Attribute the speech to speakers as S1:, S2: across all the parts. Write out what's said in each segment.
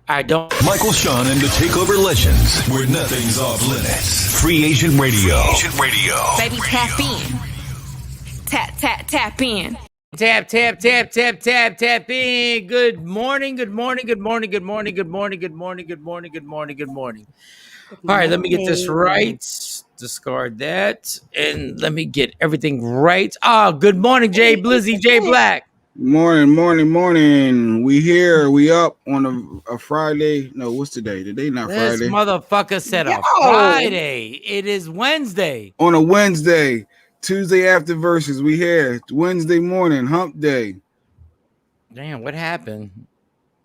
S1: I don't.
S2: Michael, Shawn, and the Takeover Legends, where nothing's off limits. Free Agent Radio.
S3: Baby, tap in. Tap in.
S1: Tap in. Good morning. All right, let me get this right. Discard that. And let me get everything right. Oh, good morning, Jay Blizzy, Jay Black.
S4: Morning. We here. We up on a Friday. No, what's today? Today not
S1: This
S4: Friday.
S1: motherfucker said a Friday. It is Wednesday.
S4: On a Wednesday. Tuesday after Verzuz. We here. Wednesday morning. Hump day.
S1: Damn, what happened?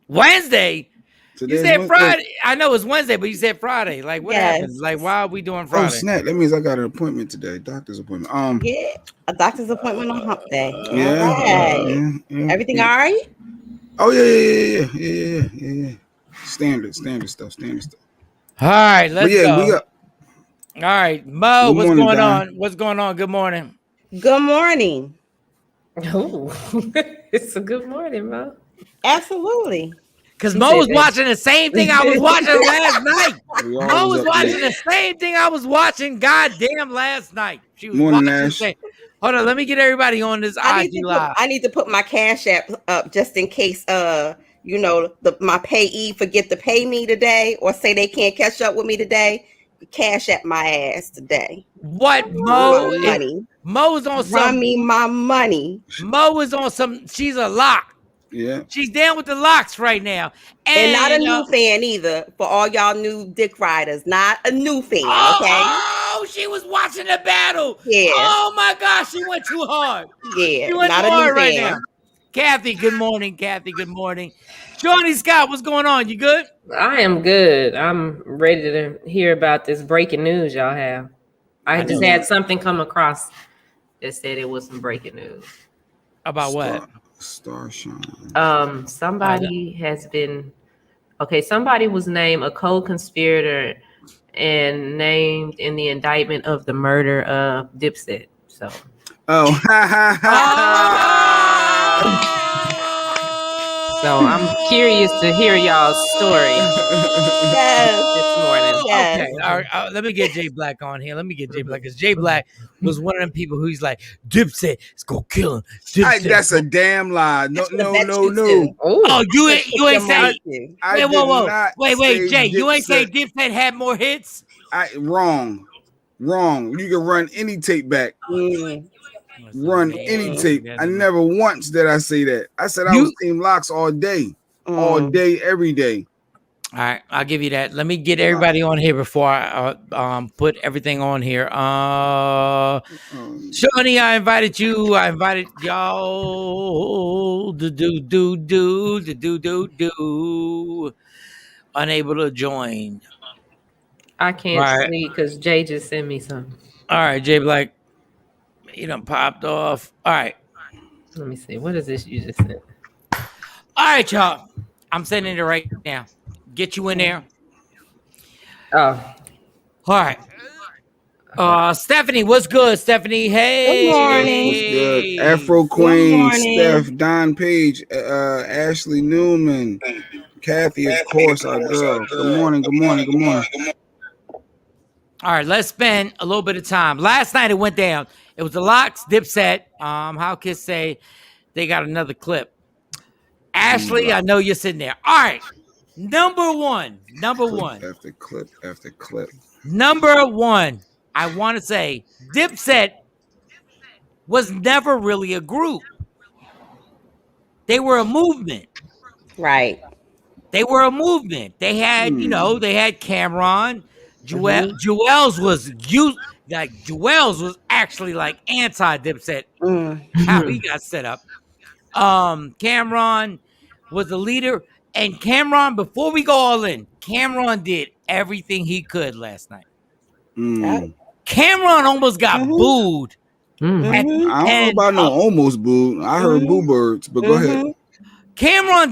S1: Wednesday?
S4: Today's
S1: You said
S4: Wednesday.
S1: Friday. I know it's Wednesday, but you said Friday. Like, what happened? Like, why are we doing Friday?
S4: Oh, snap. That means I got an appointment today. Doctor's appointment.
S5: Yeah, a doctor's appointment on Hump Day.
S4: Yeah.
S5: Everything all right?
S4: Oh, yeah. Standard stuff.
S1: All right, let's go.
S4: We up.
S1: All right, Mo,
S4: Good
S1: what's
S4: morning,
S1: going
S4: Don.
S1: on? What's going on? Good morning.
S5: Good morning.
S6: Oh, it's a good morning, Mo.
S5: Absolutely.
S1: Because Mo was watching the same thing I was watching last night. Mo was watching the same thing I was watching goddamn last night. She was
S4: Morning,
S1: watching the
S4: Ash.
S1: same. Hold on, let me get everybody on this IG Live.
S5: I need to put my Cash App up just in case my payee forget to pay me today or say they can't catch up with me today. Cash App my ass today.
S1: What Mo?
S5: Money.
S1: Mo's on some.
S5: Run me my money.
S1: Mo is on some. She's a lock.
S4: Yeah.
S1: She's down with the locks right now.
S5: And not a new fan either for all y'all new dick riders. Not a new fan, okay?
S1: Oh, she was watching the battle.
S5: Yeah.
S1: Oh my gosh, she went too hard.
S5: Yeah.
S1: She went
S5: Not
S1: too
S5: a
S1: hard
S5: new
S1: right
S5: fan.
S1: now. Kathy, good morning. Good morning. Johnny Scott, what's going on? You good?
S6: I am good. I'm ready to hear about this breaking news y'all have. I just had something come across that said it was some breaking news.
S1: About what?
S4: Star Shawn.
S6: Somebody was named a co-conspirator and named in the indictment of the murder of Dipset. So So I'm curious to hear y'all's story this morning.
S5: Yes.
S1: Okay, all right, let me get Jay Black on here. Let me get Jay Black because Jay Black was one of them people who's like, Dipset is gonna kill him.
S4: That's a damn lie. No.
S1: Oh, you ain't say. Wait, Jay, you ain't say Dipset had more hits.
S4: Wrong. You can run any tape back. Run any tape. I never once did I say that. I said I was Team Lox all day, every day.
S1: All right, I'll give you that. Let me get everybody on here before I put everything on here. Shawnee, I invited you. I invited y'all. Do. Unable to join.
S6: I can't see because Jay just sent me something.
S1: All right, Jay Black. You done popped off. All right.
S6: Let me see. What is this you just sent?
S1: All right, y'all. I'm sending it right now. Get you in there.
S6: Oh.
S1: All right. Stephanie, what's good, Stephanie? Hey.
S5: Good morning.
S4: What's good? Afro Queen, Steph, Don Page, Ashley Newman, Kathy, of course, our girl. Good morning.
S1: All right, let's spend a little bit of time. Last night it went down. It was the Lox DipSet. How kids say they got another clip. Ashley, I know you're sitting there. All right. Number one.
S4: After clip.
S1: Number one, I want to say DipSet was never really a group. They were a movement.
S5: Right.
S1: They were a movement. They had, they had Cameron. Jewels was actually like anti-Dipset. How he got set up. Cameron was the leader, and Cameron, before we go all in, Cameron did everything he could last night. Cameron almost got booed.
S4: I don't know about no almost booed. I heard boo birds, but go ahead.
S1: Cameron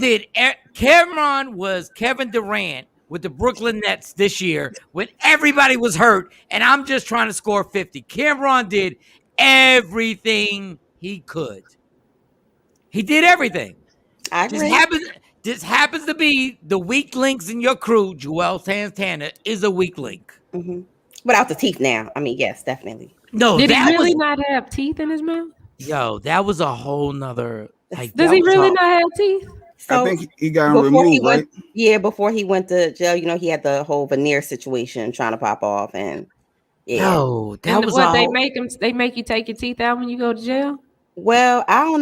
S1: was Kevin Durant with the Brooklyn Nets this year when everybody was hurt, and I'm just trying to score 50. Cameron did everything he could. He did everything.
S5: I agree.
S1: this happens to be the weak links in your crew. Joel Santana is a weak link.
S5: Mm-hmm. Without the teeth now. I mean, yes, definitely.
S1: No,
S6: Did he
S1: that
S6: really
S1: was
S6: not have teeth in his mouth?
S1: that was a whole nother. Like,
S6: Does
S1: that
S6: he
S1: was
S6: really
S1: a-
S6: not have teeth?
S4: I
S5: So
S4: think he got him
S5: before he
S4: removed, right?
S5: went, yeah, before he went to jail, you know, he had the whole veneer situation trying to pop off, and yeah.
S1: Yo, that
S6: And
S1: was
S6: what
S1: a
S6: they
S1: whole-
S6: make him? They make you take your teeth out when you go to jail.
S5: Well, I don't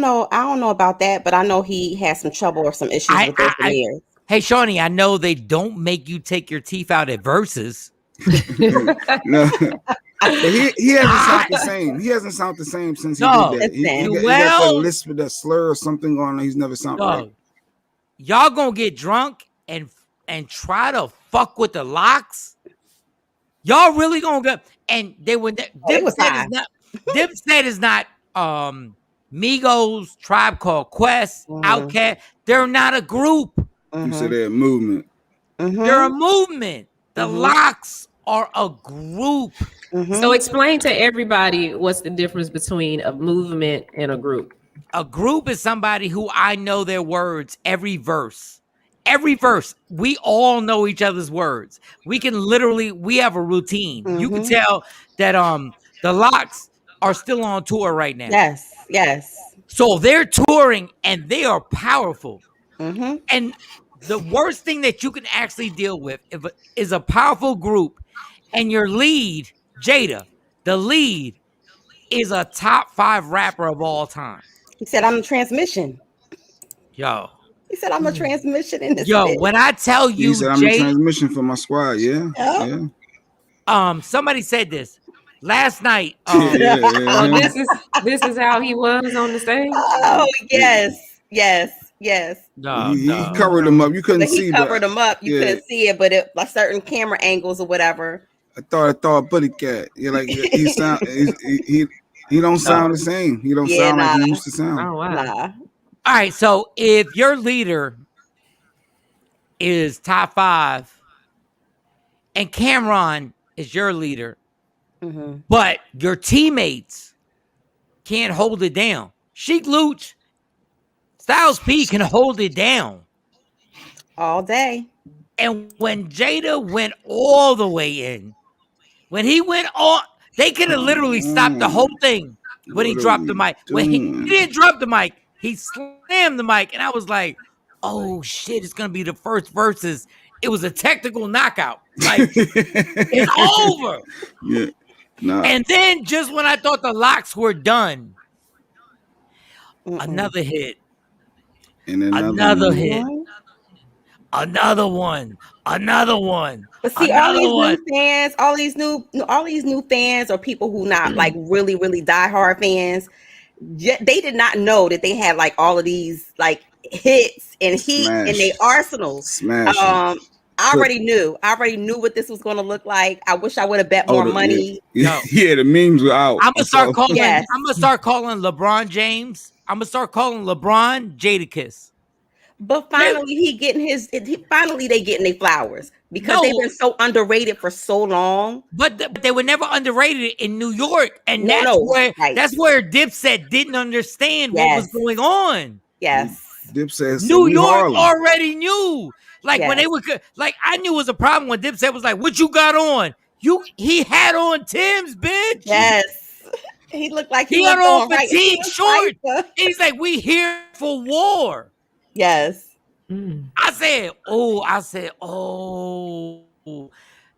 S5: know about that, but I know he had some trouble or some issues with those veneers.
S1: Hey, Shawnee, I know they don't make you take your teeth out at Verzuz.
S4: No, but he hasn't sounded the same. He hasn't sounded the same since he
S1: No.
S4: did that. He got
S1: Well-
S4: that lisp with that slur or something on. He's never sounded right.
S1: Y'all gonna get drunk and try to fuck with the Lox? Y'all really gonna go? And they would.
S5: It was
S1: Dipset
S5: high.
S1: is not. Dipset is not. Migos, Tribe Called Quest, Outkast. They're not a group.
S4: You said they're a movement.
S1: They're a movement. The Lox are a group.
S6: So explain to everybody what's the difference between a movement and a group.
S1: A group is somebody who I know their words every verse. Every verse. We all know each other's words. We can literally, we have a routine. You can tell that the Lox are still on tour right now.
S5: Yes.
S1: So they're touring and they are powerful. And the worst thing that you can actually deal with is a powerful group, and your lead, Jada, the lead, is a top 5 rapper of all time.
S5: He said, "I'm the transmission."
S1: Yo.
S5: He said, "I'm the transmission in this."
S1: Yo,
S5: bitch.
S1: when I tell you,
S4: He said, "I'm the transmission for my squad." Yeah.
S1: Somebody said this last night.
S6: So this is how he was on the stage.
S5: Oh yes.
S1: No,
S4: he covered him up. You couldn't see.
S5: He covered him up. You couldn't see it, but it like certain camera angles or whatever.
S4: I thought Buddy Cat. Yeah, like he sound. He don't sound the same. He don't sound like he used to sound.
S6: Oh wow.
S5: Nah.
S1: All right, so if your leader is top 5 and Cameron is your leader, but your teammates can't hold it down. Sheik Luch, Styles P can hold it down
S5: all day.
S1: And when Jada went all the way in, when he went on, they could have literally stopped the whole thing when he dropped the mic. When he didn't drop the mic, he slammed the mic, and I was like, "Oh shit! It's gonna be the first versus." It was a technical knockout. Like it's over.
S4: Yeah. Nah.
S1: And then just when I thought the Lox were done, another hit,
S4: and
S1: another hit, another one.
S5: But see, all these new fans are people who not like really diehard fans. They did not know that they had like all of these like hits and heat in their arsenals. I already knew what this was going to look like. I wish I would have bet more money.
S4: Yeah, the memes were out.
S1: I'm gonna start calling. I'm gonna start calling LeBron James. I'm gonna start calling LeBron Jadakiss.
S5: But finally, finally they getting their flowers because they've been so underrated for so long.
S1: But they were never underrated in New York, and that's where Dipset didn't understand what was going on.
S5: Yes,
S4: Dipset.
S1: New York already knew. Like when they were like, I knew it was a problem when Dipset was like, "What you got on? He had on Tim's, bitch."
S5: Yes, he looked like
S1: he had on fatigue shorts. He's like, "We here for war."
S5: Yes.
S1: I said,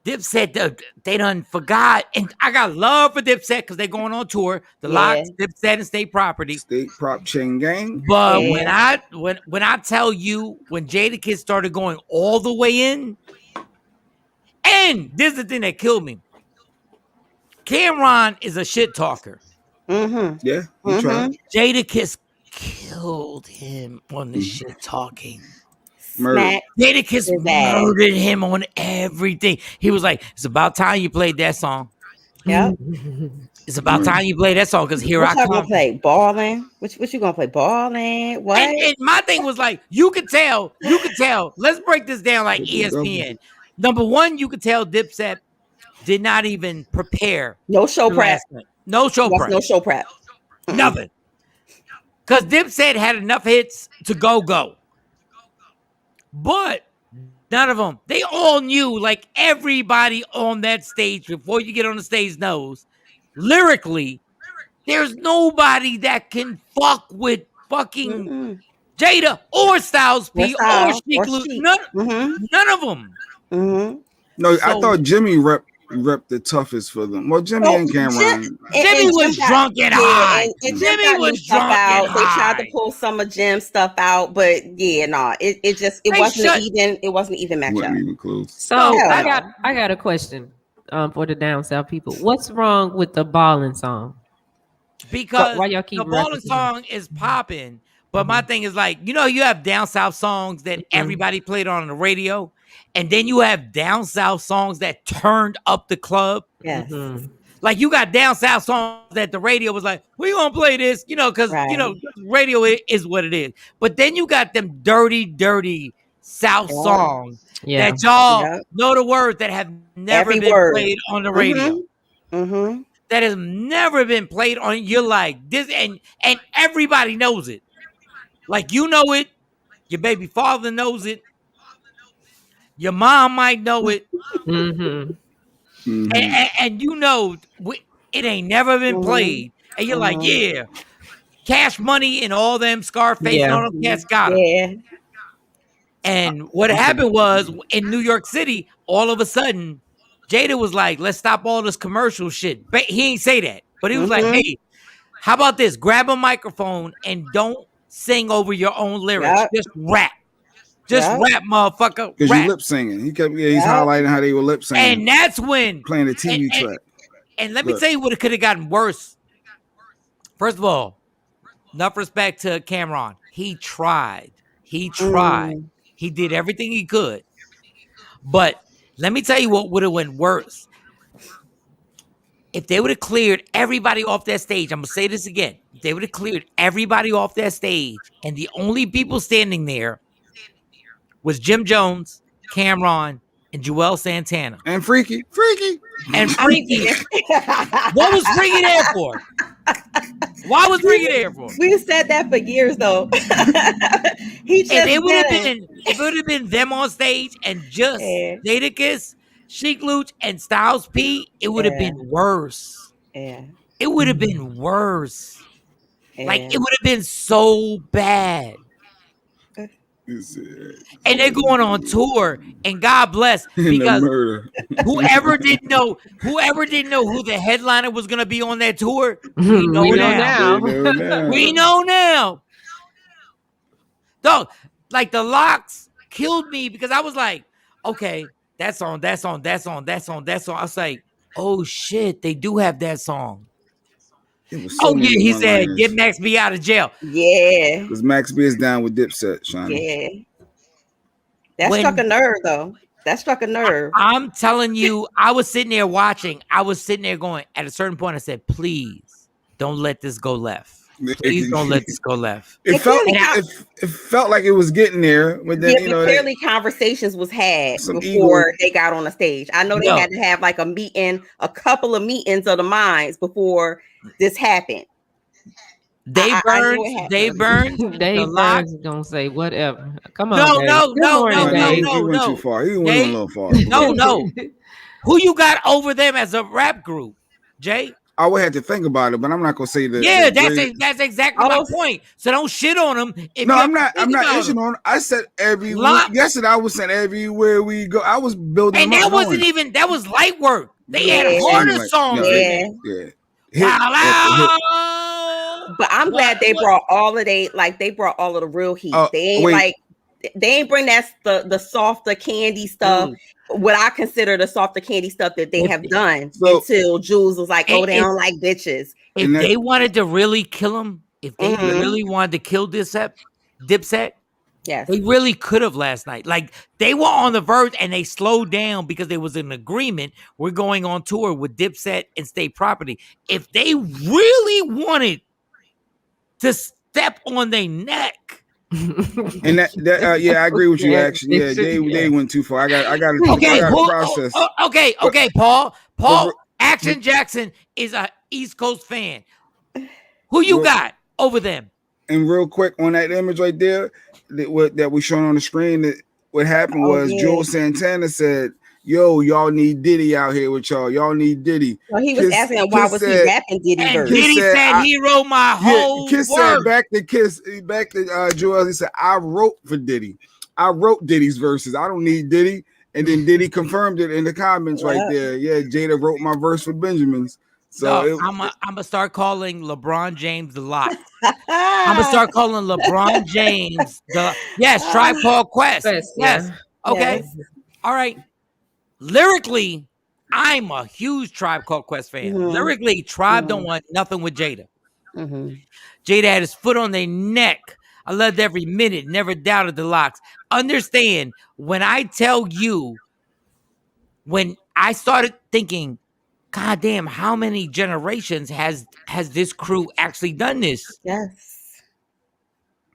S1: Dipset, they done forgot. And I got love for Dipset because they're going on tour. The Lox, Dipset, and State Property.
S4: State Prop Chain Gang.
S1: But when I tell you, when Jadakiss started going all the way in, and this is the thing that killed me. Cameron is a shit talker.
S4: Yeah, he tried.
S1: Jadakiss killed him on the shit talking.
S5: Jadakiss
S1: murdered him on everything. He was like, "It's about time you played that song."
S5: Yeah,
S1: it's about time you play that song because here I come.
S5: Gonna play balling. What you gonna play balling? What?
S1: And my thing was like, you could tell. Let's break this down like ESPN. Number one, you could tell Dipset did not even prepare.
S5: No show prep.
S1: No show prep. Nothing. Because Dipset had enough hits to go. But none of them. They all knew, like everybody on that stage before you get on the stage knows, lyrically, there's nobody that can fuck with fucking Jada or Styles P or Sheik Luke. None of them.
S4: No, I thought Jimmy rep the toughest for them. Well, Jimmy and Cameron.
S1: Jimmy was drunk and high.
S5: And
S1: Jimmy was drunk and high.
S5: They tried to pull some of Jim's stuff out, but it wasn't even match up.
S4: Even close.
S6: So I got a question for the down south people. What's wrong with the Ballin' song?
S1: Because
S6: why y'all keep
S1: the Ballin' song is popping, but my thing is like, you have down south songs that everybody played on the radio, and then you have down south songs that turned up the club.
S5: Yes.
S1: Like you got down south songs that the radio was like, we gonna play this, because radio is what it is. But then you got them dirty south songs that y'all know the words that have never been played on the radio. That has never been played on. You're like this, and everybody knows it. Like you know it, your baby father knows it, your mom might know it, and it ain't never been played. And you're like, yeah, Cash Money and all them Scarface and all them cats got them.
S5: Yeah.
S1: And what happened was in New York City, all of a sudden, Jada was like, let's stop all this commercial shit. But he ain't say that. But he was like, hey, how about this? Grab a microphone and don't sing over your own lyrics. Just rap. Just rap, motherfucker.
S4: Because you lip singing. He's highlighting how they were lip singing.
S1: And that's when
S4: playing the TV track.
S1: And let me tell you what it could have gotten worse. First of all, enough respect to Cameron. He tried. He did everything he could. But let me tell you what would have went worse. If they would have cleared everybody off that stage, I'm going to say this again. If they would have cleared everybody off that stage, and the only people standing there was Jim Jones, Cameron, and Joel Santana.
S4: And Freaky.
S1: And Freaky. What was Freaky there for? Why was Freaky there for?
S5: We said that for years, though.
S1: It would have been them on stage and just Jadakiss, Sheik Luch, and Styles P. It would have been worse.
S5: Yeah.
S1: It would have been worse. Like it would have been so bad. And they're going on tour, and God bless, because whoever didn't know who the headliner was going to be on that tour, we know now. We know now. Dog, like the Lox killed me because I was like, okay, that's on. I was like, oh shit, they do have that song. He said, get Max B out of jail.
S5: Yeah.
S4: Because Max B is down with Dipset, Shawn.
S5: Yeah. That struck a nerve, though. That struck a nerve.
S1: I'm telling you, I was sitting there watching. I was sitting there going, at a certain point, I said, please don't let this go left. Please don't let this go left.
S4: It felt like it was getting there, but then
S5: clearly conversations was had before they got on the stage. I know they had to have like a couple of meetings of the minds before this happened.
S6: Dave Burns is gonna say whatever. Come on,
S1: no.
S4: He went too far. He went a little far.
S1: No. Who you got over them as a rap group, Jay?
S4: I would have to think about it, but I'm not gonna say that.
S1: Yeah, that's exactly my point. So don't shit on them.
S4: I'm not shitting on them. I said yesterday I was saying everywhere we go. I was building,
S1: and that wasn't even was light work. They had harder songs.
S4: Yeah.
S5: But I'm glad they brought all of the real heat. They ain't bring that the softer candy stuff. What I consider the softer candy stuff that they have done until Jules was like, "Oh, they don't like bitches."
S1: If they wanted to really kill him, if they really wanted to kill Dipset,
S5: yes,
S1: they really could have last night. Like they were on the verge and they slowed down because there was an agreement. We're going on tour with Dipset and State Property. If they really wanted to step on their neck.
S4: And I agree with you. Actually, they went too far. I got to process.
S1: Okay, Paul Action Jackson is a East Coast fan. Who you got over them?
S4: And real quick on that image right there that we showing on the screen, what happened was Joel Santana said, "Yo, y'all need Diddy out here with y'all. Y'all need Diddy."
S5: Well, he was asking him why was he rapping Diddy verse.
S1: And Diddy said he wrote my whole
S4: Kiss
S1: work.
S4: said back to Joel. He said, "I wrote for Diddy. I wrote Diddy's verses. I don't need Diddy." And then Diddy confirmed it in the comments right there. Yeah, Jada wrote my verse for Benjamin's. So
S1: I'm gonna start calling LeBron James the Lox. I'm gonna start calling LeBron James the Tribe Called Quest. Yes. Okay. Yes. All right. Lyrically, I'm a huge Tribe Called Quest fan. Lyrically, Tribe don't want nothing with Jada. Jada had his foot on their neck. I loved every minute, never doubted the Lox. Understand, when I tell you, when I started thinking, God damn, how many generations has this crew actually done this?
S5: Yes.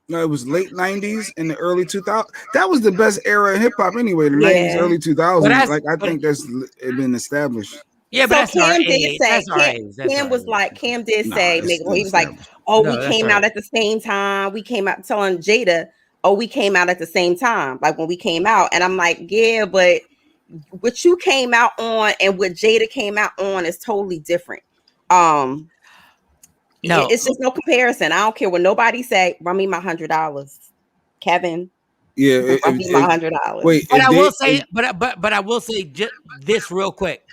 S4: No, it was late 90s and the early 2000s. That was the best era of hip hop anyway. The 90s, early 2000s. Like I think that's been established.
S1: Yeah, but
S5: so Cam did say Cam was like Cam did say he was like, oh, we came out at the same time. We came out telling Jada, oh, we came out at the same time, like when we came out. And I'm like, yeah, but what you came out on and what Jada came out on is totally different. No, it's just no comparison. I don't care what nobody say. Run me my $100, Kevin.
S4: Yeah,
S5: run me my $100.
S4: Wait,
S1: but I will say, but I will say just this real quick.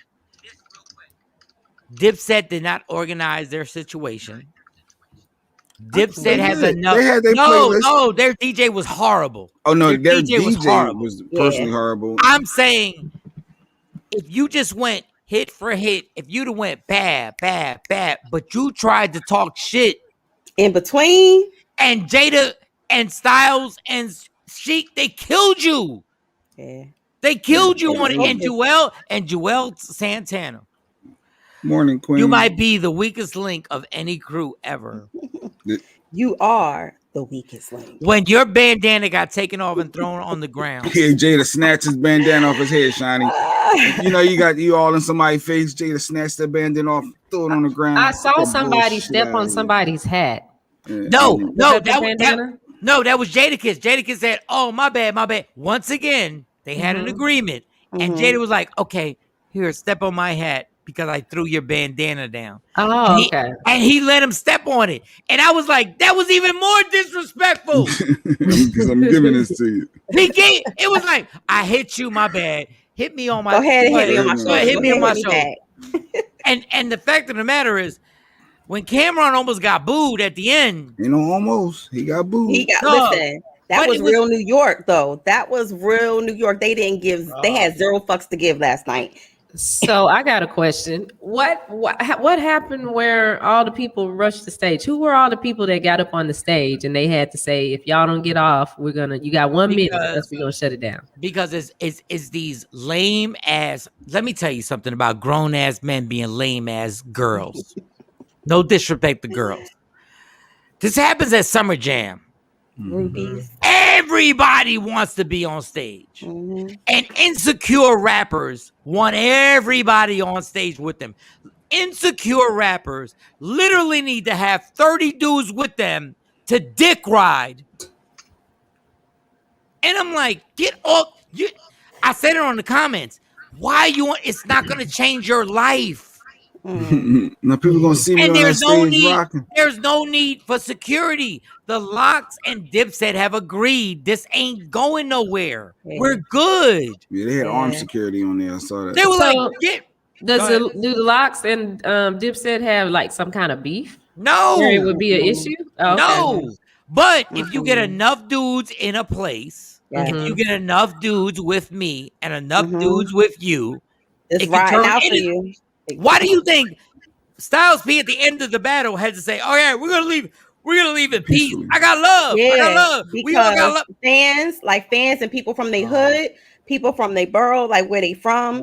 S1: Dipset did not organize their situation. Dipset has enough. No, their DJ was horrible.
S4: Oh no, their DJ was personally horrible.
S1: I'm saying, if you just went hit for hit, if you'd have went bad, but you tried to talk shit
S5: in between,
S1: and Jada and Styles and Sheik, they killed you.
S5: Yeah,
S1: they killed you on it. And Joel Santana.
S4: Morning, Queen.
S1: You might be the weakest link of any crew ever.
S5: You are the weakest link.
S1: When your bandana got taken off and thrown on the ground.
S4: Yeah, Jada snatched his bandana off his head, Shiny. You know, you all in somebody's face. Jada snatched the bandana off, threw it on the ground.
S6: I saw somebody step on somebody's hat.
S1: Yeah. No, that was Jadakiss. Jadakiss said, "Oh, my bad." Once again, they had an agreement, and Jada was like, "Okay, here, step on my hat." Because I threw your bandana down.
S6: Oh, okay.
S1: And he let him step on it. And I was like, that was even more disrespectful.
S4: Because I'm giving this to you.
S1: It was like, I hit you, my bad. Hit me on my
S5: shoulder. Go ahead and hit me on my shoulder.
S1: Hit me on my shoulder. And the fact of the matter is, when Cameron almost got booed at the end.
S4: You know, almost. He got booed.
S5: Listen. That was real New York, though. That was real New York. They didn't give, they had zero fucks to give last night.
S6: So I got a question. What happened where all the people rushed the stage? Who were all the people that got up on the stage and they had to say, if y'all don't get off, you got 1 minute, else we're gonna shut it down?
S1: Because it's these lame ass. Let me tell you something about grown ass men being lame ass girls. No disrespect to girls. This happens at Summer Jam.
S5: Rubies.
S1: Everybody wants to be on stage. And insecure rappers want everybody on stage with them. Insecure rappers literally need to have 30 dudes with them to dick ride. And I'm like, get off. I said it on the comments. Why you want? It's not going to change your life.
S4: Now people gonna see me
S1: and
S4: on that stage rocking.
S1: There's no need for security. The Lox and Dipset have agreed this ain't going nowhere. We're good.
S4: Yeah, they had armed security on there. I saw that.
S1: They were
S6: do the Lox and Dipset have like some kind of beef?
S1: No,
S6: where it would be an issue. Oh,
S1: no, okay. But if you get enough dudes in a place, if you get enough dudes with me and enough dudes with you,
S5: it's right out for you.
S1: Why do you think Styles P at the end of the battle had to say, "Oh yeah, we're gonna leave in peace"? I got love.
S5: Yeah,
S1: I got love.
S5: We all got love. Fans and people from their hood, people from their borough, like where they from.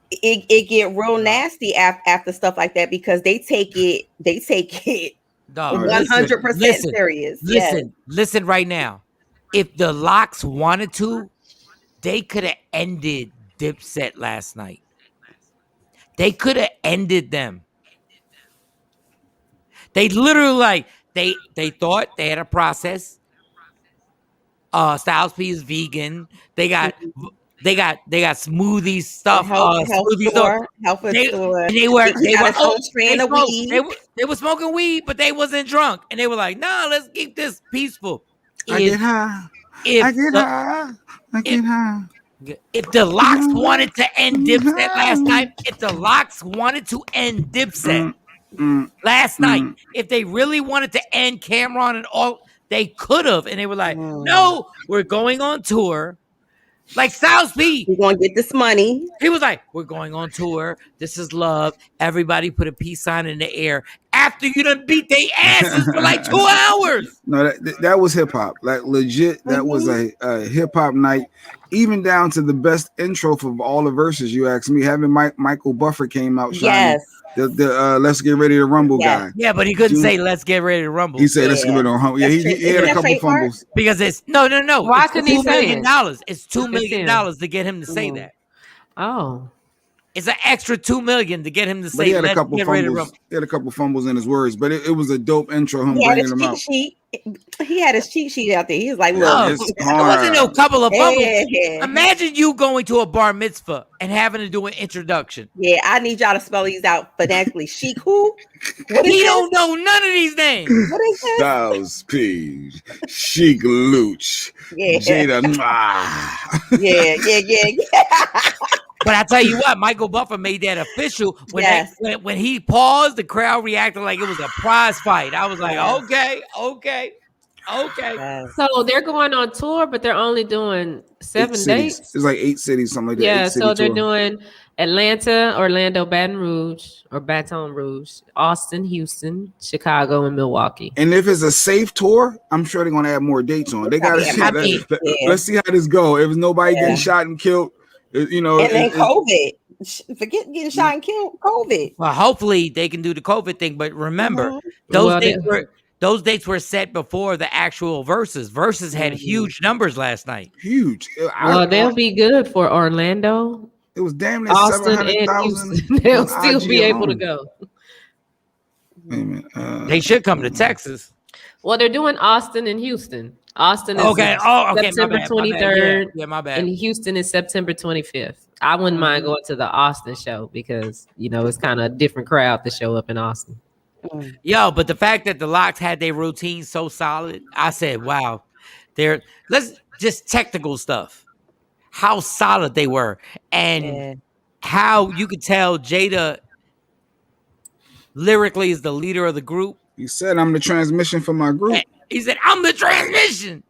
S5: It get real nasty after stuff like that because they take it 100% serious.
S1: Listen right now. If the Lox wanted to, they could have ended Dipset last night. They could have ended them. They literally they thought they had a process. Styles P is vegan. They got smoothie stuff.
S5: Health
S1: Smoothie
S5: store. Health store.
S1: They were
S5: strand of weed.
S1: They were smoking weed, but they wasn't drunk. And they were like, "Nah, let's keep this peaceful."
S4: I get high. I get high.
S1: If the Lox wanted to end Dipset last night, last night, if they really wanted to end Cameron and all, they could have. And they were like, "No, we're going on tour." Like Styles P,
S5: we're gonna get this money.
S1: He was like, "We're going on tour. This is love. Everybody put a peace sign in the air." After you done beat their asses for like 2 hours.
S4: No, that was hip hop. Like legit, that was a hip hop night. Even down to the best intro for all the verses. You asked me, having Michael Buffer came out. Shining.
S5: Yes.
S4: The Let's Get Ready to Rumble guy.
S1: Yeah, but he couldn't say Let's Get Ready to Rumble.
S4: He said Let's Get Ready to Rumble. Yeah, he had a couple fumbles.
S1: Because it's no.
S6: Why couldn't he say
S1: $2 million? It's $2 million to get him to say that.
S6: Oh.
S1: It's an extra $2 million to get him to say.
S4: But he had a couple fumbles. He had a couple fumbles in his words, but it was a dope intro. Him bringing him out.
S5: He had his cheat sheet out there. He was like, "Look,
S1: it wasn't no couple of fumbles." Imagine you going to a bar mitzvah and having to do an introduction.
S5: Yeah, I need y'all to spell these out phonetically. Sheik who?
S1: He don't know none of these names.
S5: What is that?
S4: Styles P, Sheik Luch, Jada.
S5: Yeah.
S1: But I tell you what, Michael Buffer made that official when he paused. The crowd reacted like it was a prize fight. I was like, okay.
S6: So they're going on tour, but they're only doing 7 dates.
S4: It's like 8 cities, something like that.
S6: Yeah, so they're doing Atlanta, Orlando, Baton Rouge, Austin, Houston, Chicago, and Milwaukee.
S4: And if it's a safe tour, I'm sure they're going to add more dates on. They got to see. Let's see how this go. If nobody getting shot and killed. And
S5: then COVID. Forget getting shot and killed. COVID.
S1: Well, hopefully they can do the COVID thing. But remember, those dates were set before the actual Verzuz. Verzuz had huge numbers last night.
S4: Huge.
S6: Well, they'll be good for Orlando.
S4: It was damn near
S6: Austin and Houston. They'll still be able to go.
S1: They should come to Texas.
S6: Well, they're doing Austin and Houston. Austin is September 23rd.
S1: Yeah, my bad.
S6: And Houston is September 25th. I wouldn't mind going to the Austin show because, it's kind of a different crowd to show up in Austin.
S1: Yo, but the fact that the Lox had their routine so solid, I said, wow. Let's just technical stuff. How solid they were. And how you could tell Jada lyrically is the leader of the group.
S4: He said, "I'm the transmission for my group."
S1: He said, "I'm the transmission."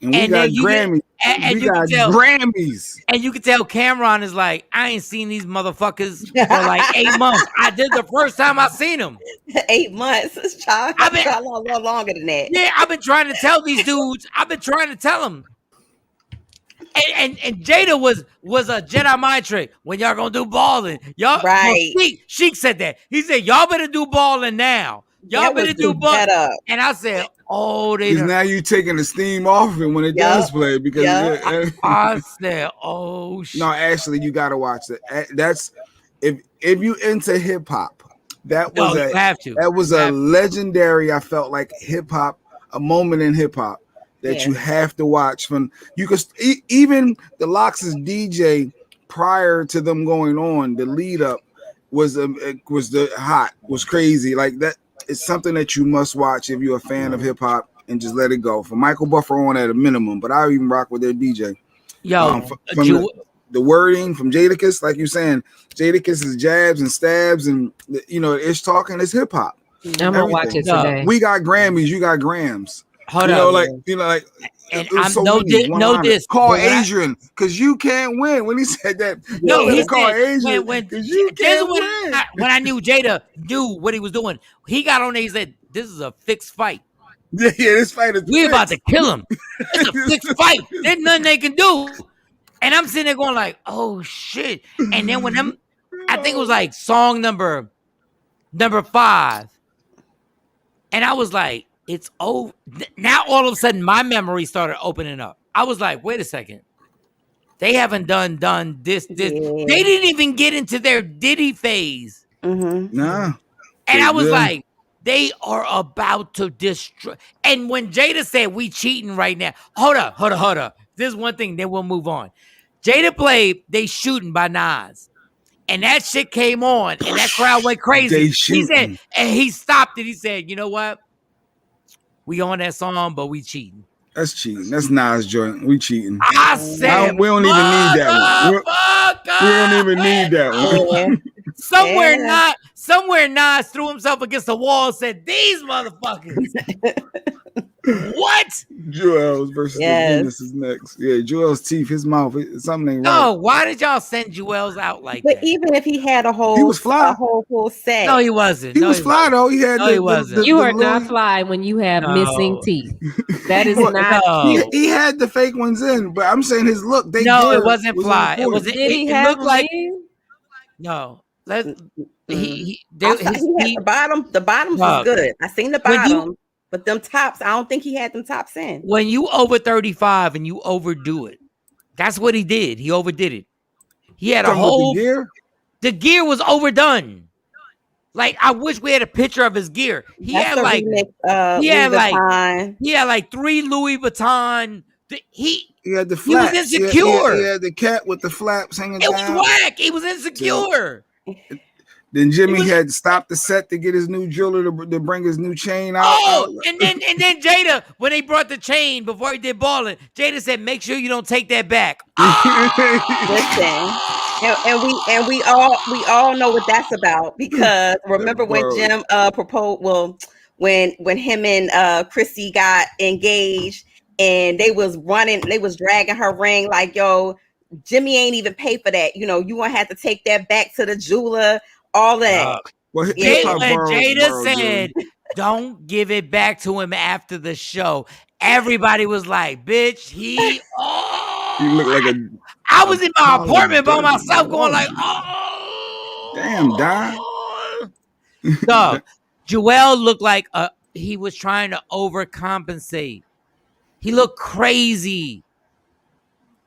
S4: And we got Grammys. And we got Grammys.
S1: And you can tell Cameron is like, I ain't seen these motherfuckers for like 8 months. I did the first time I seen them.
S5: 8 months. Child, I've been a little longer than that.
S1: Yeah, I've been trying to tell these dudes. I've been trying to tell them. And Jada was a Jedi mind trick. When y'all gonna do balling? Y'all
S5: right.
S1: Sheik said that. He said, y'all better do balling now. Y'all better do balling. And I said, because
S4: now you taking the steam off of it when it does play. Because
S1: I said, oh shit.
S4: No, actually, you gotta watch it. That's if you into hip hop, that was a legendary. I felt like hip hop, a moment in hip hop that you have to watch. From you could even the Lox's DJ prior to them going on, the lead up was crazy like that. It's something that you must watch if you're a fan of hip hop and just let it go. For Michael Buffer on at a minimum, but I even rock with their DJ.
S1: Yo,
S4: from the wording from Jadakiss, like you're saying, Jadakiss is jabs and stabs, and it's talking is hip hop.
S6: I'm gonna watch it today.
S4: We got Grammys, you got Grams.
S1: Hold on,
S4: and I'm no diss. Call Adrian because you can't win. When he said that,
S1: he
S4: called Adrian because you can't win.
S1: When I knew Jada knew what he was doing, he got on there. He said, "This is a fixed fight.
S4: Yeah, this fight is.
S1: We're about to kill him. It's a fixed fight. There's nothing they can do." And I'm sitting there going like, "Oh shit!" And then when I think it was like song number 5, and I was like, it's over. Now all of a sudden my memory started opening up. I was like, wait a second. They haven't done this. They didn't even get into their Diddy phase.
S4: No.
S1: And I was like, They are about to destroy. And when Jada said we cheating right now, hold up. There's one thing, then we'll move on. Jada played They Shooting by Nas. And that shit came on, and that crowd went crazy. He said, and he stopped it. He said, you know what? We on that song, but we cheating.
S4: That's cheating. That's Nas joint. We cheating.
S1: I said,
S4: we don't even need that one. We don't even need that one.
S1: Somewhere Nas threw himself against the wall and said, these motherfuckers. What?
S4: Joel's versus the Venus is next. Yeah, Joel's teeth, his mouth, something ain't right.
S1: No, why did y'all send Joel's out like that?
S5: But even if he had he was fly. A whole full set.
S1: No, he wasn't.
S4: He was fly though. He had.
S1: No, he wasn't.
S6: You are not fly when you have missing teeth. That is not.
S1: No.
S4: He had the fake ones in, but I'm saying his look.
S1: It wasn't fly. It was.
S6: Did he have looked like?
S1: No. He had
S5: the bottom. The bottoms was good. I seen the bottom. But them tops, I don't think he had them tops in.
S1: When you over 35 and you overdo it, that's what he did. He overdid it. He had a whole
S4: gear.
S1: The gear was overdone. Like I wish we had a picture of his gear. He had like 3 Louis Vuitton. He
S4: had the flaps.
S1: He was insecure.
S4: He had the cat with the flaps hanging down.
S1: It was whack. He was insecure.
S4: Then Jimmy had to stop the set to get his new jeweler to bring his new chain out.
S1: And then Jada, when they brought the chain before he did balling, Jada said, "Make sure you don't take that back."
S5: Listen, and we all know what that's about because remember when Jim proposed? Well, when him and Chrissy got engaged and they was dragging her ring like, "Yo, Jimmy ain't even pay for that. You know, you gonna have to take that back to the jeweler." All that.
S1: Jada said, "Don't give it back to him after the show." Everybody was like, "Bitch, he
S4: look like a."
S1: I was in my apartment by myself, going like, "Oh,
S4: damn, Don."
S1: Dog, Joel looked like he was trying to overcompensate. He looked crazy.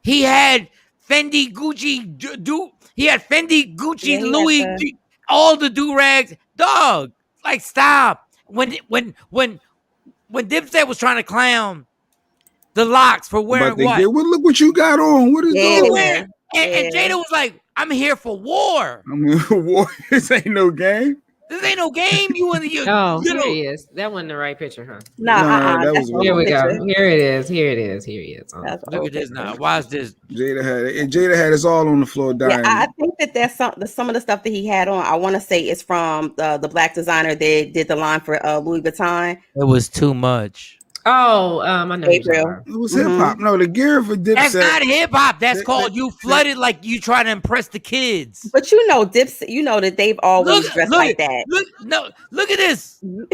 S1: He had Fendi, Gucci, He had Fendi, Gucci, Louis. All the do-rags, dog. Like, stop. When Dipset was trying to clown the Lox for wearing what?
S4: Look what you got on. What is
S1: that? And Jada was like, "I'm here for war.
S4: I'm here for war. This ain't no game.
S1: This ain't no game. You in the
S6: here he is. That wasn't the right picture, huh?
S5: No,
S4: that was
S6: here we go. Here it is. Here he is.
S1: Look at this now. Why is this?
S4: Jada had it. And Jada had us all on the floor dying.
S5: Yeah, I think that there's some of the stuff that he had on. I want to say is from the black designer that did the line for Louis Vuitton.
S1: It was too much.
S6: Oh, I know.
S5: April.
S4: It was hip hop. No, the gear for Dipset.
S1: That's not hip hop. That's called you flooded like you trying to impress the kids.
S5: But you know, Dipset. You know that they've always dressed like that.
S1: Look at this.
S4: You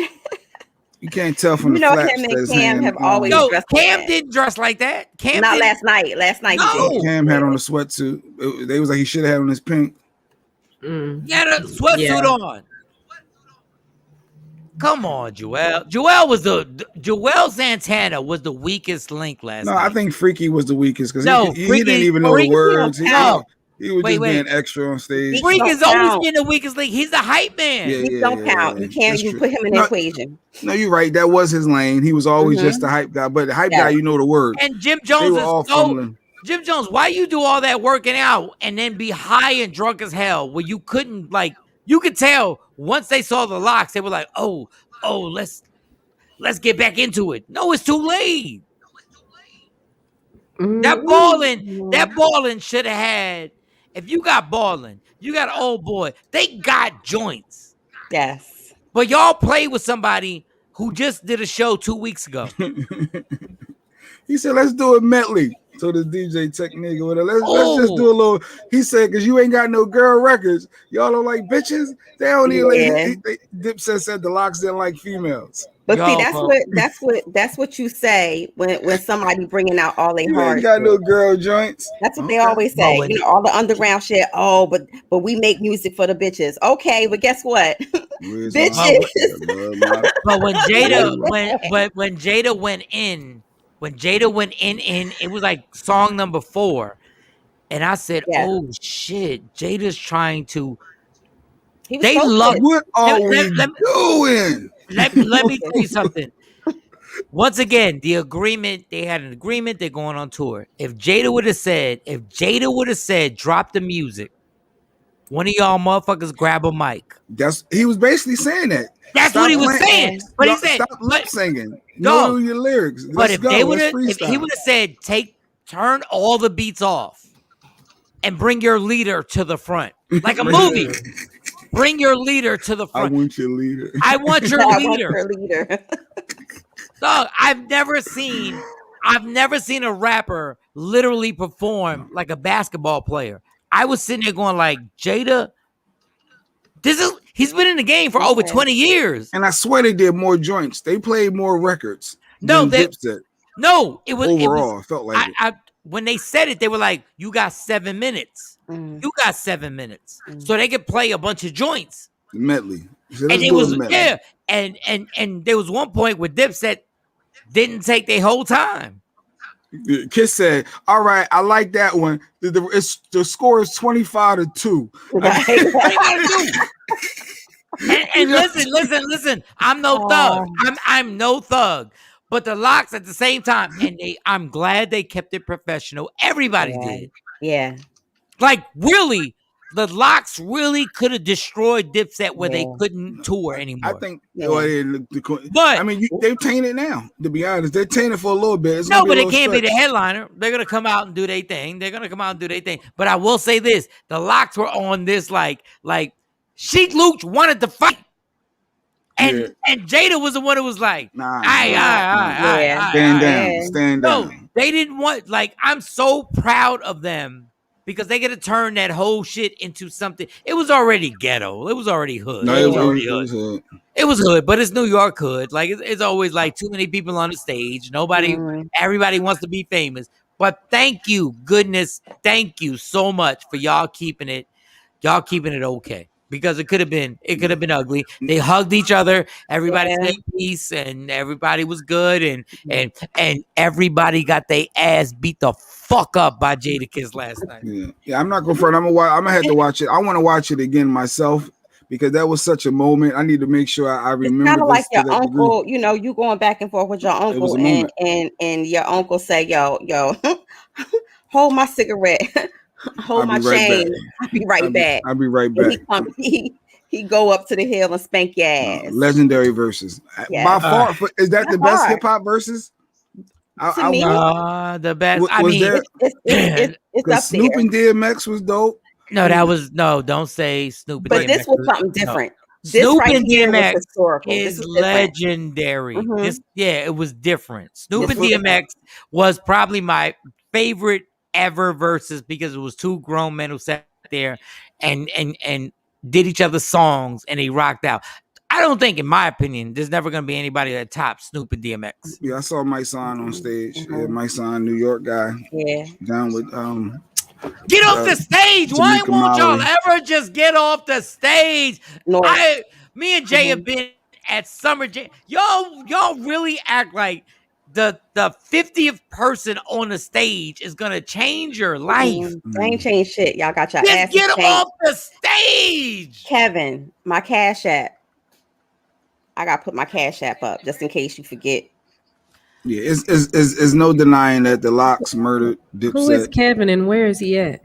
S4: can't tell from the
S5: flaps.
S4: Him
S5: and Cam have always dressed.
S1: Cam didn't dress like that. Cam
S5: not last night. Last night,
S1: no.
S5: He did.
S4: Cam had on a sweatsuit. They was like he should have had on his pink.
S1: He had a sweatsuit on. Come on, Joel. Joel Santana was the weakest link last night.
S4: No, I think Freaky was the weakest because he didn't even know the words. He was just being extra on stage.
S1: Freak is always been the weakest link. He's the hype man.
S5: He don't count. You can't even put him in the equation.
S4: No, you're right. That was his lane. He was always just the hype guy. But the hype guy, you know the words.
S1: And Jim Jones Jim Jones, why you do all that working out and then be high and drunk as hell where you couldn't you could tell once they saw the Lox, they were like, oh, let's get back into it. No, it's too late. That balling should have had. If you got balling, you got old boy. They got joints.
S5: Yes.
S1: But y'all played with somebody who just did a show 2 weeks ago.
S4: He said, "Let's do it medley." So this DJ Technique or whatever. Let's just do a little. He said, "Cause you ain't got no girl records. Y'all don't like bitches. They don't even like." Dipset said the Lox didn't like females.
S5: But see, that's what you say when somebody bringing out all their hard.
S4: Ain't got no girl joints.
S5: That's what they always say. All the underground shit. Oh, but we make music for the bitches. Okay, but guess what? Bitches.
S1: But when Jada went in. When Jada went in, it was like song number 4. And I said, oh, shit, Jada's trying to...
S4: What are we doing?
S1: let me tell you something. Once again, they had an agreement, they're going on tour. If Jada would have said, drop the music, one of y'all motherfuckers grab a mic.
S4: He was basically saying that.
S1: That's what he was saying. But he said,
S4: stop lip singing.
S1: Go.
S4: Know your lyrics.
S1: But
S4: if he would
S1: have said, turn all the beats off and bring your leader to the front. Like a movie. Bring your leader to the front.
S4: I want your leader.
S1: I want your leader.
S5: I want your leader.
S1: Dog, I've never seen a rapper literally perform like a basketball player. I was sitting there going like, Jada, he's been in the game for over 20 years.
S4: And I swear they did more joints. They played more records. Dipset.
S1: No, it was
S4: overall. It felt like
S1: when they said it, they were like, you got 7 minutes. You got 7 minutes. So they could play a bunch of joints.
S4: Medley.
S1: And it was and there was one point where Dipset didn't take their whole time.
S4: Kiss said, all right, I like that one. The score is 25-2.
S1: And listen. I'm no thug. I'm no thug. But the Lox at the same time, and I'm glad they kept it professional. Everybody did.
S5: Yeah.
S1: Like really, the Lox really could have destroyed Dipset where they couldn't tour anymore.
S4: I think, but I mean, they're tainted now. To be honest, they're tainted for a little bit.
S1: No, but it can't be the headliner. They're gonna come out and do their thing. But I will say this: the Lox were on this like Sheik Luch wanted to fight, and Jada was the one who was like,
S4: stand down.
S1: No, they didn't want. Like, I'm so proud of them. Because they get to turn that whole shit into something. It was already ghetto. It was already hood.
S4: No, it was already hood.
S1: It was hood, but it's New York hood. Like it's always like too many people on the stage. Everybody wants to be famous. But thank you so much for y'all keeping it okay. Because it could have been ugly. They hugged each other. Everybody said peace, and everybody was good, and everybody got their ass beat the fuck up by Jadakiss last night.
S4: Yeah. I'm not going front. I'm gonna have to watch it. I want to watch it again myself because that was such a moment. I need to make sure I remember.
S5: It's kind of like your uncle. You know, you going back and forth with your uncle, and your uncle say, "Yo, hold my cigarette." Hold my chain. I'll be right back.
S4: I'll be right back.
S5: He go up to the hill and spank your ass.
S4: Legendary verses. By far, is that the best hip hop verses?
S1: The best.
S5: It's up
S4: Snoop and DMX was dope.
S1: Don't say Snoop and DMX.
S5: But this was something different.
S1: Snoop and DMX is legendary. It was different. Snoop and DMX was probably my favorite ever versus because it was two grown men who sat there and did each other's songs and they rocked out. I don't think, in my opinion, there's never going to be anybody that tops Snoop and DMX.
S4: Yeah, I saw Mike Son on stage. Yeah, Mike Son, New York guy. Yeah. Down with
S1: get off the stage. Why won't y'all ever just get off the stage? No. Me and Jay have been at Summer Jam. Y'all really act like the 50th person on the stage is gonna change your life.
S5: They ain't changed shit. Y'all got your ass.
S1: Get off the stage.
S5: Kevin, my Cash App. I gotta put my Cash App up just in case you forget.
S4: Yeah, it's no denying that the Lox murdered Dipset.
S6: Who is Kevin and where is he at?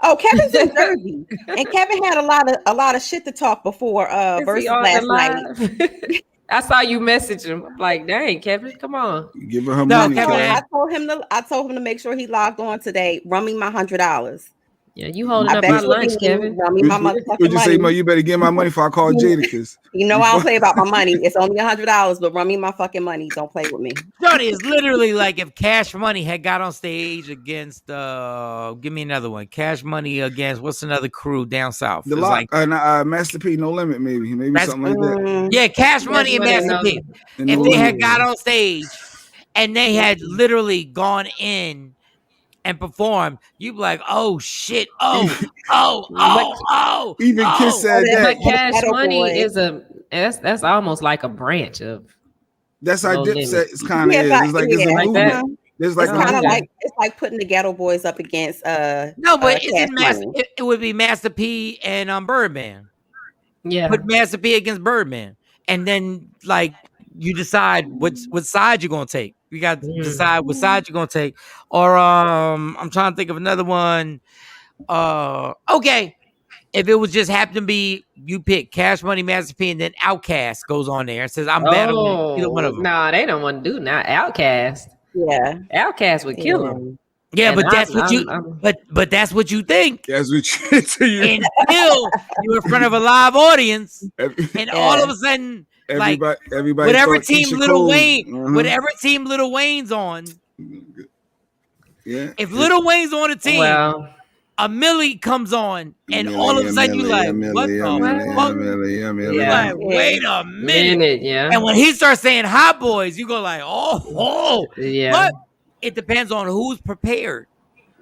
S5: Oh, Kevin's in Jersey, and Kevin had a lot of shit to talk before Verzuz last night.
S6: I saw you message him. I'm like, dang, Kevin, come on.
S4: Give her money.
S5: Kevin, I told him to make sure he logged on today. Run me my $100.
S6: Yeah, you holding up my lunch, Kevin.
S5: Run me my motherfucking money.
S4: Say, you better get my money before I call Jadakiss.
S5: You know I don't play about my money. It's only $100, but run me my fucking money. Don't play with me.
S1: Johnny, is literally like if Cash Money had got on stage against give me another one. Cash Money against what's another crew down south?
S4: The Lox, Master P, No Limit, maybe something like that.
S1: Yeah, Cash Money and Master P. If they had got on stage and they had literally gone in and performed, you'd be like, oh shit, oh.
S4: Even Kiss said that.
S6: But Cash Money is that's almost like a branch of.
S4: That's how Dipset is kind of is. It's like it's a movement. It's
S5: kind of like it's like putting the Ghetto Boys up against
S1: no, but it would be Master P and Birdman.
S6: Yeah,
S1: put Master P against Birdman. and then like you decide what side you're gonna take. You got to decide what side you're gonna take. Or I'm trying to think of another one. Okay. If it was just happened to be you pick Cash Money, Master P, and then Outkast goes on there and says, I'm better than either one of them.
S6: No, they don't want to do now. Outkast.
S5: Yeah.
S6: Outkast would kill him.
S1: Yeah,
S6: And
S1: but that's what you but that's what you think.
S4: That's what you
S1: Until you're in front of a live audience, and all of a sudden,
S4: everybody
S1: whatever team Lil Wayne, whatever team Lil Wayne's on,
S4: if
S1: Lil Wayne's on a team, a Millie comes on, and all of a sudden you like, what the fuck? You're like, wait a minute. And when he starts saying hot boys, you go like, oh,
S6: yeah.
S1: But it depends on who's prepared.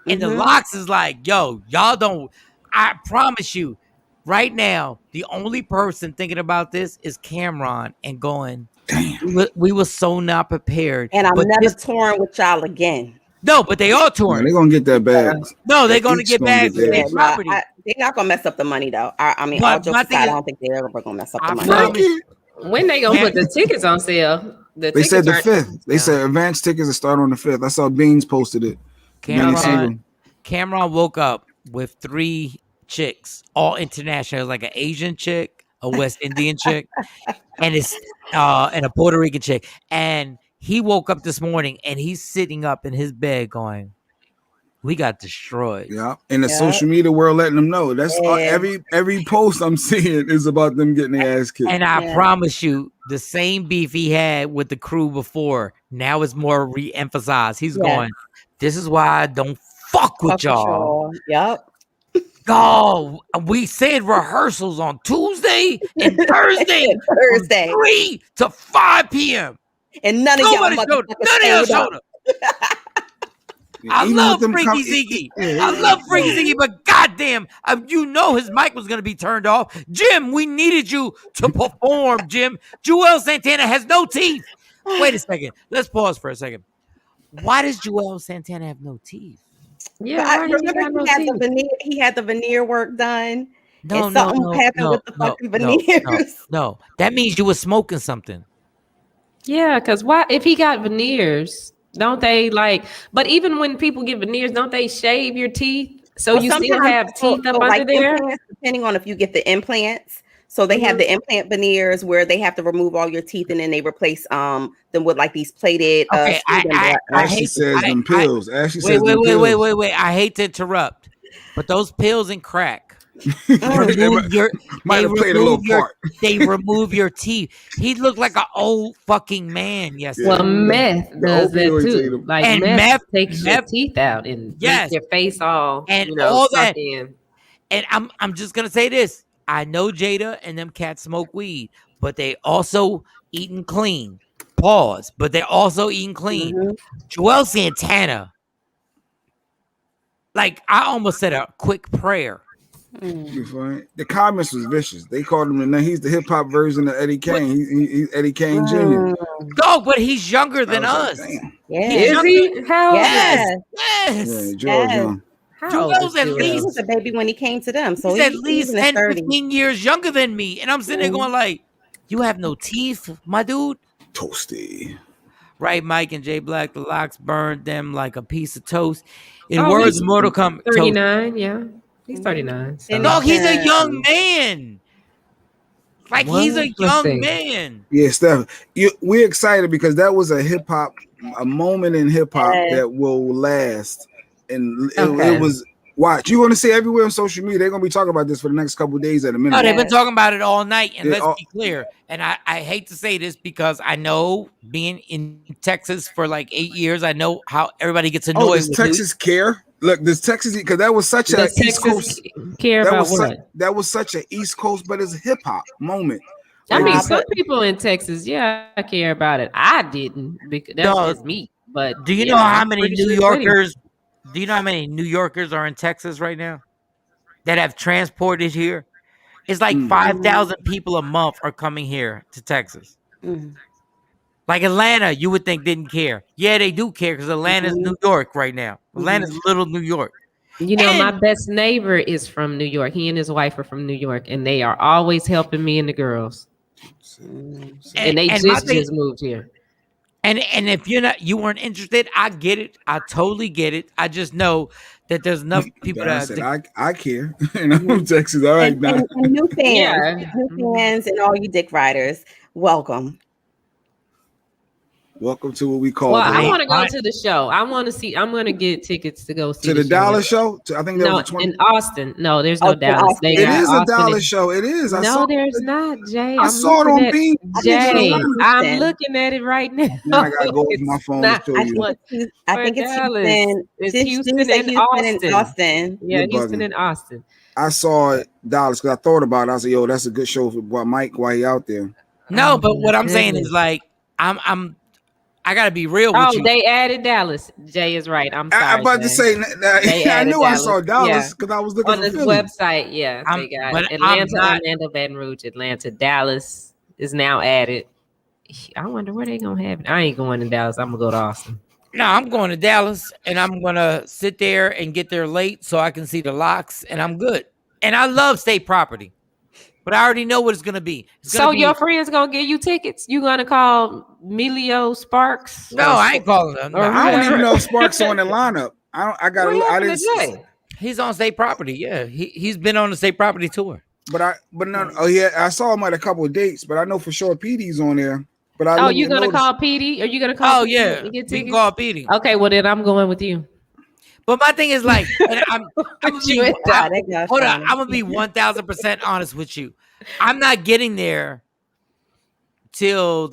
S1: And the Lox is like, yo, y'all don't, I promise you, right now, the only person thinking about this is Cameron and going, damn, we were so not prepared.
S5: And I'm never touring with y'all again.
S1: No, but they all touring.
S4: They're gonna get that bag.
S1: No, they're gonna get bags with their property.
S5: They're not gonna mess up the money though. I mean, all jokes aside, I don't think they're ever gonna mess up the money.
S6: When they gonna put the tickets on sale?
S4: They said the 5th. They said advance tickets will start on the 5th. I saw Beans posted it.
S1: Cameron woke up with 3 chicks, all international. It was like an Asian chick, a West Indian chick, and a Puerto Rican chick. And he woke up this morning and he's sitting up in his bed going, we got destroyed.
S4: Yeah. In the social media world, letting them know. That's every post I'm seeing is about them getting their ass kicked.
S1: And I promise you, the same beef he had with the crew before, now is more re-emphasized. He's going, this is why I don't fuck with y'all.
S5: Yep.
S1: Oh, we said rehearsals on Tuesday and Thursday. From 3 to 5 p.m.
S5: And none of y'all
S1: showed up. I love Freaky Ziggy. I love Freaky Ziggy, but goddamn, you know his mic was gonna be turned off. Jim, we needed you to perform, Jim. Joel Santana has no teeth. Wait a second. Let's pause for a second. Why does Joel Santana have no teeth?
S5: Yeah, I remember he had the veneer work done. Something happened with the fucking veneers.
S1: No, that means you were smoking something.
S6: Yeah, because why? If he got veneers, don't they like? But even when people get veneers, don't they shave your teeth so you still have teeth up under there?
S5: Depending on if you get the implants, so they have the implant veneers where they have to remove all your teeth and then they replace them with like these plated.
S4: Ashley says them pills. Ashley says
S1: wait. I hate to interrupt, but those pills and crack. They remove your teeth. He looked like an old fucking man yesterday.
S6: Well, meth does that too. Like, and meth takes your teeth out and makes your face all all that.
S1: And I'm just gonna say this. I know Jada and them cats smoke weed, but they also eating clean. Pause. But they're also eating clean. Joel Santana, like I almost said a quick prayer.
S4: The comments was vicious. They called him, and he's the hip hop version of Eddie Kane. He's Eddie Kane Jr.
S1: No, but he's younger than us.
S6: Is he? How?
S5: Yes.
S1: Joel's at least
S5: he was a baby when he came to them, so
S1: he's at least 10, 15 years younger than me, and I'm sitting there going like, "You have no teeth, my dude."
S4: Toasty.
S1: Right, Mike and Jay Black, the Lox burned them like a piece of toast. In words of Mortal Kombat,
S6: 39, yeah. He's 39. So.
S1: No, he's a young man. Like he's a young man.
S4: Yeah, Steph. We're excited because that was a moment in hip hop that will last. And it was watch. You're gonna see everywhere on social media. They're gonna be talking about this for the next couple of days at a minute.
S1: Oh, they've been talking about it all night. And let's be clear. And I hate to say this because I know being in Texas for like 8 years, I know how everybody gets annoyed.
S4: Does Texas care? Look, does Texas, because that was such a East Coast
S6: care about what?
S4: That was such an East Coast, but it's a hip hop moment.
S6: I mean, some people in Texas, I care about it. I didn't because that's just me. But
S1: do you know how many New Yorkers? Do you know how many New Yorkers are in Texas right now that have transported here? It's like 5,000 people a month are coming here to Texas. Like Atlanta, you would think didn't care. Yeah, they do care because Atlanta's New York right now. Atlanta's little New York.
S6: You know, my best neighbor is from New York. He and his wife are from New York, and they are always helping me and the girls. And they just moved here.
S1: And if you weren't interested, I get it. I totally get it. I just know that there's enough people that
S4: I care. And I'm Texas. All right,
S5: and new fans, new fans, and all you dick riders, welcome.
S4: Welcome to what we call.
S6: Well, I want to go to the show. I want to see. I'm going to get tickets to go see
S4: to the Dallas show. I think that was
S6: in Austin. No, there's no Dallas.
S4: It is a Dallas show. It is.
S6: No, there's not, Jay.
S4: I saw it on Beam.
S6: Jay, I'm looking at it right now.
S4: I gotta go with my phone to show you.
S5: I think it's Houston and Austin.
S6: Yeah, Houston and Austin.
S4: I saw it Dallas because I thought about it. I said, "Yo, that's a good show for Mike while he out there."
S1: No, but what I'm saying is like I gotta be real with you.
S6: Oh, they added Dallas. Jay is right. I'm sorry.
S4: I'm about to say I knew Dallas. I saw Dallas because I was looking
S6: on this website. Yeah, they got Atlanta, Orlando, Baton Rouge, Atlanta, Dallas is now added. I wonder where they gonna have it. I ain't going to Dallas. I'm gonna go to Austin.
S1: No, I'm going to Dallas, and I'm gonna sit there and get there late so I can see the Lox, and I'm good. And I love state property. But I already know what it's gonna be.
S6: Your friends gonna give you tickets? You gonna call Melio Sparks?
S1: No, I ain't calling them. No,
S4: I don't even know if Sparks on the lineup. I didn't.
S1: He's on state property. Yeah, he's been on the state property tour.
S4: I saw him at a couple of dates, but I know for sure PD's on there. But
S6: you gonna call PD? Are you gonna call?
S1: Oh yeah, we can call PD.
S6: Okay, well then I'm going with you.
S1: But my thing is like, I'm gonna be 1000% honest with you. I'm not getting there till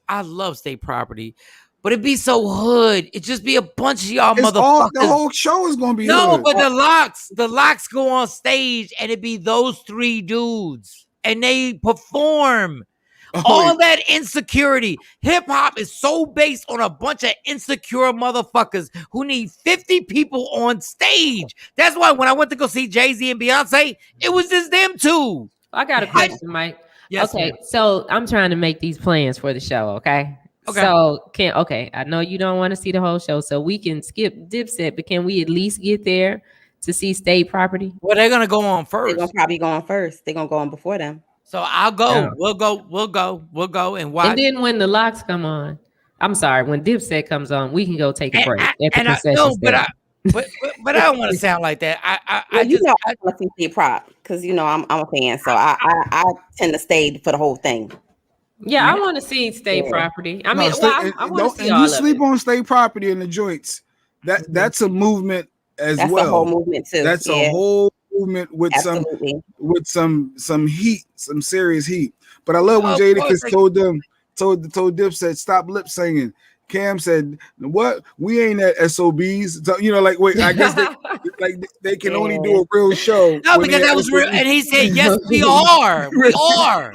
S1: I love state property, but it'd be so hood. It just be a bunch of y'all motherfuckers.
S4: The whole show is gonna be
S1: hood. But the Lox go on stage and it be those three dudes and they perform. All that insecurity. Hip hop is so based on a bunch of insecure motherfuckers who need 50 people on stage. That's why when I went to go see Jay-Z and Beyonce, it was just them two.
S6: I got a question, Mike.
S1: Yes,
S6: okay, so I'm trying to make these plans for the show, okay? So I know you don't want to see the whole show, so we can skip DipSet, but can we at least get there to see state property?
S1: Well, they're gonna go on first.
S5: They're gonna probably go on first. They're gonna go on before them.
S1: So I'll go. Yeah. We'll go and watch.
S6: And then when the Lox come on, when DipSet comes on, we can go take a break.
S1: But I don't want to sound like that. I
S5: want to see prop because I'm a fan, so I tend to stay for the whole thing.
S6: Yeah, I want to see state property. I mean, I want to see all
S4: you sleep on state property in the joints. That's a movement as well.
S5: That's a whole movement too.
S4: That's a whole movement with some heat, some serious heat. But I love when Jadakiss told DipSet stop lip singing. Cam said, "What? We ain't at SOBs." So, wait. I guess they can only do a real show.
S1: No, because that was real. And he said, "Yes, we are. We are."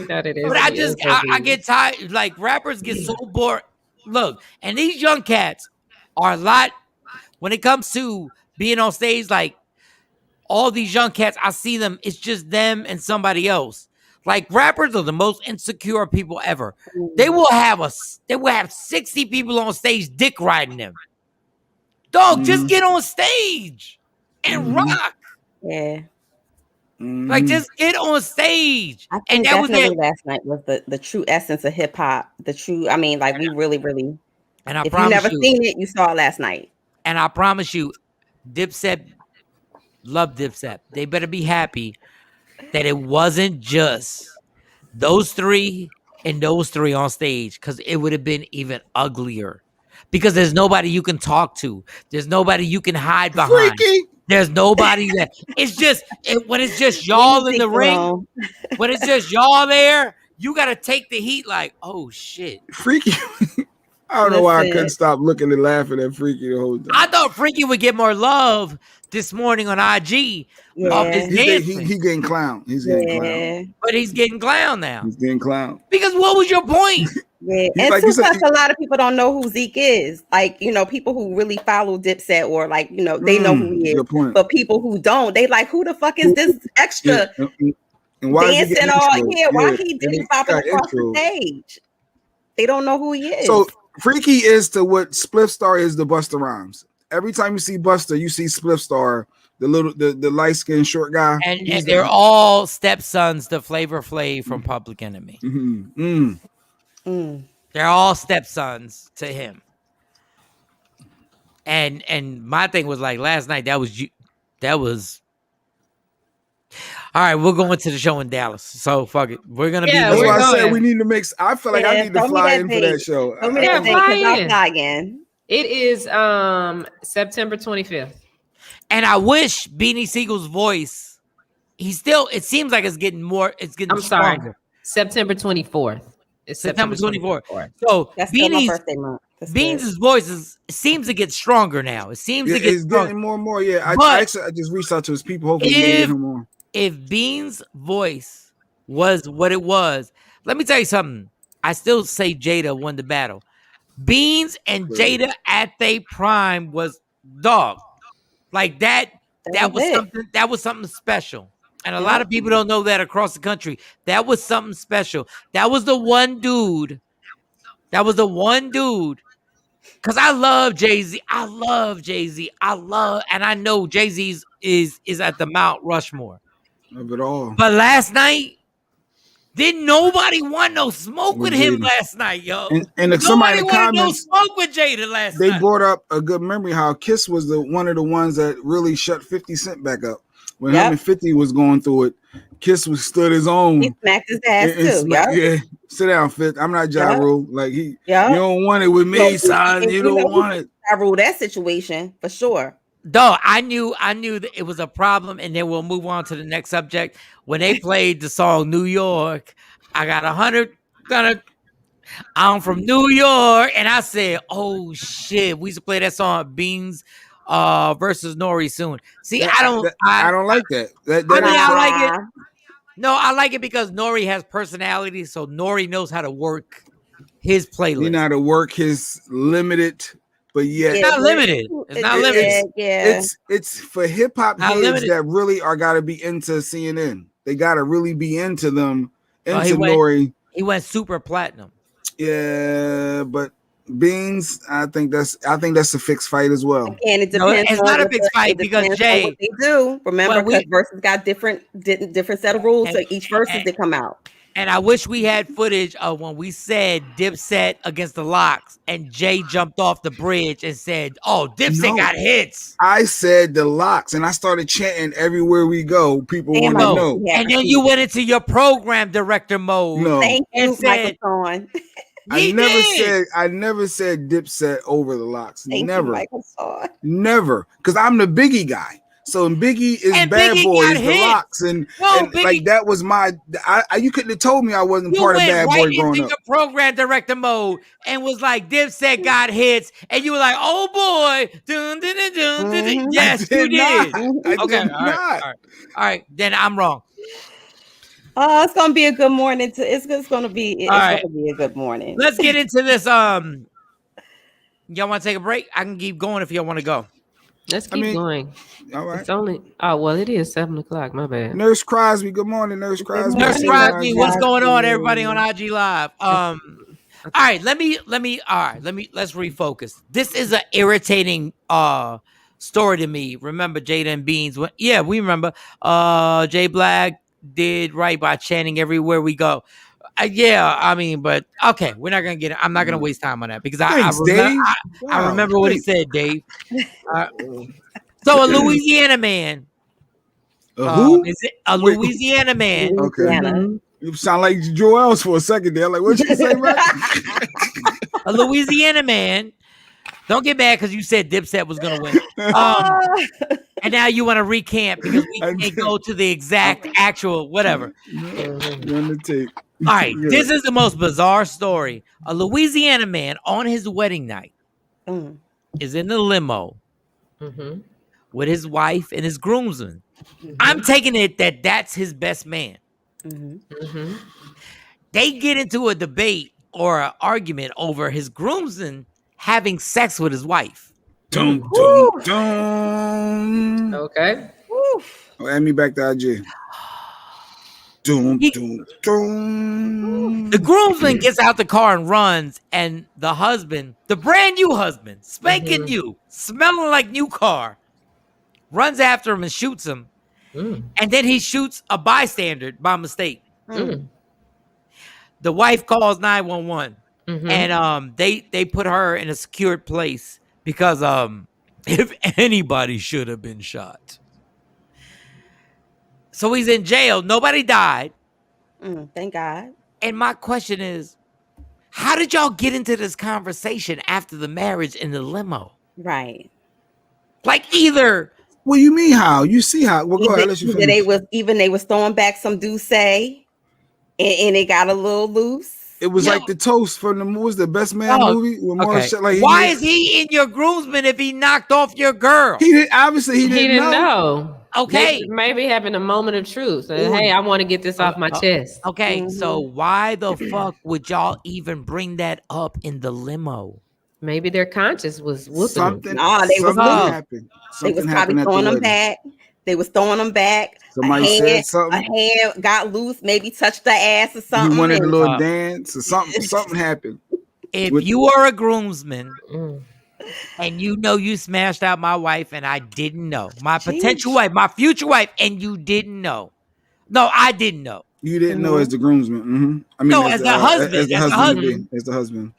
S1: But I get tired. Like rappers get so bored. Look, and these young cats are a lot when it comes to being on stage. Like all these young cats, I see them. It's just them and somebody else. Like rappers are the most insecure people ever. They will have 60 people on stage dick riding them. Dog, just get on stage and rock.
S5: Yeah.
S1: Like just get on stage.
S5: I think that was last night was the true essence of hip hop. The true, we really, really.
S1: And I
S5: if
S1: promise
S5: you never seen it, you saw it last night.
S1: And I promise you, DipSet love DipSet. They better be happy that it wasn't just those three and those three on stage, because it would have been even uglier. Because there's nobody you can talk to. There's nobody you can hide behind.
S4: Freaky.
S1: There's nobody that it's just when it's just y'all in the ring. When it's just y'all there, you gotta take the heat. Like, oh shit,
S4: Freaky. I don't know why I couldn't stop looking and laughing at Freaky the whole time.
S1: I thought Freaky would get more love this morning on IG. Off his dancing.
S4: He getting clown. He's getting clown.
S1: But he's getting clown now.
S4: He's getting clown.
S1: Because what was your point?
S5: Yeah. And plus a lot of people don't know who Zeke is. Like, people who really follow DipSet or they know who he is. But people who don't, they like, who the fuck is this extra
S4: and why
S5: dancing all here? Why he didn't pop across the stage? They don't know who he is.
S4: So Freaky is to what Spliff Star is to Busta Rhymes. Every time you see Busta, you see Spliff Star the light skinned short guy.
S1: And they're all stepsons to Flavor Flav from Public Enemy. They're all stepsons to him. And my thing was like last night, that was all right. We'll go into the show in Dallas. So fuck it. We're gonna be.
S4: That's why I said we need to mix. I feel like I need to fly in for that show.
S5: Fly in.
S6: It is September 25th.
S1: And I wish Beanie Siegel's voice. It seems like it's getting more. It's getting.
S6: I'm
S1: stronger.
S6: sorry. September 24th. It's
S1: September 24th. So
S5: that's Beanie's my birthday month.
S1: Beans' voice seems to get stronger now. It seems to get stronger.
S4: Getting more and more. Yeah, I just reached out to his people. Hopefully, get him more.
S1: If Beans' voice was what it was, let me tell you something. I still say Jada won the battle. Beans and Jada at their prime was dog. Like that was something. That was something special. And a lot of people don't know that across the country. That was something special. That was the one dude. Because I love Jay-Z. And I know Jay-Z is at the Mount Rushmore.
S4: Of it all.
S1: But last night, didn't nobody want no smoke with him last night, yo.
S4: And somebody in the comments,
S1: no smoke with Jada last night.
S4: They brought up a good memory how Kiss was one of the ones that really shut 50 Cent back up. When him and 50 was going through it, Kiss stood his own.
S5: He smacked his ass too.
S4: Yeah, sit down, Fifth. I'm not Ja Rule. Like you don't want it with me, son. You don't want it.
S5: Ja Rule that situation for sure.
S1: Though I knew that it was a problem, and then we'll move on to the next subject. When they played the song New York, I got 100. I'm from New York, and I said, "Oh shit, we used to play that song Beans versus Nori soon." See, I don't
S4: like that.
S1: I like it. No, I like it because Nori has personality, so Nori knows how to work his playlist.
S4: He know how to work his limited. But yet,
S1: it's not limited. It's not limited.
S4: It's for hip hop heads that really are got to be into CNN. They got to really be into them. Nori.
S1: He went super platinum.
S4: Yeah, but Beans, I think that's a fixed fight as well.
S5: And it depends.
S1: It's not a fixed fight because Jay.
S5: What they do remember because verses got different set of rules, so each verses that come out.
S1: And I wish we had footage of when we said Dipset against the Lox, and Jay jumped off the bridge and said, "Oh, Dipset got hits."
S4: I said the Lox, and I started chanting everywhere we go. People want to know.
S1: And then you went into your program director mode.
S4: No,
S5: thank you, microphone.
S4: I never said Dipset over the Lox. Never, because I'm the Biggie guy. So Biggie is Bad Boys, the Lox, and like that was my. You couldn't have told me I wasn't part of Bad Boy growing up. You went
S1: into your program director mode and was like, Dipset got hits, and you were like, oh boy, dun, dun, dun, dun, dun. Yes, you did.
S4: Okay,
S1: all right, then I'm wrong.
S5: It's gonna be a good morning. It's gonna be a good morning.
S1: Let's get into this. Y'all want to take a break? I can keep going if y'all want to go.
S6: Let's keep going.
S4: All right.
S6: It's only it is 7:00. My bad.
S4: Nurse Crosby, good morning, Nurse Crosby.
S1: Nurse Crosby, what's going on, everybody on IG Live? All right, let's refocus. This is an irritating story to me. Remember Jada and Beans? We remember. Jay Black did right by chanting everywhere we go. But okay, we're not gonna get it. I'm not gonna waste time on that because I remember what he said, Dave. So a Louisiana man.
S4: Who?
S1: Is it a Louisiana man?
S4: Okay. You sound like Joel's for a second there. Like, what you say, right?
S1: A Louisiana man. Don't get mad because you said Dipset was gonna win. And now you want to recant because we can't go to the exact actual whatever. All right, this is the most bizarre story. A Louisiana man on his wedding night is in the limo with his wife and his groomsmen. I'm taking it that that's his best man. They get into a debate or an argument over his groomsmen having sex with his wife.
S4: Okay. Add me back to IG.
S1: The groomsman gets out the car and runs, and the husband, the brand new husband, spanking new, smelling like new car, runs after him and shoots him. And then he shoots a bystander by mistake. The wife calls 911. And they put her in a secured place because if anybody should have been shot. So he's in jail. Nobody died.
S5: Thank God.
S1: And my question is, how did y'all get into this conversation after the marriage in the limo?
S5: Right.
S1: Like either.
S4: What do you mean how? You see how? Well, go ahead. Let you finish.
S5: They was throwing back some Douce, and it got a little loose.
S4: It was like the toast from the Best Man movie. With
S1: Why is he in your groomsman if he knocked off your girl?
S4: He didn't
S6: know.
S1: Okay.
S6: Maybe having a moment of truth. Hey, I want to get this off my chest.
S1: Okay, so why the fuck would y'all even bring that up in the limo?
S6: Maybe their conscience was whooping
S4: something.
S5: Something
S4: happened.
S5: They was probably throwing them back. They was throwing them back.
S4: Somebody said something.
S5: A hand got loose, maybe touched the ass or something.
S4: He wanted a little dance or something. Something happened.
S1: If you are a groomsman and you know you smashed out my wife and I didn't know, my potential wife, my future wife, and you didn't know. No, I didn't know.
S4: You didn't know as the groomsman. I mean,
S1: no, as the husband.
S4: As the husband.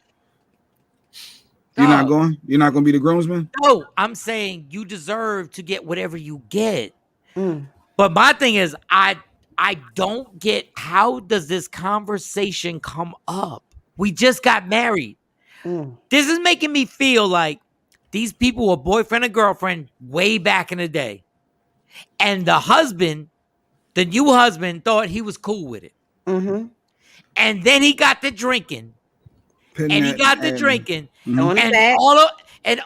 S4: You're not going? You're not going to be the groomsman?
S1: No, I'm saying you deserve to get whatever you get. But my thing is, I don't get, how does this conversation come up? We just got married. This is making me feel like these people were boyfriend and girlfriend way back in the day. And the husband, the new husband, thought he was cool with it. And then he got to drinking. And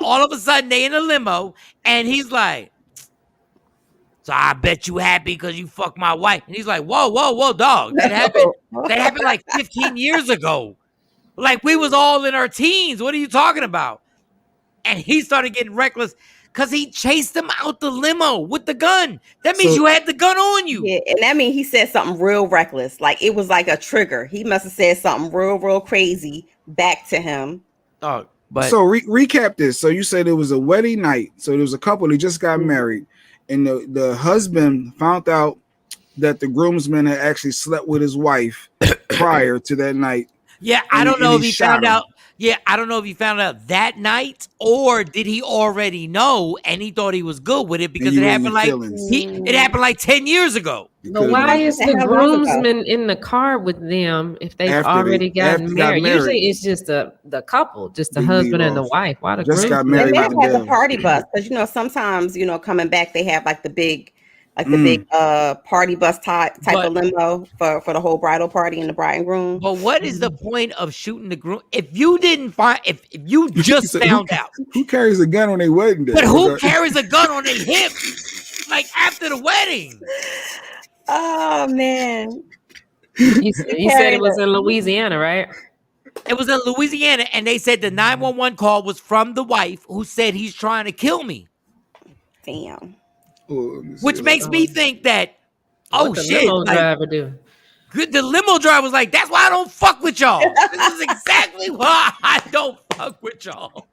S1: all of a sudden they in a limo and he's like, so I bet you happy because you fucked my wife. And he's like, whoa, dog. That happened like 15 years ago. Like we was all in our teens. What are you talking about? And he started getting reckless because he chased him out the limo with the gun. That means you had the gun on you.
S5: Yeah, and that means he said something real reckless. Like it was like a trigger. He must have said something real crazy back to him.
S1: Oh, but
S4: so recap this. So you said it was a wedding night. So there was a couple that just got married, and the husband found out that the groomsman had actually slept with his wife prior to that night.
S1: Yeah, I don't know if he found out. Yeah, I don't know if he found out that night or did he already know and he thought he was good with it because it happened like 10 years ago.
S6: But why is the groomsman in the car with them if they've already gotten married? Usually it's just the couple, just the husband and the wife. Why the groomsman?
S4: Got married?
S5: They have the party bus because sometimes coming back they have like the big. Party bus type of limo for the whole bridal party and the bride and groom.
S1: But what is the point of shooting the groom if you didn't find if you just found out?
S4: Who carries a gun on their wedding day?
S1: But who carries a gun on their hip like after the wedding?
S5: Oh man.
S6: You said it was in Louisiana, right?
S1: It was in Louisiana, and they said the 911 call was from the wife who said he's trying to kill me.
S5: Damn.
S1: Which makes me think that, shit.
S6: Limo driver do?
S1: The limo driver was like, that's why I don't fuck with y'all. This is exactly why I don't fuck with y'all.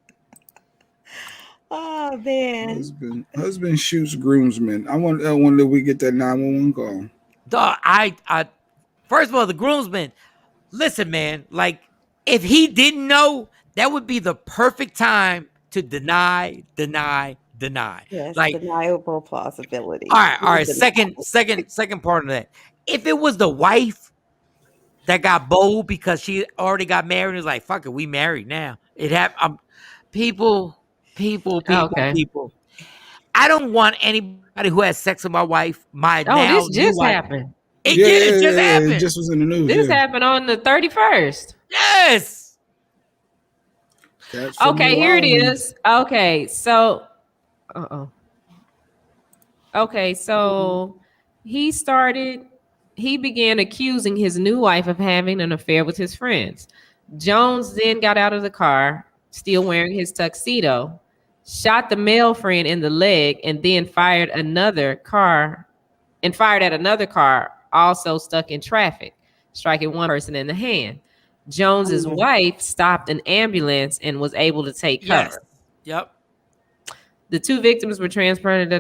S5: Oh, man.
S4: Husband shoots groomsman. I wonder if we get that 911 call.
S1: Dog, I first of all, the groomsman, listen, man, like, if he didn't know, that would be the perfect time to deny.
S5: Yes,
S1: like
S5: deniable plausibility.
S1: All right. Second part of that. If it was the wife that got bold because she already got married and was like, fuck it, we married now. It happened. People. I don't want anybody who has sex with my wife.
S6: This just happened.
S1: It just happened.
S4: It just was in the news.
S6: This happened on the 31st.
S1: Yes.
S6: Okay, here it is. Okay, so Okay, so he began accusing his new wife of having an affair with his friends. Jones then got out of the car, still wearing his tuxedo, shot the male friend in the leg, and then fired at another car, also stuck in traffic, striking one person in the hand. Jones's wife stopped an ambulance and was able to take cover.
S1: Yep.
S6: The 2 victims were transparent.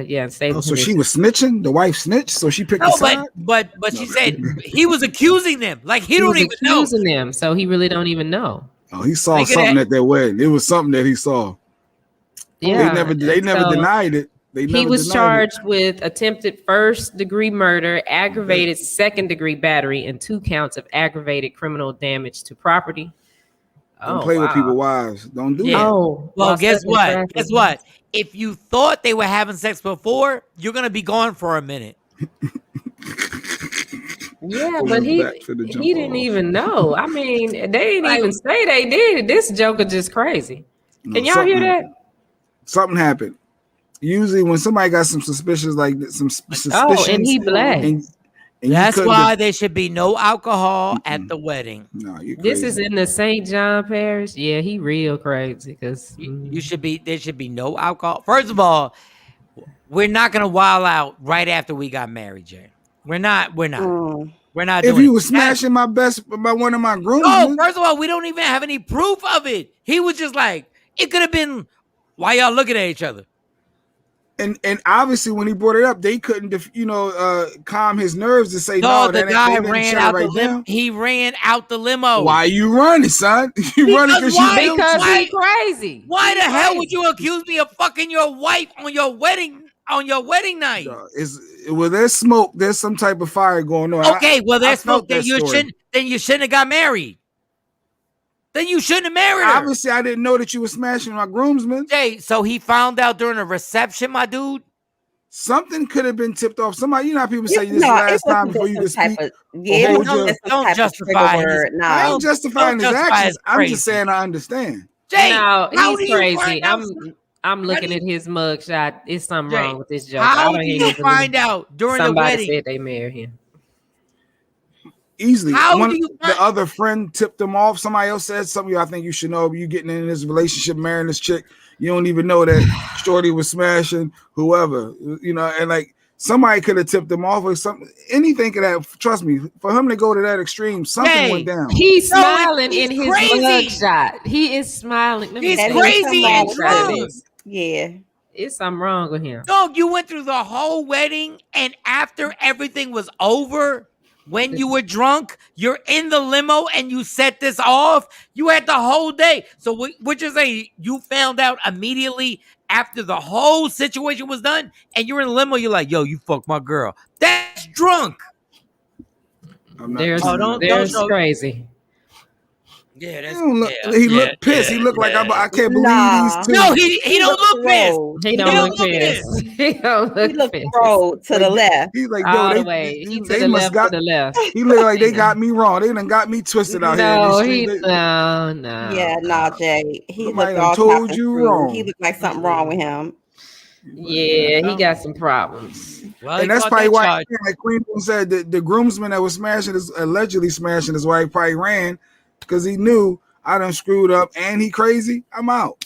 S6: Yeah,
S4: Oh, so she was snitching. The wife snitched, so she picked a side.
S1: But she said he was accusing them. Like he don't even know.
S6: Accusing them, so he really don't even know.
S4: Oh, he saw something at their wedding. It was something that he saw.
S6: Yeah,
S4: they never denied it. He
S6: was charged with attempted first-degree murder, aggravated second-degree battery, and 2 counts of aggravated criminal damage to property.
S4: Don't play with people's wives. Don't do that.
S6: Oh,
S1: well, guess what? Guess what? If you thought they were having sex before, you're gonna be gone for a minute.
S6: Yeah, but he didn't even know. I mean, they didn't even say they did. This joker just crazy. Can y'all hear that?
S4: Something happened. Usually, when somebody got some suspicions like that, some suspicions.
S6: Oh, and he black.
S1: And that's why there should be no alcohol at the wedding.
S4: No,
S6: this is in the St. John Parish. Yeah, he real crazy because
S1: you should be. There should be no alcohol. First of all, we're not gonna wild out right after we got married, Jay. We're not. We're not.
S4: If you was smashing my one of my grooms.
S1: No, first of all, we don't even have any proof of it. He was just like, it could have been. Why y'all looking at each other?
S4: And obviously when he brought it up, they couldn't, calm his nerves to say no.
S1: The guy ran out the limo. He ran out the limo.
S4: Why are you running, son? You running because
S6: he's crazy.
S1: Why the hell would you accuse me of fucking your wife on your wedding night?
S4: Well, there's smoke. There's some type of fire going on.
S1: Okay, there's smoke. Then you shouldn't have got married. Then you shouldn't have married her.
S4: Obviously, I didn't know that you were smashing my groomsmen.
S1: Jay, so he found out during a reception, my dude?
S4: Something could have been tipped off. Somebody, you know how people say this is the last time before you can speak.
S1: Don't justify it.
S4: I ain't justifying his actions. I'm just saying I understand.
S1: Jay,
S6: no, he's crazy. I'm looking at his mugshot. It's something wrong with this joke.
S1: How do you find out during the wedding?
S6: Somebody said they married him.
S4: Easily. The other friend tipped him off. Somebody else said something. I think you should know. You getting in this relationship, marrying this chick. You don't even know that Shorty was smashing whoever. And like somebody could have tipped him off or something. Anything could have. Trust me, for him to go to that extreme, something went down.
S6: He's smiling in his mugshot. He is smiling.
S1: He's crazy and drunk.
S5: Yeah.
S6: It's something wrong with him.
S1: Dog, you went through the whole wedding, and after everything was over. When you were drunk, you're in the limo and you set this off. You had the whole day. So what you're saying, you found out immediately after the whole situation was done and you're in the limo. You're like, yo, you fucked my girl. That's drunk.
S6: There's crazy.
S1: Yeah, that's
S4: he looked pissed. He looked like I can't believe these two.
S1: No, he don't look pissed.
S6: He don't look pissed. He
S5: look rolled to the left.
S6: He's like, yo, they must got to the left.
S4: He looked like they got me wrong. They done got me twisted out here.
S6: No.
S5: Yeah, no, Jay. He looked all
S4: told you wrong.
S5: He looked like something wrong with him.
S6: Yeah, he got some problems.
S4: Well, and that's probably why, like Queen said, the groomsman that was allegedly smashing his wife probably ran. Because he knew I done screwed up and he crazy, I'm out.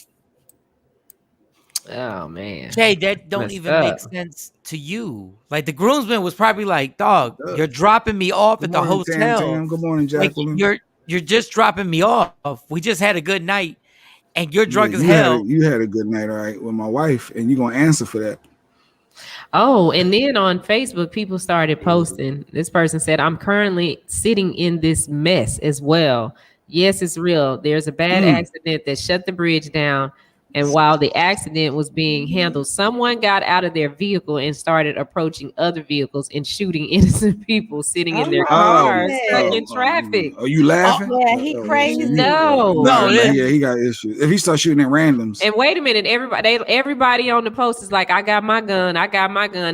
S6: Oh man.
S1: Jay, that don't even make sense to you. Like the groomsman was probably like, dog, you're dropping me off at the hotel.
S4: Tam. Good morning, Jacqueline.
S1: Like, you're just dropping me off. We just had a good night and you're drunk as hell.
S4: You had a good night, all right, with my wife, and you're gonna answer for that.
S6: Oh, and then on Facebook, people started posting. This person said, I'm currently sitting in this mess as well. Yes, it's real. There's a bad accident that shut the bridge down. And while the accident was being handled, someone got out of their vehicle and started approaching other vehicles and shooting innocent people sitting in their cars, stuck in traffic.
S4: Are you laughing?
S5: Yeah, he crazy.
S6: No,
S4: yeah, he got issues. If he starts shooting at randoms.
S6: And wait a minute, everybody on the post is like, I got my gun.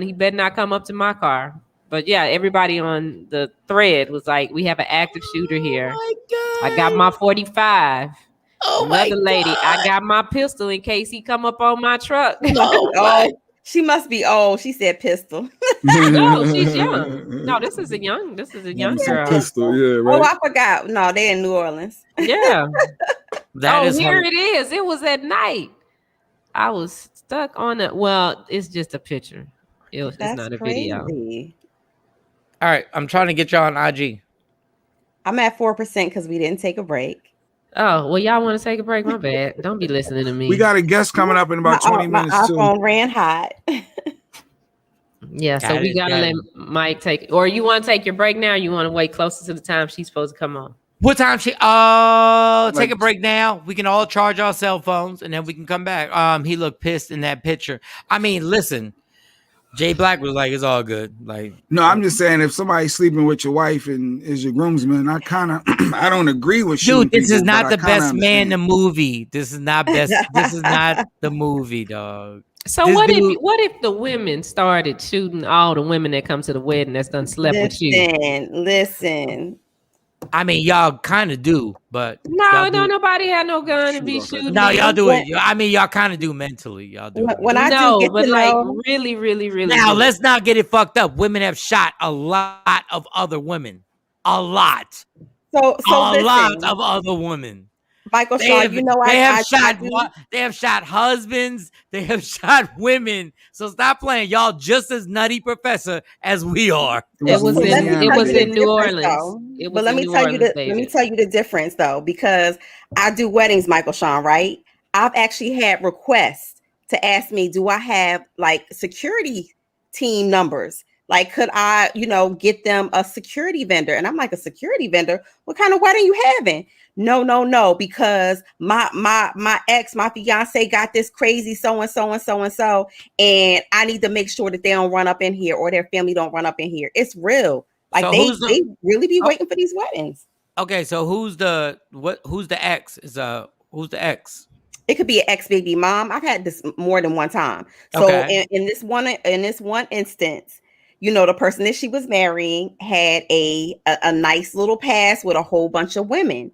S6: He better not come up to my car. But yeah, everybody on the thread was like, we have an active shooter here. Oh I got my 45. Another lady, I got my pistol in case he come up on my truck.
S5: She must be old. She said pistol.
S6: No, she's young. No, this is a young girl.
S4: Pistol, yeah, right.
S5: Oh, I forgot. No, they're in New Orleans.
S6: Yeah.
S1: Here
S6: it is. It was at night. I was stuck on it. Well, it's just a picture. It's not a video.
S1: All right, I'm trying to get y'all on IG.
S5: I'm at 4% because we didn't take a break.
S6: Oh, well, y'all want to take a break? My bad. Don't be listening to me.
S4: We got a guest coming up in about 20 minutes
S5: my
S4: too.
S5: iPhone ran hot.
S6: Yeah, so we gotta let Mike take. Or you want to take your break now? Or you want to wait closer to the time she's supposed to come on?
S1: What time she? Take a break now. We can all charge our cell phones, and then we can come back. He looked pissed in that picture. I mean, listen, Jay Black was like, "It's all good." Like,
S4: no, I'm just saying, if somebody's sleeping with your wife and is your groomsman, I kind of, I don't agree with you.
S1: Dude, this is not the best man in the movie. This is not best. This is not the movie, dog.
S6: So what if the women started shooting all the women that come to the wedding that's done slept with you?
S5: Listen.
S1: I mean, y'all kind of do, but
S6: nobody had no gun to be shooting.
S1: No, y'all do it. I mean, y'all kind of do mentally. Y'all do.
S5: When I do get to know,
S6: really.
S1: Now, let's not get it fucked up. Women have shot a lot of other women. A lot.
S5: So
S1: a lot of other women.
S5: Michael Shaw,
S1: they have shot husbands. They have shot women. So stop playing. Y'all just as nutty professor as we are.
S6: It was in New Orleans.
S5: But let me tell you the difference though, because I do weddings, Michael Shawn, right? I've actually had requests to ask me, do I have like security team numbers? Like, could I, get them a security vendor? And I'm like, a security vendor? What kind of wedding you having? No, because my fiance got this crazy so-and-so, and I need to make sure that they don't run up in here or their family don't run up in here. It's real. Like, so they really be waiting for these weddings.
S1: Okay, so who's the ex? Who's the ex?
S5: It could be an ex-baby mom. I've had this more than one time. So in this one instance, the person that she was marrying had a nice little past with a whole bunch of women.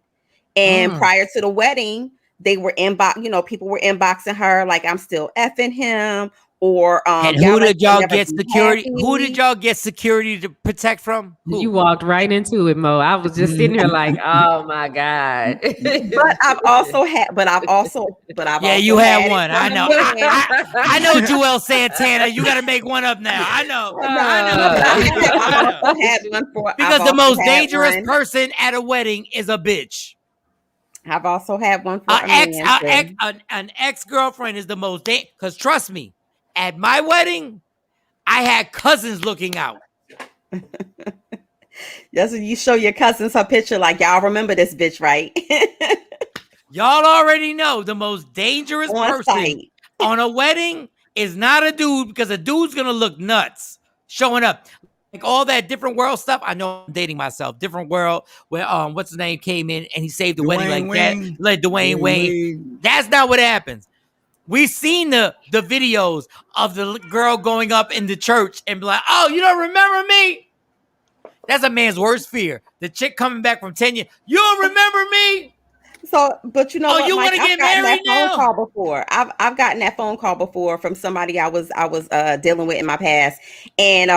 S5: And prior to the wedding, they were people were inboxing her like, I'm still effing him. Or
S1: and who did y'all get security? Who did y'all get security to protect from? Who?
S6: You walked right into it, Mo. I was just sitting here like, oh my God.
S5: But I've also had one. I know.
S1: I know Joel Santana. You got to make one up now. I know. Because the most dangerous person at a wedding is a bitch.
S5: I've also had one for
S1: an ex-girlfriend is the most dangerous. Because trust me, at my wedding, I had cousins looking out.
S5: That's when you show your cousins her picture, like, y'all remember this bitch, right?
S1: Y'all already know the most dangerous person on a wedding is not a dude, because a dude's gonna look nuts showing up. Like all that different world stuff. I know I'm dating myself. Different world where what's his name came in and he saved the wedding like that. Like Dwayne Wayne. That's not what happens. We've seen the videos of the girl going up in the church and be like, "Oh, you don't remember me?" That's a man's worst fear. The chick coming back from 10 years. You don't remember me?
S5: So, but you what,
S1: you want to get married now?
S5: Phone call before. I've gotten that phone call before from somebody I was dealing with in my past, and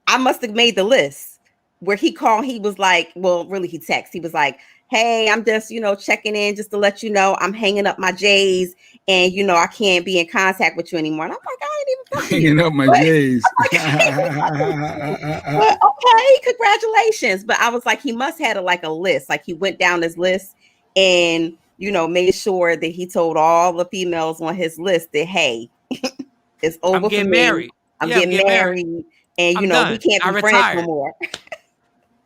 S5: I must have made the list where he called. He was like, well, really, he texted. He was like, "Hey, I'm just, checking in just to let you know I'm hanging up my J's, and I can't be in contact with you anymore." And I'm like, I ain't even
S4: hanging up my J's.
S5: But, okay, congratulations. But I was like, he must have a list. Like he went down his list and made sure that he told all the females on his list that, hey, it's over.
S1: I'm getting married.
S5: I'm getting married. And we can't be friends no more.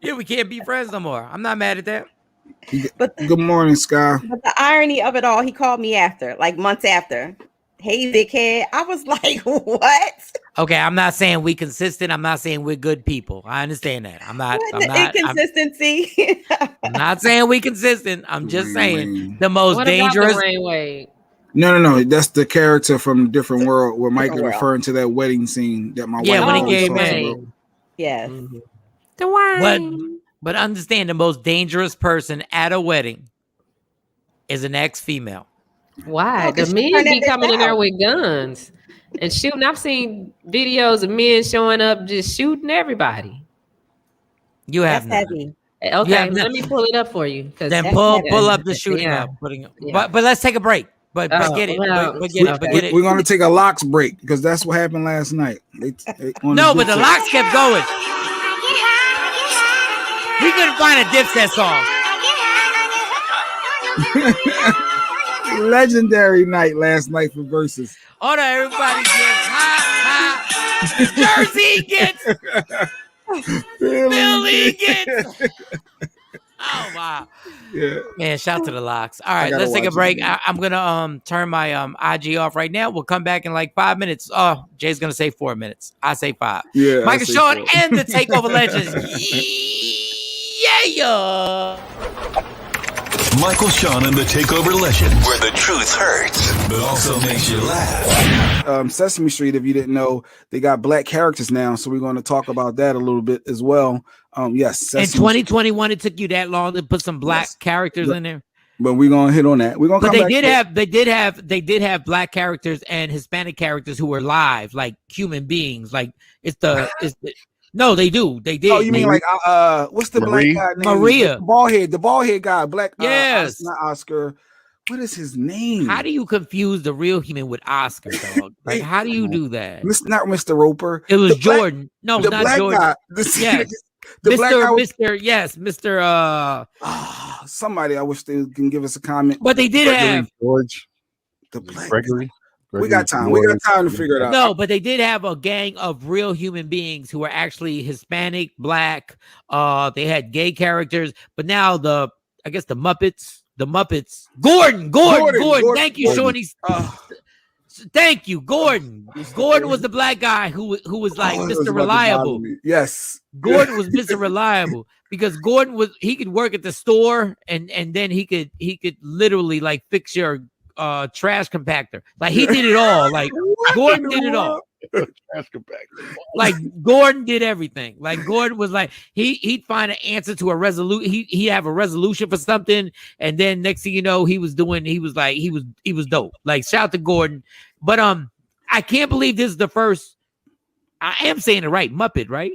S1: Yeah, we can't be friends no more. I'm not mad at that.
S5: But
S4: good morning, Sky.
S5: But the irony of it all, he called me after, like months after. Hey, dickhead. I was like, what?
S1: Okay, I'm not saying we consistent. I'm not saying we're good people. I understand that. I'm not
S5: inconsistency.
S1: I'm not saying we consistent. I'm just saying the most dangerous.
S4: No. That's the character from Different World where Mike is referring to that wedding scene that my wife
S1: when he gave married.
S5: Yes.
S6: Dwayne.
S1: But understand, the most dangerous person at a wedding is an ex-female.
S6: Why? The men be coming in there with guns and shooting. I've seen videos of men showing up just shooting everybody.
S1: You have
S5: heavy.
S6: Okay, let me pull it up for you.
S1: Then pull up the shooting up. But let's take a break. But get it.
S4: We're gonna take a Lox break because that's what happened last night. But
S1: the Lox kept going. We couldn't find a DipSet song.
S4: Legendary night last night for Verzuz.
S1: Hold on, everybody gets Jersey gets Philly gets. Oh wow.
S4: Yeah.
S1: Man, shout to the Lox. All right, let's take a break. I'm gonna turn my IG off right now. We'll come back in like 5 minutes. Oh, Jay's gonna say 4 minutes. I say 5.
S4: Yeah.
S1: Michael Shawn and the Takeover Legends. Yeah.
S2: Michael Shawn and the Takeover Legends, where the truth hurts, but also makes you laugh.
S4: Sesame Street, if you didn't know, they got black characters now, so we're going to talk about that a little bit as well. Yes,
S1: in 2021, it took you that long to put some black characters in there.
S4: But we're gonna hit on that. We're gonna.
S1: But they did have black characters and Hispanic characters who were live, like human beings. Like no, they do. They did.
S4: Oh, you mean like what's the black guy name?
S1: Maria,
S4: the bald head guy, black.
S1: Yes,
S4: not Oscar. What is his name?
S1: How do you confuse the real human with Oscar, dog? Like, how do you do that?
S4: Not Mr. Roper.
S1: It was Jordan. No,
S4: the
S1: not
S4: black
S1: Jordan.
S4: Guy.
S1: Yes. Mr.
S4: Somebody, I wish they can give us a comment.
S1: But they did have
S7: George.
S4: The black
S7: Gregory.
S4: We got time. We got time to figure it out.
S1: No, but they did have a gang of real human beings who were actually Hispanic, black. They had gay characters, but now I guess the Muppets. Gordon. Thank you, Shawnee. Thank you, Gordon. Gordon was the black guy who was like Mr. Reliable.
S4: Yes,
S1: Gordon was Mr. Reliable because Gordon he could work at the store and then he could literally like fix your trash compactor. Like he did it all. Like Gordon did it all.
S7: Trash compactor.
S1: Like Gordon did everything. Like Gordon was like he'd find an answer to a resolution. He have a resolution for something, and then next thing you know, he was dope. Like shout to Gordon. But I can't believe this is the first. I am saying it right, Muppet, right?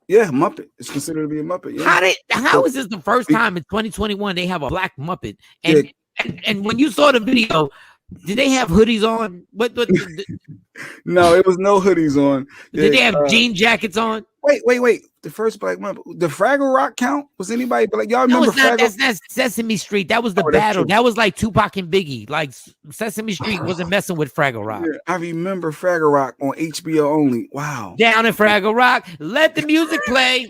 S4: Yeah, Muppet. It's considered to be a Muppet. Yeah.
S1: How is this the first time in 2021 they have a black Muppet? And when you saw the video, did they have hoodies on? What
S4: No, it was no hoodies on.
S1: Did they have jean jackets on?
S4: Wait. The first black Muppet. The Fraggle Rock count? Was anybody like y'all remember Fraggle?
S1: That's Sesame Street. That was the battle. That was like Tupac and Biggie. Like Sesame Street wasn't messing with Fraggle Rock.
S4: Yeah, I remember Fraggle Rock on HBO only. Wow.
S1: Down in Fraggle Rock, let the music play.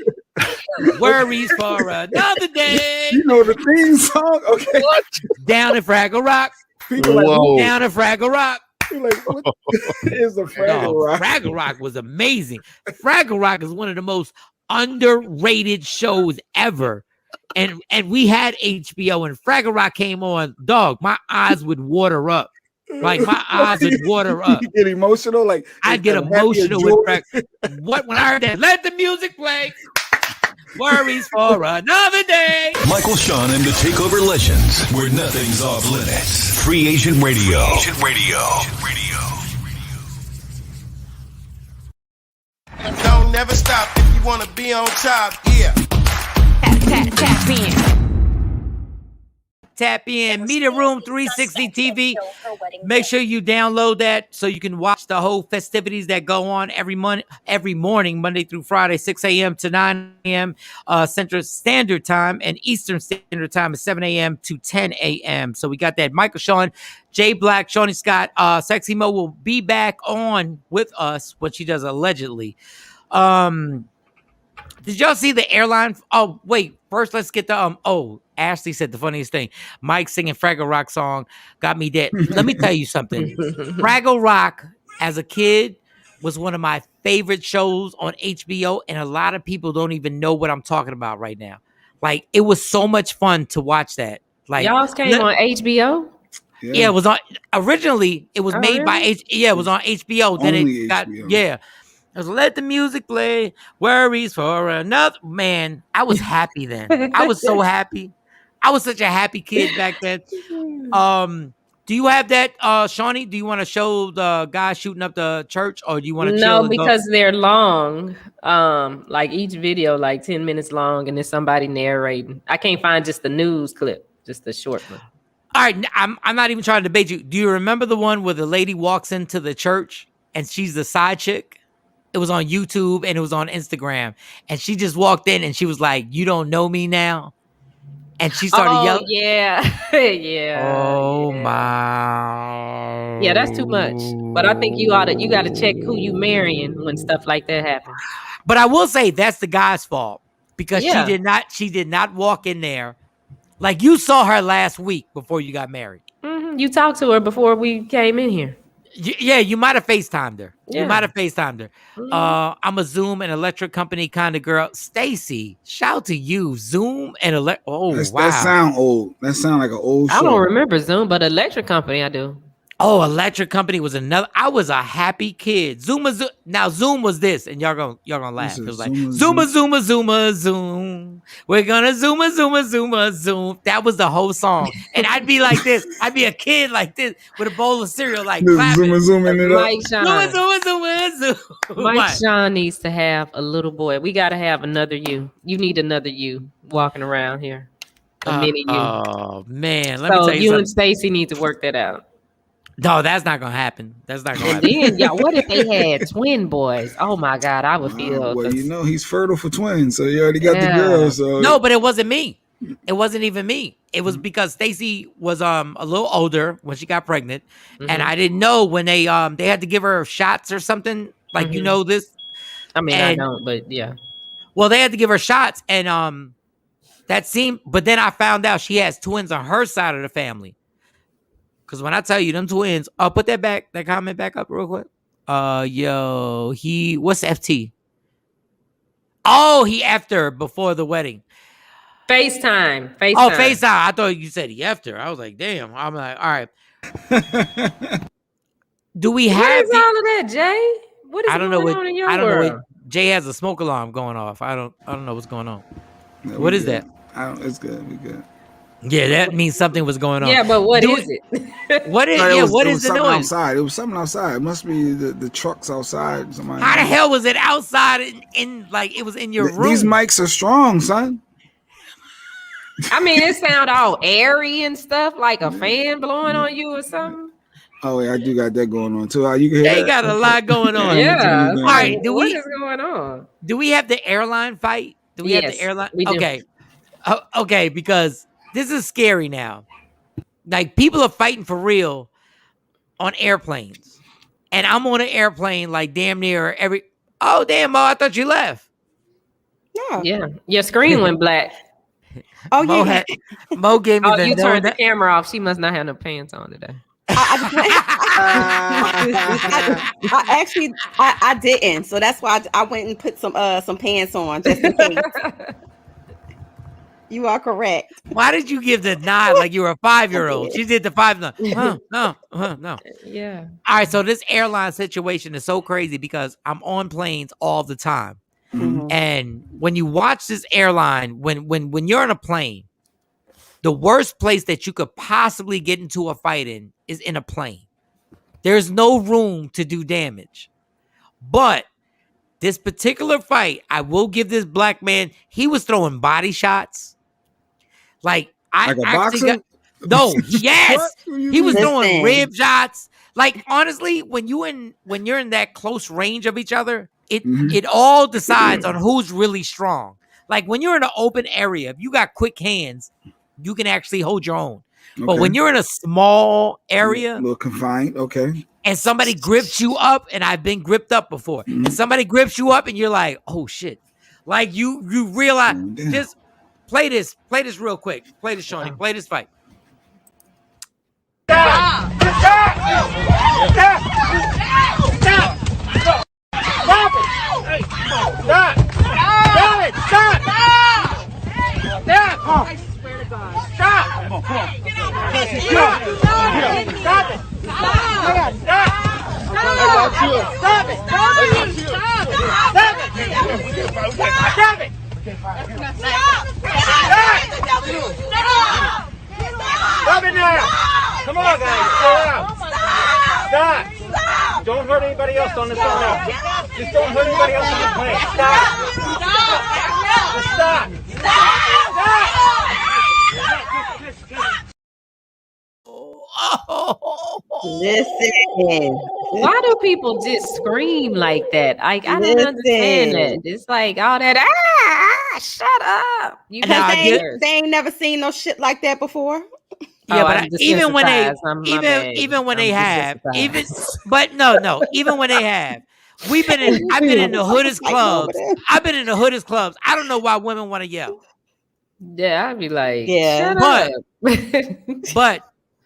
S1: Worries for another day.
S4: You know the theme song? Okay.
S7: What?
S1: Down in Fraggle Rock.
S4: People like
S1: down in Fraggle Rock.
S4: Like, what is a Fraggle Rock?
S1: Fraggle Rock was amazing. Fraggle Rock is one of the most underrated shows ever. And we had HBO and Fraggle Rock came on. Dog, my eyes would water up. Like my eyes would water up.
S4: You get emotional? Like
S1: I'd get emotional with Fraggle. When I heard that, let the music play. Worries for another day.
S2: Michael Shawn and the Takeover Legends, where nothing's off limits. Free Agent Radio.
S8: Don't never stop if you want to be on top. Yeah.
S3: Tap in.
S1: Tap in, Media Room 360 TV. Make sure you download that so you can watch the whole festivities that go on every morning, Monday through Friday, 6 a.m. to 9 a.m. Central Standard Time, and Eastern Standard Time is 7 a.m. to 10 a.m. So we got that. Michael Shawn, Jay Black, Shawnee Scott, Sexy Mo will be back on with us when she does allegedly. Did y'all see the airline? Oh, wait. First, let's get the Ashley said the funniest thing. Mike singing Fraggle Rock song got me dead. Let me tell you something. Fraggle Rock, as a kid, was one of my favorite shows on HBO, and a lot of people don't even know what I'm talking about right now. Like, it was so much fun to watch that. Like,
S6: y'all came on HBO?
S1: Yeah, it was on. Originally, it was made by it was on HBO. Then
S4: Only
S1: it got
S4: HBO.
S1: It was let the music play. Worries for another man. I was happy then. I was so happy. I was such a happy kid back then. Do you have that, Shawnee? Do you want to show the guy shooting up the church, or do you want to?
S6: No, because they're long. Like each video, like 10 minutes long, and there's somebody narrating. I can't find just the news clip, just the short one.
S1: All right, I'm not even trying to debate you. Do you remember the one where the lady walks into the church and she's the side chick? It was on YouTube and it was on Instagram, and she just walked in and she was like, "You don't know me now." And she started yelling.
S6: Yeah. Yeah.
S1: Oh
S6: yeah.
S1: my.
S6: Yeah, that's too much. But I think you got to check who you marrying when stuff like that happens.
S1: But I will say that's the guy's fault because
S6: Yeah.
S1: she did not walk in there. Like you saw her last week before you got married.
S6: Mm-hmm. You talked to her before we came in here.
S1: Yeah, you might have FaceTimed her.
S6: Yeah.
S1: You might have FaceTimed her.
S6: Mm-hmm.
S1: I'm a Zoom and electric company kind of girl. Stacy, shout to you. Zoom and electric. Oh, wow.
S4: That sound old. That sound like an old show.
S6: I don't remember Zoom, but electric company I do.
S1: Oh, electric company was another. I was a happy kid. Zoom. Now Zoom was this, and y'all gonna laugh. It was like Zoom. We're gonna Zoom. That was the whole song, and I'd be like this. I'd be a kid like this with a bowl of cereal, like clapping.
S4: Zooming it up.
S6: Mike Sean. Mike Sean needs to have a little boy. We got to have another you. You need another you walking around here. A mini you.
S1: Oh man, let me
S6: So
S1: tell you
S6: you
S1: something.
S6: and Stacy need to work that out.
S1: No, that's not gonna happen. That's not gonna
S6: And
S1: happen.
S6: then, y'all, what if they had twin boys? Oh my God, I would feel.
S4: Well, you know he's fertile for twins, so you already got the girl. So
S1: No, but it wasn't me. It wasn't even me. It was because Stacy was a little older when she got pregnant, and I didn't know when they had to give her shots or something. Like you know this.
S6: I mean, I don't, but yeah.
S1: Well, they had to give her shots, and that seemed. But then I found out she has twins on her side of the family. Because when I tell you them twins, put that comment back up real quick. What's FT? Oh, he effed her before the wedding.
S6: FaceTime.
S1: Oh, FaceTime. I thought you said he effed her. I was like, damn. I'm like, all right. Do we have
S6: What is all of that, Jay? What is going on in your world?
S1: Jay has a smoke alarm going off. I don't know what's going on. No, what is that?
S4: It's good. We good.
S1: Yeah, that means something was going on.
S6: Yeah, but what is it?
S1: What is? What is the noise?
S4: Outside. It was something outside. It must be the trucks outside. Somebody
S1: How the hell was it outside in like it was in your room?
S4: These mics are strong, son.
S6: I mean, it sound all airy and stuff, like a fan blowing on you or something.
S4: Oh yeah, I do got that going on too. You can hear
S1: they got a lot going on.
S6: Yeah.
S1: All right.
S6: What is going on?
S1: Do we have the airline fight? Do we have the airline?
S6: We do.
S1: Okay. Okay, because this is scary now. Like people are fighting for real on airplanes. And I'm on an airplane like damn near every. Oh, damn, Mo, I thought you left.
S6: Yeah. Your screen went black.
S5: Oh,
S1: Mo
S5: yeah.
S1: Mo gave me
S6: you turned the camera off. She must not have no pants on today.
S5: I didn't. So that's why I went and put some pants on just in case. You are correct.
S1: Why did you give the nod like you were a 5-year-old? She did the 5 nod. No.
S6: Yeah.
S1: All right, so this airline situation is so crazy because I'm on planes all the time. Mm-hmm. And when you watch this airline, when you're on a plane, the worst place that you could possibly get into a fight in is in a plane. There's no room to do damage. But this particular fight, I will give this black man, he was throwing body shots. Like a
S4: boxer?
S1: Yes. He was throwing rib shots. Like honestly, when you're in that close range of each other, it all decides on who's really strong. Like when you're in an open area, if you got quick hands, you can actually hold your own. Okay. But when you're in a small area,
S4: a little confined, okay,
S1: and somebody grips you up, and I've been gripped up before, and somebody grips you up, and you're like, oh shit, like you realize, just play this real quick, play this, Shawnee, play this fight.
S9: Stop! I swear to God. Stop! Come on. Stop it! Stop it now! Come on, guys. Stop! Don't hurt anybody else on this plane. Just don't hurt anybody else on this plane. Stop!
S5: Listen.
S6: Why do people just scream like that? Like I don't understand that. It's like all that shut up. You
S5: they ain't never seen no shit like that before.
S1: Yeah, but even when they have, I've been in the hoodest clubs. I've been in the hoodest clubs. I don't know why women want to yell.
S6: Yeah, I'd be like, shut up.
S1: But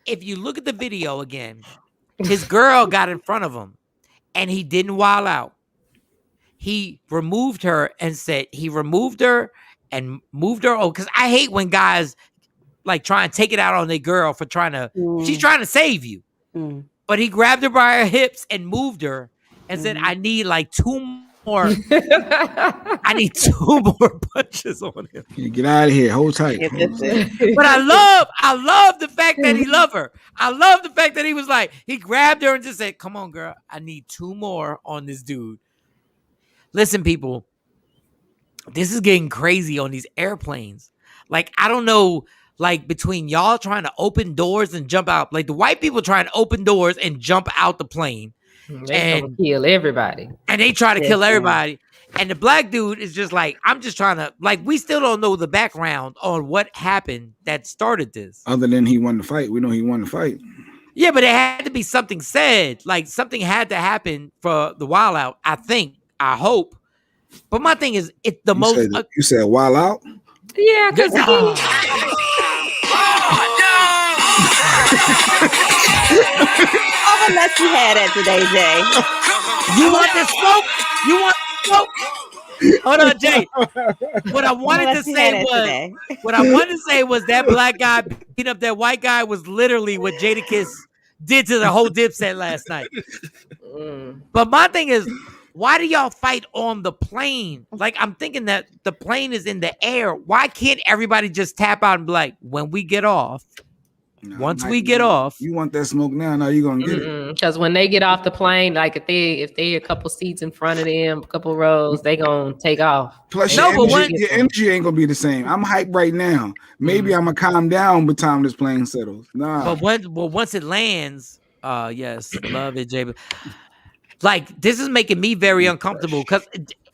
S1: if you look at the video again, his girl got in front of him and he didn't wild out. He removed her and moved her over. Because I hate when guys like try and take it out on their girl for she's trying to save you. But he grabbed her by her hips and moved her and said, I need like two more. I need 2 more punches on him.
S4: Yeah, get out of here. Hold tight.
S1: But I love the fact that he loved her. I love the fact that he was like, he grabbed her and just said, come on, girl. I need 2 more on this dude. Listen, people, this is getting crazy on these airplanes. Like, I don't know, like between y'all trying to open doors and jump out, like the white people trying to open doors and jump out the plane.
S6: They gonna kill everybody.
S1: And they try to kill everybody. And the black dude is just like, I'm just trying to, like, we still don't know the background on what happened that started this.
S4: Other than he won the fight. We know he won the fight.
S1: Yeah, but it had to be something said. Like, something had to happen for the wild out, I think. I hope. But my thing is, it's the most.
S4: You said wild out?
S6: Yeah, because
S5: How much you had at today, Jay?
S1: You want the smoke? You want smoke? Hold on, Jay. What I wanted to say was that black guy beating up that white guy was literally what Jadakiss did to the whole Dipset last night. But my thing is, why do y'all fight on the plane? Like, I'm thinking that the plane is in the air. Why can't everybody just tap out and be like, when we get off? Once we get off,
S4: you want that smoke now? No, you're gonna get it.
S6: Because when they get off the plane, like if they a couple seats in front of them, a couple rows, they gonna take off.
S4: Plus, your energy ain't gonna be the same. I'm hyped right now. Maybe I'm gonna calm down by the time this plane settles. Nah.
S1: But once it lands, yes, love it, Jay. Like, this is making me very uncomfortable because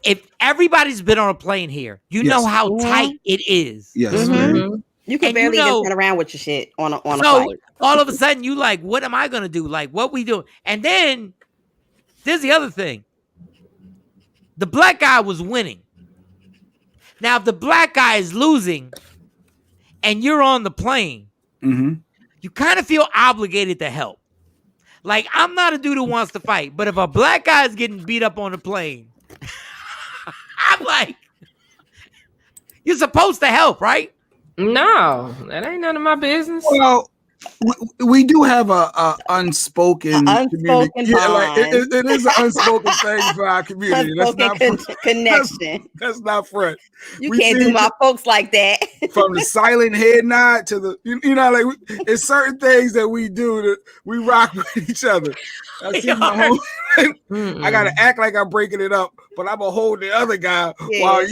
S1: if everybody's been on a plane here, you know how tight it is.
S4: Yes.
S5: You can barely even turn around with your shit on a flight.
S1: All of a sudden, you like, what am I gonna do? Like, what we doing? And then there's the other thing. The black guy was winning. Now, if the black guy is losing, and you're on the plane, you kind of feel obligated to help. Like, I'm not a dude who wants to fight, but if a black guy is getting beat up on the plane, I'm like, you're supposed to help, right?
S6: No, that ain't none of my business.
S4: Well, we do have a unspoken
S5: bond.
S4: It is an unspoken thing for our community.
S5: Connection.
S4: That's not front.
S5: You can't do my folks like that. From
S4: the silent head nod to the, like it's certain things that we do that we rock with each other. I see my whole. I gotta act like I'm breaking it up, but I'm gonna hold the other guy while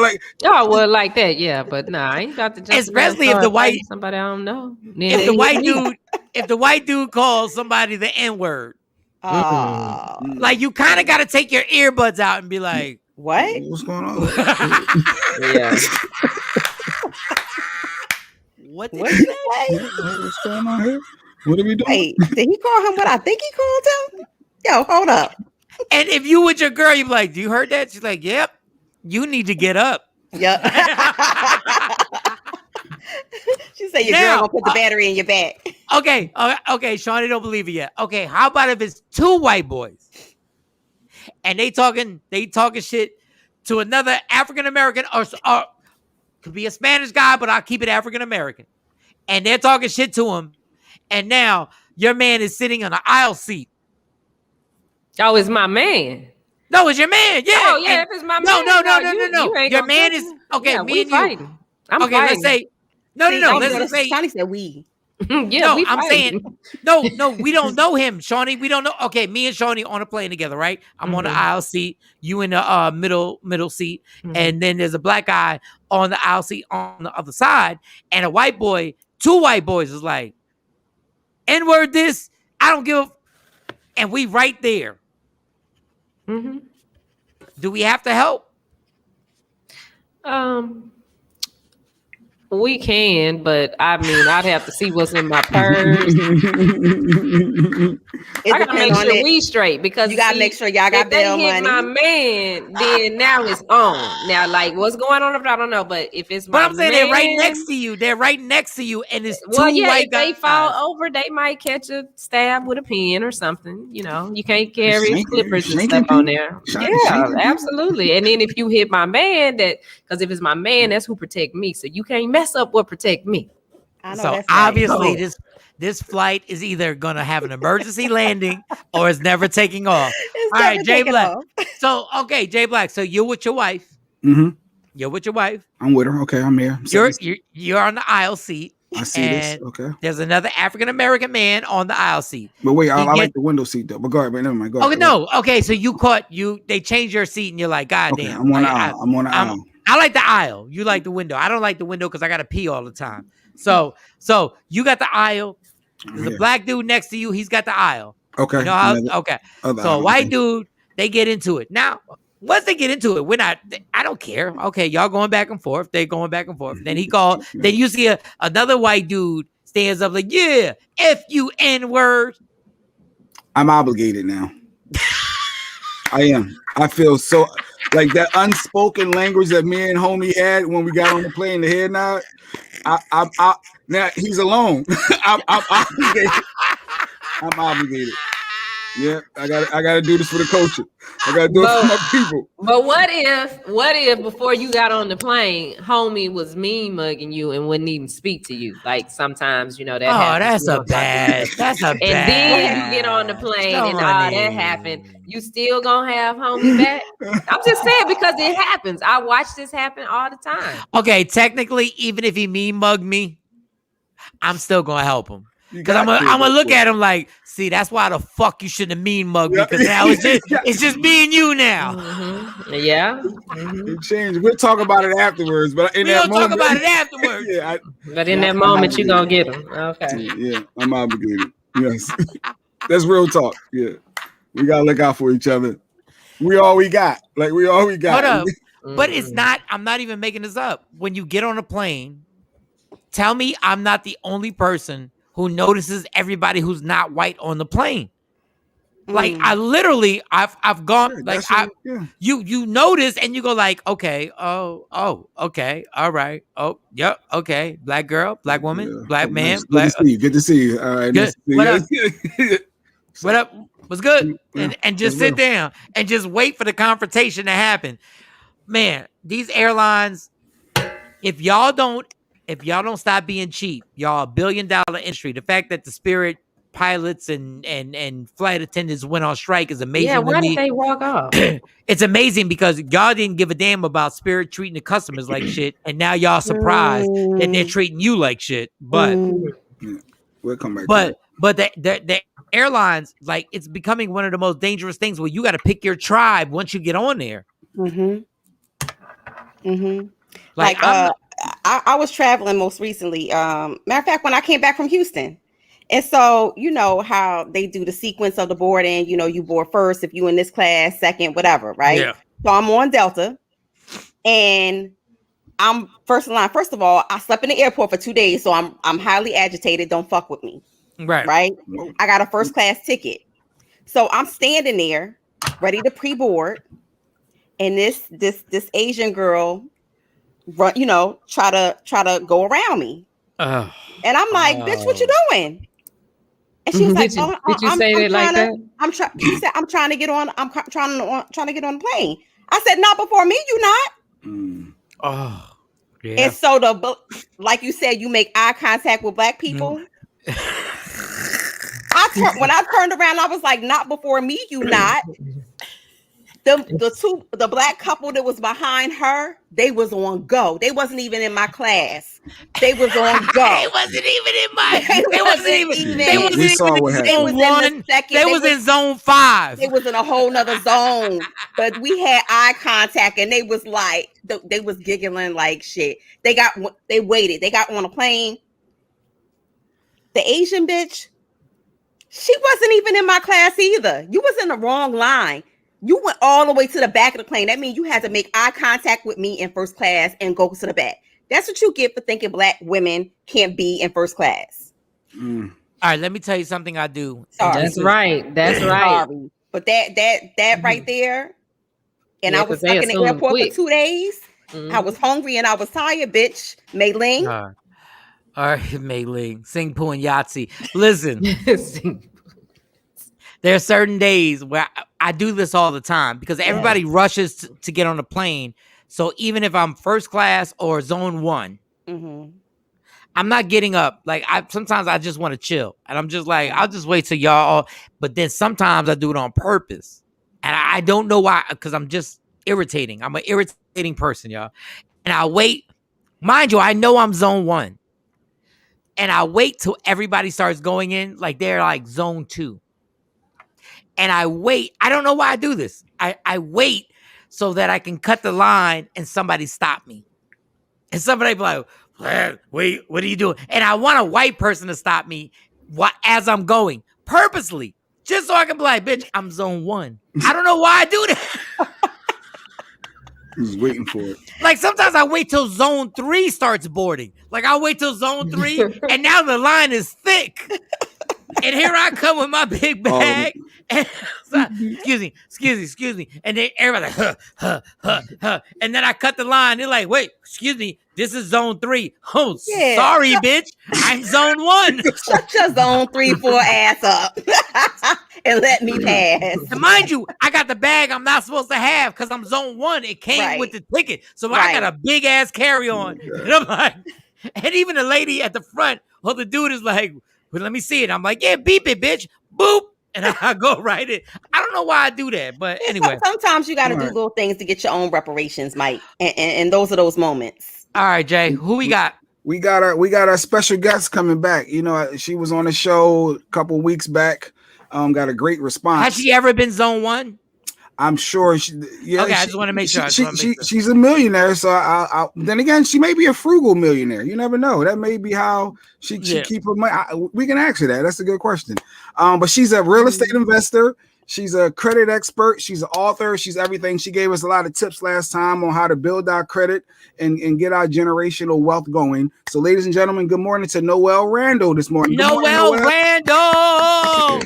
S4: like.
S6: Oh well, like that, yeah. But nah, I ain't got to.
S1: Especially if the white
S6: somebody I don't know.
S1: If the white dude calls somebody the N-word, like you kind of got to take your earbuds out and be like,
S5: "What?
S4: What's going on?"
S5: Yeah.
S1: What did he say?
S4: What's going on here? What are we doing?
S5: Wait, did he call him what I think he called him? Yo, hold up.
S1: And if you with your girl, you be like, "Do you heard that?" She's like, "Yep." You need to get up.
S5: Yep. She said your girl gonna put the battery in your back.
S1: Okay, Shawnee don't believe it yet. Okay, how about if it's 2 white boys and they talking shit to another African American or could be a Spanish guy, but I'll keep it African American, and they're talking shit to him, and now your man is sitting on an aisle seat.
S6: Oh, it's my man.
S1: No, it's your man. Yeah.
S6: Oh, yeah. If it's my man.
S1: No. Your man is okay.
S6: Yeah,
S1: me and
S6: fighting.
S1: you.
S6: I'm
S1: okay,
S6: fighting.
S1: let's say no. Let's just say
S5: Shawnee said we.
S6: Yeah,
S1: no,
S6: we
S1: I'm
S6: fighting.
S1: saying no. We don't know him, Shawnee. We don't know. Okay, me and Shawnee on a plane together, right? I'm on the aisle seat. You in the middle seat, and then there's a black guy on the aisle seat on the other side, and a white boy. 2 white boys is like, N-word this. I don't give a. And we right there. Do we have to help?
S6: We can, but I mean, I'd have to see what's in my purse. I gotta make sure we straight because
S5: you gotta make sure y'all got bail money.
S6: If they hit my man, then now it's on. Now, like, what's going on? I don't know. But if it's my
S1: I'm saying they're right next to you. They're right next to you, and it's two white guys.
S6: If they fall over, they might catch a stab with a pen or something. You know, you can't carry clippers and stuff on there. Yeah, absolutely. And then if you hit my man, because if it's my man, that's who protect me. So you can't mess up what protect me.
S5: I know.
S1: So obviously, this flight is either gonna have an emergency landing or it's never taking off. All right, Jay Black. So okay, Jay Black. So you're with your wife.
S4: Mm-hmm.
S1: You're with your wife.
S4: I'm with her. Okay, I'm here.
S1: You're on the aisle seat.
S4: I see this. Okay.
S1: There's another African American man on the aisle seat.
S4: But wait, I like the window seat though. But go ahead, never mind. Go ahead.
S1: Okay, no. Okay, so they changed your seat and you're like, God damn.
S4: I'm on the aisle. I'm on the aisle.
S1: I like the aisle. You like the window. I don't like the window because I gotta pee all the time. So you got the aisle. There's a black dude next to you. He's got the aisle.
S4: Okay.
S1: You know how? Okay. So a white dude, they get into it. Now, once they get into it, I don't care. Okay, y'all going back and forth. They going back and forth. Then he called. Then you see another white dude stands up like, yeah, F-U-N word.
S4: I'm obligated now. I am. I feel so like that unspoken language that me and homie had when we got on the plane, the head nod. I now he's alone. I'm obligated. I'm obligated. Yeah, I gotta do this for the culture. I gotta do it for my people.
S6: But what if before you got on the plane, homie was mean mugging you and wouldn't even speak to you? Like sometimes, that happens.
S1: That's a bad.
S6: And then you get on the plane and all that happened. You still gonna have homie back? I'm just saying because it happens. I watch this happen all the time.
S1: Okay, technically, even if he mean mugged me, I'm still gonna help him. Because I'm gonna look at him like, see, that's why the fuck you shouldn't have mean mugged me. Because now it's just me and you now.
S6: Mm-hmm. Yeah.
S4: It changed. We'll talk about it afterwards. But in that moment,
S1: talk about it afterwards.
S6: But in that moment, you're gonna get him. Okay.
S4: Yeah, I'm obligated. Yes. That's real talk. Yeah. We gotta look out for each other. We all we got. Like we all we got.
S1: Hold up. But it's not, I'm not even making this up. When you get on a plane, tell me I'm not the only person who notices everybody who's not white on the plane. Like I literally, I've gone like you notice and you go like, okay, okay, all right, yep, okay, black girl, black woman, black man, black.
S4: Good to see you. All right,
S1: good. What up? What's good? And just sit down and just wait for the confrontation to happen. Man, these airlines, if y'all don't stop being cheap, y'all $1 billion industry. The fact that the Spirit pilots and flight attendants went on strike is amazing.
S6: Yeah, why did they walk off?
S1: It's amazing because y'all didn't give a damn about Spirit treating the customers like shit, and now y'all surprised that they're treating you like shit. But
S4: we'll come back.
S1: But the airlines, like, it's becoming one of the most dangerous things where you got to pick your tribe once you get on there.
S5: Like I was traveling most recently. Matter of fact, when I came back from Houston. And so, you know how they do the sequence of the boarding, you board first if you in this class, second, whatever, right? Yeah. So I'm on Delta and I'm first in line. First of all, I slept in the airport for 2 days, so I'm highly agitated. Don't fuck with me. Right. I got a first class ticket. So I'm standing there ready to pre-board. And this Asian girl run, try to go around me. And I'm like, bitch, what you doing? And she was like,
S6: did you say it like that?
S5: She said, I'm trying to get on. I'm trying to get on the plane. I said, not before me. You not.
S1: Oh, yeah.
S5: And so like you said, you make eye contact with black people. When I turned around, I was like, not before me. You not. The black couple that was behind her, they was on go. They wasn't even in my class. They was on go.
S1: They wasn't even in my. They wasn't even. They was in zone 5.
S5: They was in a whole nother zone. But we had eye contact, and they was like, they was giggling like shit. They waited. They got on a plane. The Asian bitch, she wasn't even in my class either. You was in the wrong line. You went all the way to the back of the plane. That means you had to make eye contact with me in first class and go to the back. That's what you get for thinking black women can't be in first class.
S1: All right, let me tell you something I do.
S5: Sorry.
S6: That's right. That's right.
S5: Sorry. But that right there, and I was stuck in the airport for 2 days. I was hungry and I was tired, bitch. Mei Ling.
S1: All right, Mei Ling. Sing Poo and Yahtzee. Listen. There are certain days where I do this all the time because everybody rushes to get on the plane. So even if I'm first class or zone 1, I'm not getting up. Like sometimes I just want to chill, and I'm just like, I'll just wait till y'all. But then sometimes I do it on purpose, and I don't know why, because I'm just irritating. I'm an irritating person, y'all. And I wait. Mind you, I know I'm zone 1, and I wait till everybody starts going in, like they're like zone 2. And I wait. I don't know why I do this. I wait so that I can cut the line and somebody stop me. And somebody be like, wait, what are you doing? And I want a white person to stop me as I'm going, purposely, just so I can be like, bitch, I'm zone 1. I don't know why I do that.
S4: He's waiting for it.
S1: Like sometimes I wait till zone 3 starts boarding. Like I'll wait till zone 3 and now the line is thick. And here I come with my big bag. And, excuse me. And then everybody like, and then I cut the line. They're like, wait, excuse me, this is zone 3. Oh, sorry, bitch. I'm zone 1.
S5: Shut your zone 3, 4 ass up and let me pass.
S1: And mind you, I got the bag I'm not supposed to have because I'm zone 1. It came with the ticket. So I got a big ass carry-on. And I'm like, and even the lady at the front, or the dude is like, well, let me see it. I'm like, yeah, beep it, bitch. Boop. And I go right in. I don't know why I do that, but anyway.
S5: Sometimes you got to do little things to get your own reparations, Mike. And those are those moments.
S1: All right, Jay, who we got?
S4: We got our special guest coming back. You know, she was on the show a couple weeks back. Got a great response.
S1: Has she ever been zone 1?
S4: I'm sure. Okay,
S1: I just want to make sure.
S4: She's a millionaire, so I then again, she may be a frugal millionaire. You never know. That may be how she keep her money. We can ask her that. That's a good question. But she's a real estate investor. She's a credit expert. She's an author. She's everything. She gave us a lot of tips last time on how to build our credit and get our generational wealth going. So, ladies and gentlemen, good morning to Noel Randall this morning.
S1: Noel Randall.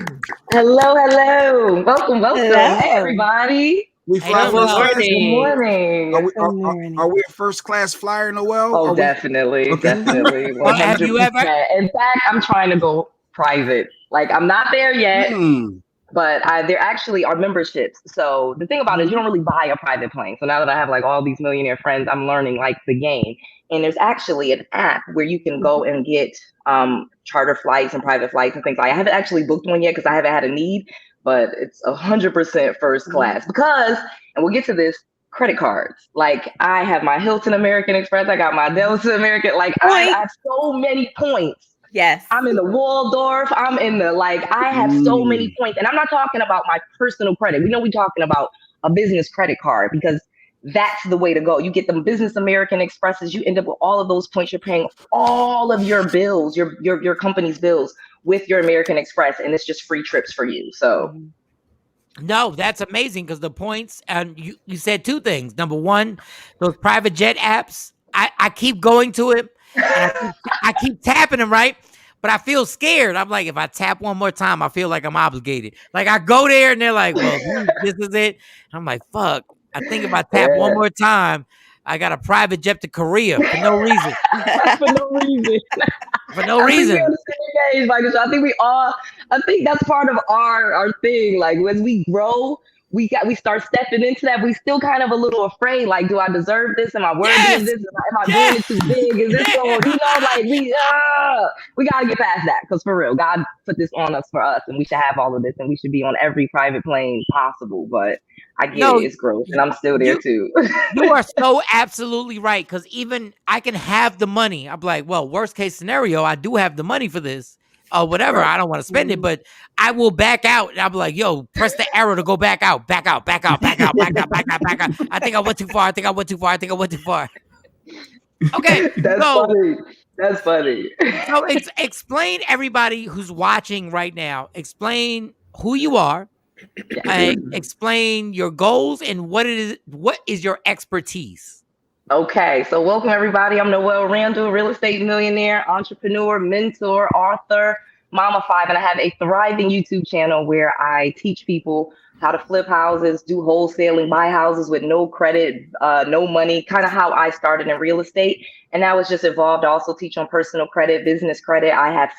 S10: Hello. Welcome. Hey, everybody.
S4: We fly first class.
S10: Good morning.
S4: Are we a first class flyer, Noel?
S10: Oh, definitely. Definitely. 100%.
S1: Have you ever?
S10: In fact, I'm trying to go private. Like, I'm not there yet. But there actually are memberships. So the thing about it is you don't really buy a private plane. So now that I have like all these millionaire friends, I'm learning like the game. And there's actually an app where you can go and get charter flights and private flights and things like that. I haven't actually booked one yet because I haven't had a need, but it's 100% first class because, and we'll get to this, credit cards. Like I have my Hilton American Express. I got my Delta American. Like I have so many points.
S5: Yes.
S10: I'm in the Waldorf. I'm in the, I have so many points. And I'm not talking about my personal credit. We know we're talking about a business credit card because that's the way to go. You get the business American Expresses. You end up with all of those points. You're paying all of your bills, your company's bills with your American Express. And it's just free trips for you. So.
S1: No, that's amazing because the points, and you said two things. Number one, those private jet apps, I keep going to it. I keep tapping them, right? But I feel scared. I'm like, if I tap one more time, I feel like I'm obligated. Like I go there and they're like, well, this is it. I'm like, fuck. I think if I tap one more time, I got a private jet to Korea for no reason.
S10: For no reason.
S1: For no reason.
S10: I think we all, I think that's part of our thing. Like when we grow, we start stepping into that. We still kind of a little afraid. Like, do I deserve this? Am I worthy of this? Am I doing it too big? Is this going? You know, like we gotta get past that because for real, God put this on us for us, and we should have all of this, and we should be on every private plane possible. But I get it, it's growth, and I'm still there too.
S1: You are so absolutely right. Because even I can have the money. I'm like, well, worst case scenario, I do have the money for this. Or whatever, I don't want to spend it, but I will back out. And I'll be like, yo, press the arrow to go back out. I think I went too far. Okay.
S10: That's funny.
S1: So explain everybody who's watching right now, explain who you are, Explain your goals and what is your expertise.
S10: Okay, so welcome everybody. I'm Noel Randall, real estate millionaire, entrepreneur, mentor, author, mama 5, and I have a thriving YouTube channel where I teach people how to flip houses, do wholesaling, buy houses with no credit, no money, kind of how I started in real estate. And now it's just evolved. I also teach on personal credit, business credit. I have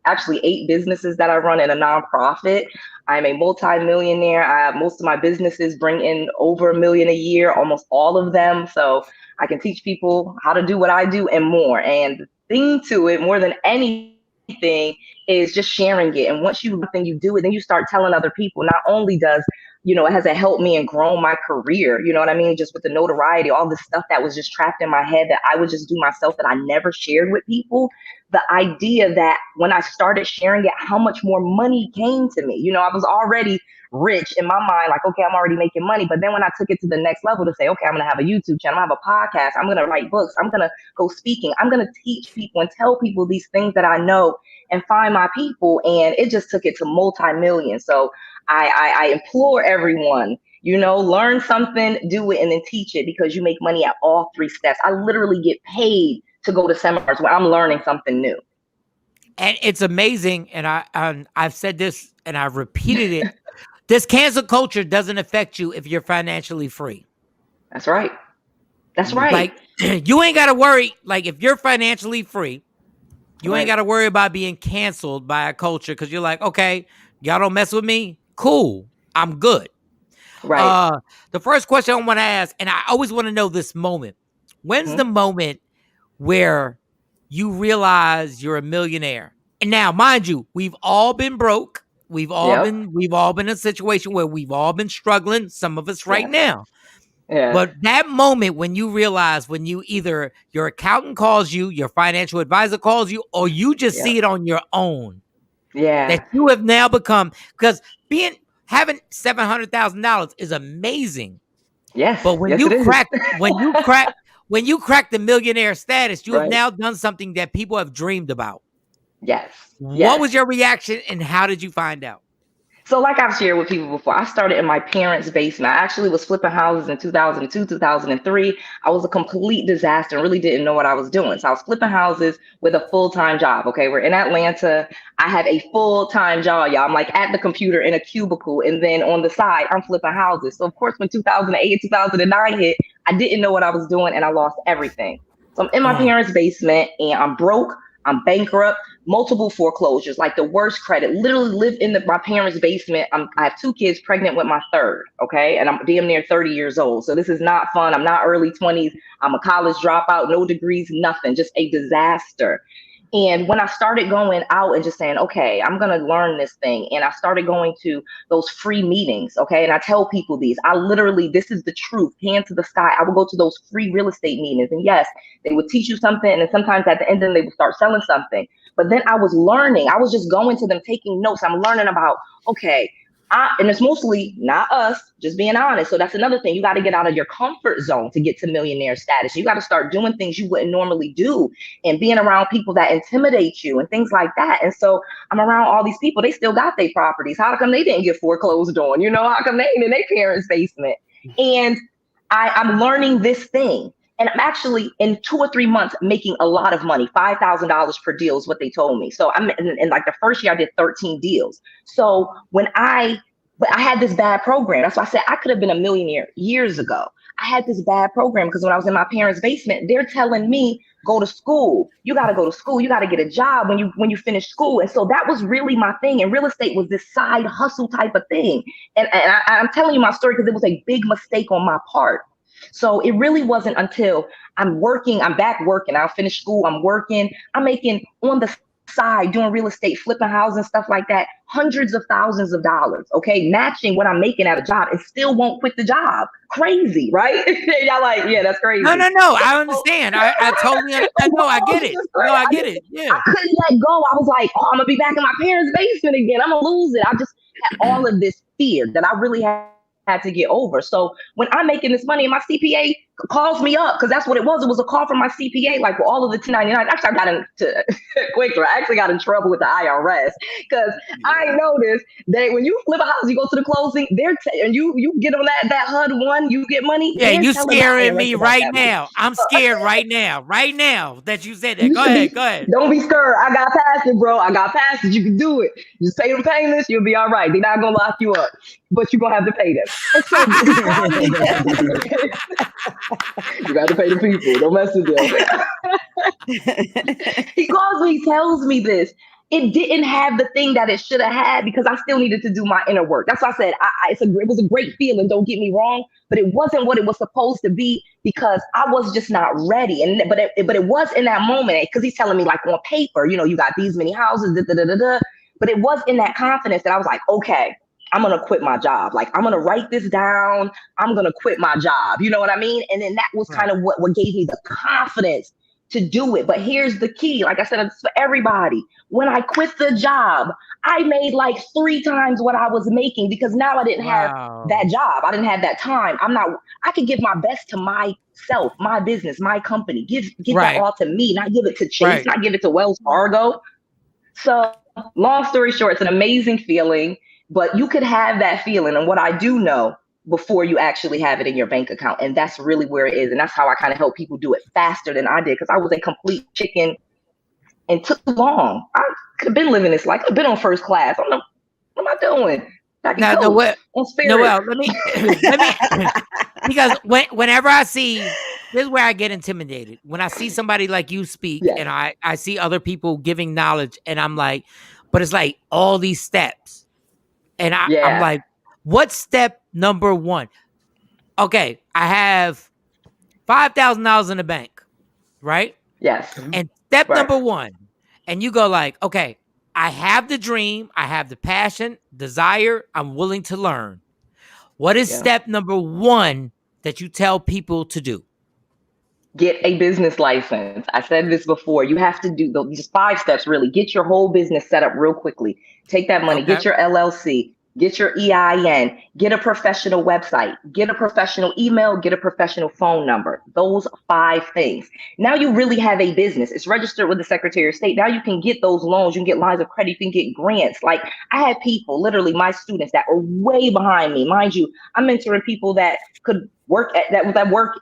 S10: actually 8 businesses that I run in a nonprofit. I'm a multi-millionaire. Most of my businesses bring in over $1 million a year, almost all of them. So I can teach people how to do what I do and more. And the thing to it, more than anything, is just sharing it. And once you do it, then you start telling other people. Not only does, it has helped me and grown my career, you know what I mean? Just with the notoriety, all this stuff that was just trapped in my head that I would just do myself that I never shared with people. The idea that when I started sharing it, how much more money came to me. I was already rich in my mind, like, okay, I'm already making money. But then when I took it to the next level to say, okay, I'm going to have a YouTube channel, I'm going to have a podcast, I'm going to write books, I'm going to go speaking, I'm going to teach people and tell people these things that I know and find my people. And it just took it to multi-millions. So I implore everyone, learn something, do it, and then teach it, because you make money at all 3 steps. I literally get paid to go to seminars where I'm learning something new.
S1: And it's amazing. And I've said this and I've repeated it. This cancel culture doesn't affect you if you're financially free.
S10: That's right. That's right.
S1: Like, you ain't got to worry. Like, if you're financially free, you ain't got to worry about being canceled by a culture, because you're like, okay, y'all don't mess with me. Cool. I'm good.
S10: Right.
S1: The first question I want to ask, and I always want to know this moment. When's the moment where you realize you're a millionaire? And now, mind you, we've all been broke. We've all been in a situation where we've all been struggling, some of us right now. Yeah. But that moment when you realize, when you either your accountant calls you, your financial advisor calls you, or you just see it on your own. Yeah. That you have now become, because having $700,000 is amazing.
S10: Yes.
S1: But when you crack the millionaire status, you have now done something that people have dreamed about.
S10: Yes.
S1: What was your reaction and how did you find out?
S10: So like I've shared with people before, I started in my parents' basement. I actually was flipping houses in 2002, 2003. I was a complete disaster and really didn't know what I was doing. So I was flipping houses with a full-time job. Okay, we're in Atlanta. I have a full-time job, y'all. I'm like at the computer in a cubicle. And then on the side, I'm flipping houses. So of course, when 2008, 2009 hit, I didn't know what I was doing and I lost everything. So I'm in my parents' basement and I'm broke. I'm bankrupt, multiple foreclosures, like the worst credit, literally live in my parents' basement. I have 2 kids, pregnant with my 3rd, okay? And I'm damn near 30 years old. So this is not fun. I'm not early 20s. I'm a college dropout, no degrees, nothing, just a disaster. And when I started going out and just saying, okay, I'm going to learn this thing. And I started going to those free meetings. Okay. And I tell people this is the truth, hand to the sky. I would go to those free real estate meetings. And yes, they would teach you something. And then sometimes at the end, then they would start selling something. But then I was learning. I was just going to them, taking notes. I'm learning about, okay, and it's mostly not us, just being honest. So that's another thing. You got to get out of your comfort zone to get to millionaire status. You got to start doing things you wouldn't normally do and being around people that intimidate you and things like that. And so I'm around all these people. They still got their properties. How come they didn't get foreclosed on? How come they ain't in their parents' basement? And I'm learning this thing. And I'm actually in 2 or 3 months making a lot of money. $5,000 per deal is what they told me. So I'm in like the first year I did 13 deals. So but I had this bad program. That's why I said I could have been a millionaire years ago. I had this bad program because when I was in my parents' basement, they're telling me, go to school. You got to go to school. You got to get a job when you finish school. And so that was really my thing. And real estate was this side hustle type of thing. And I'm telling you my story because it was a big mistake on my part. So it really wasn't until I'm back working. I'll finish school. I'm working. I'm making on the side, doing real estate, flipping houses and stuff like that, hundreds of thousands of dollars. Okay. Matching what I'm making at a job and still won't quit the job. Crazy, right? Y'all like, yeah, that's crazy.
S1: No. I understand. I totally understand. No, I get it. No, I get it. Yeah.
S10: I couldn't let go. I was like, I'm going to be back in my parents' basement again. I'm going to lose it. I just had all of this fear that I really had to get over. So when I'm making this money and my CPA calls me up, because that's what it was. It was a call from my CPA, like for all of the 1099. Actually, I got into quicker. I actually got in trouble with the IRS because I noticed that when you flip a house, you go to the closing, and you get on that HUD-1, you get money.
S1: Yeah, you scaring me right now. I'm scared right now that you said that. Go ahead.
S10: Don't be scared. I got past it, bro. I got past it. You can do it. Just pay them payments. You'll be all right. They're not gonna lock you up, but you're gonna have to pay them. And so you got to pay the people. Don't mess with them. He calls me, he tells me this. It didn't have the thing that it should have had because I still needed to do my inner work. That's why I said it was a great feeling. Don't get me wrong, but it wasn't what it was supposed to be because I was just not ready. But it was in that moment because he's telling me like on paper, you got these many houses, but it was in that confidence that I was like, okay, I'm going to quit my job. Like, I'm going to write this down. I'm going to quit my job. You know what I mean? And then that was kind of what gave me the confidence to do it. But here's the key. Like I said, it's for everybody. When I quit the job, I made like 3 times what I was making because now I didn't have that job. I didn't have that time. I could give my best to myself, my business, my company, give that all to me, not give it to Chase, not give it to Wells Fargo. So long story short, it's an amazing feeling. But you could have that feeling. And what I do know before you actually have it in your bank account. And that's really where it is. And that's how I kind of help people do it faster than I did. Because I was a complete chicken and took long. I could have been living this life. I could have been on first class. What am I doing?
S1: Now, Noel, let me because whenever I see, this is where I get intimidated. When I see somebody like you speak and I see other people giving knowledge and I'm like, but it's like all these steps. And I'm like, what's step number 1? Okay, I have $5,000 in the bank, right?
S10: Yes.
S1: And step number 1, and you go like, okay, I have the dream, I have the passion, desire, I'm willing to learn. What is step number 1 that you tell people to do?
S10: Get a business license. I said this before. You have to do just 5 steps, really. Get your whole business set up real quickly. Take that money, get your LLC, get your EIN, get a professional website, get a professional email, get a professional phone number. Those 5 things. Now you really have a business. It's registered with the Secretary of State. Now you can get those loans. You can get lines of credit. You can get grants. Like I had people, literally my students that are way behind me. Mind you, I'm mentoring people that could work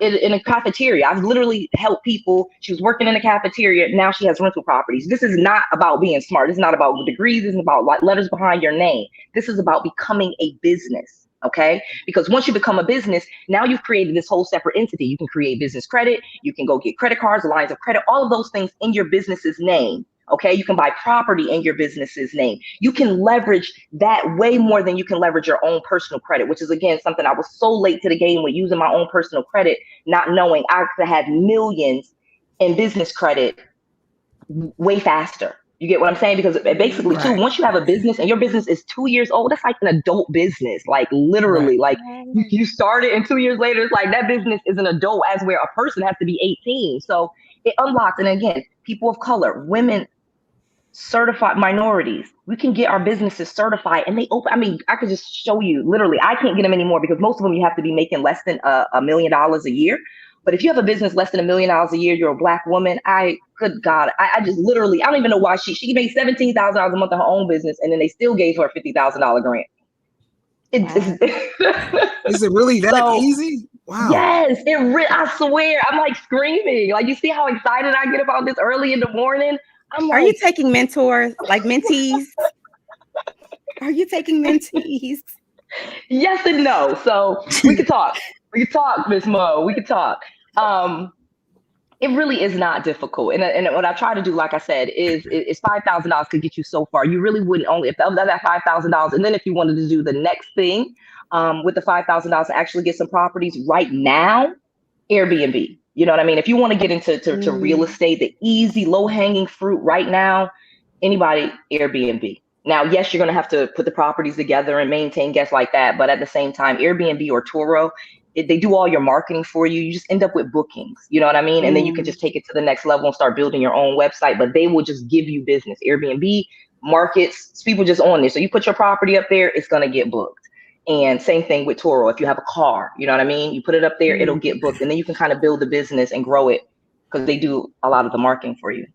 S10: in a cafeteria. I've literally helped people. She was working in a cafeteria. Now she has rental properties. This is not about being smart. This is not about degrees. This is about letters behind your name. This is about becoming a business. Okay. Because once you become a business, now you've created this whole separate entity. You can create business credit. You can go get credit cards, lines of credit, all of those things in your business's name. Okay, you can buy property in your business's name. You can leverage that way more than you can leverage your own personal credit, which is, again, something I was so late to the game with using my own personal credit, not knowing I could have millions in business credit way faster. You get what I'm saying? Because basically, too, once you have a business and your business is 2 years old, that's like an adult business, like literally, like you start it and 2 years later, it's like that business is an adult as where a person has to be 18. So it unlocks. And again, people of color, women, certified minorities, we can get our businesses certified and they open. I mean, I could just show you literally, I can't get them anymore because most of them you have to be making less than $1 million a year. But if you have a business less than $1 million a year, you're a Black woman. Good God, I just literally, I don't even know why she made $17,000 a month in her own business and then they still gave her a $50,000 grant.
S4: Is it really that easy? Wow.
S10: Yes, I swear, I'm like screaming. Like, you see how excited I get about this early in the morning?
S5: Are you taking mentors, like mentees? Are you taking mentees?
S10: Yes and no. So we could talk. We could talk, Miss Mo. We could talk. It really is not difficult. And what I try to do, like I said, is $5,000 could get you so far. You really wouldn't only if that $5,000. And then if you wanted to do the next thing with the $5,000 to actually get some properties right now, Airbnb. You know what I mean? If you want to get into real estate, the easy, low-hanging fruit right now, anybody, Airbnb. Now, yes, you're going to have to put the properties together and maintain guests like that. But at the same time, Airbnb or Turo, they do all your marketing for you. You just end up with bookings. You know what I mean? And then you can just take it to the next level and start building your own website. But they will just give you business. Airbnb markets, people just on there. So you put your property up there, it's going to get booked. And same thing with Toro. If you have a car, you know what I mean? You put it up there, it'll get booked. And then you can kind of build the business and grow it because they do a lot of the marketing for you.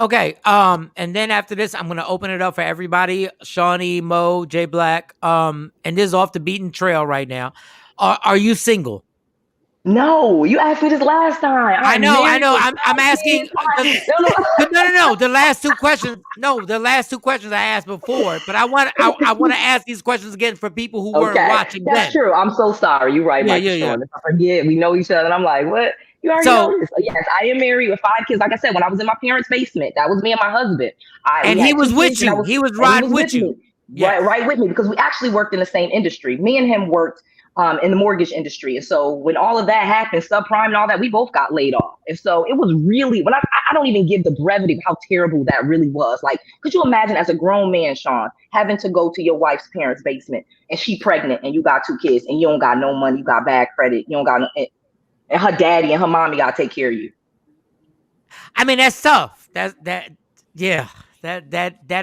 S1: Okay. And then after this, I'm going to open it up for everybody. Shawnee, Mo, J Black. And this is off the beaten trail right now. Are you single?
S10: No, you asked me this last time.
S1: I know. I'm asking. No. The last two questions. No, the last two questions I asked before. But I want to ask these questions again for people who weren't watching.
S10: That's true. I'm so sorry. You're right, Mike. Yeah. I forget. We know each other. And I'm like, what? You already know this. Yes, I am married with 5 kids. Like I said, when I was in my parents' basement, that was me and my husband.
S1: And he was with you. He was riding with you.
S10: Right with me, because we actually worked in the same industry. Me and him worked in the mortgage industry. And so when all of that happened, subprime and all that, we both got laid off. And so it was really, when I don't even give the brevity of how terrible that really was. Like, could you imagine as a grown man, Shawn, having to go to your wife's parents' basement and she pregnant and you got 2 kids and you don't got no money, you got bad credit, you don't got no, and her daddy and her mommy got to take care of you.
S1: I mean, that's tough. That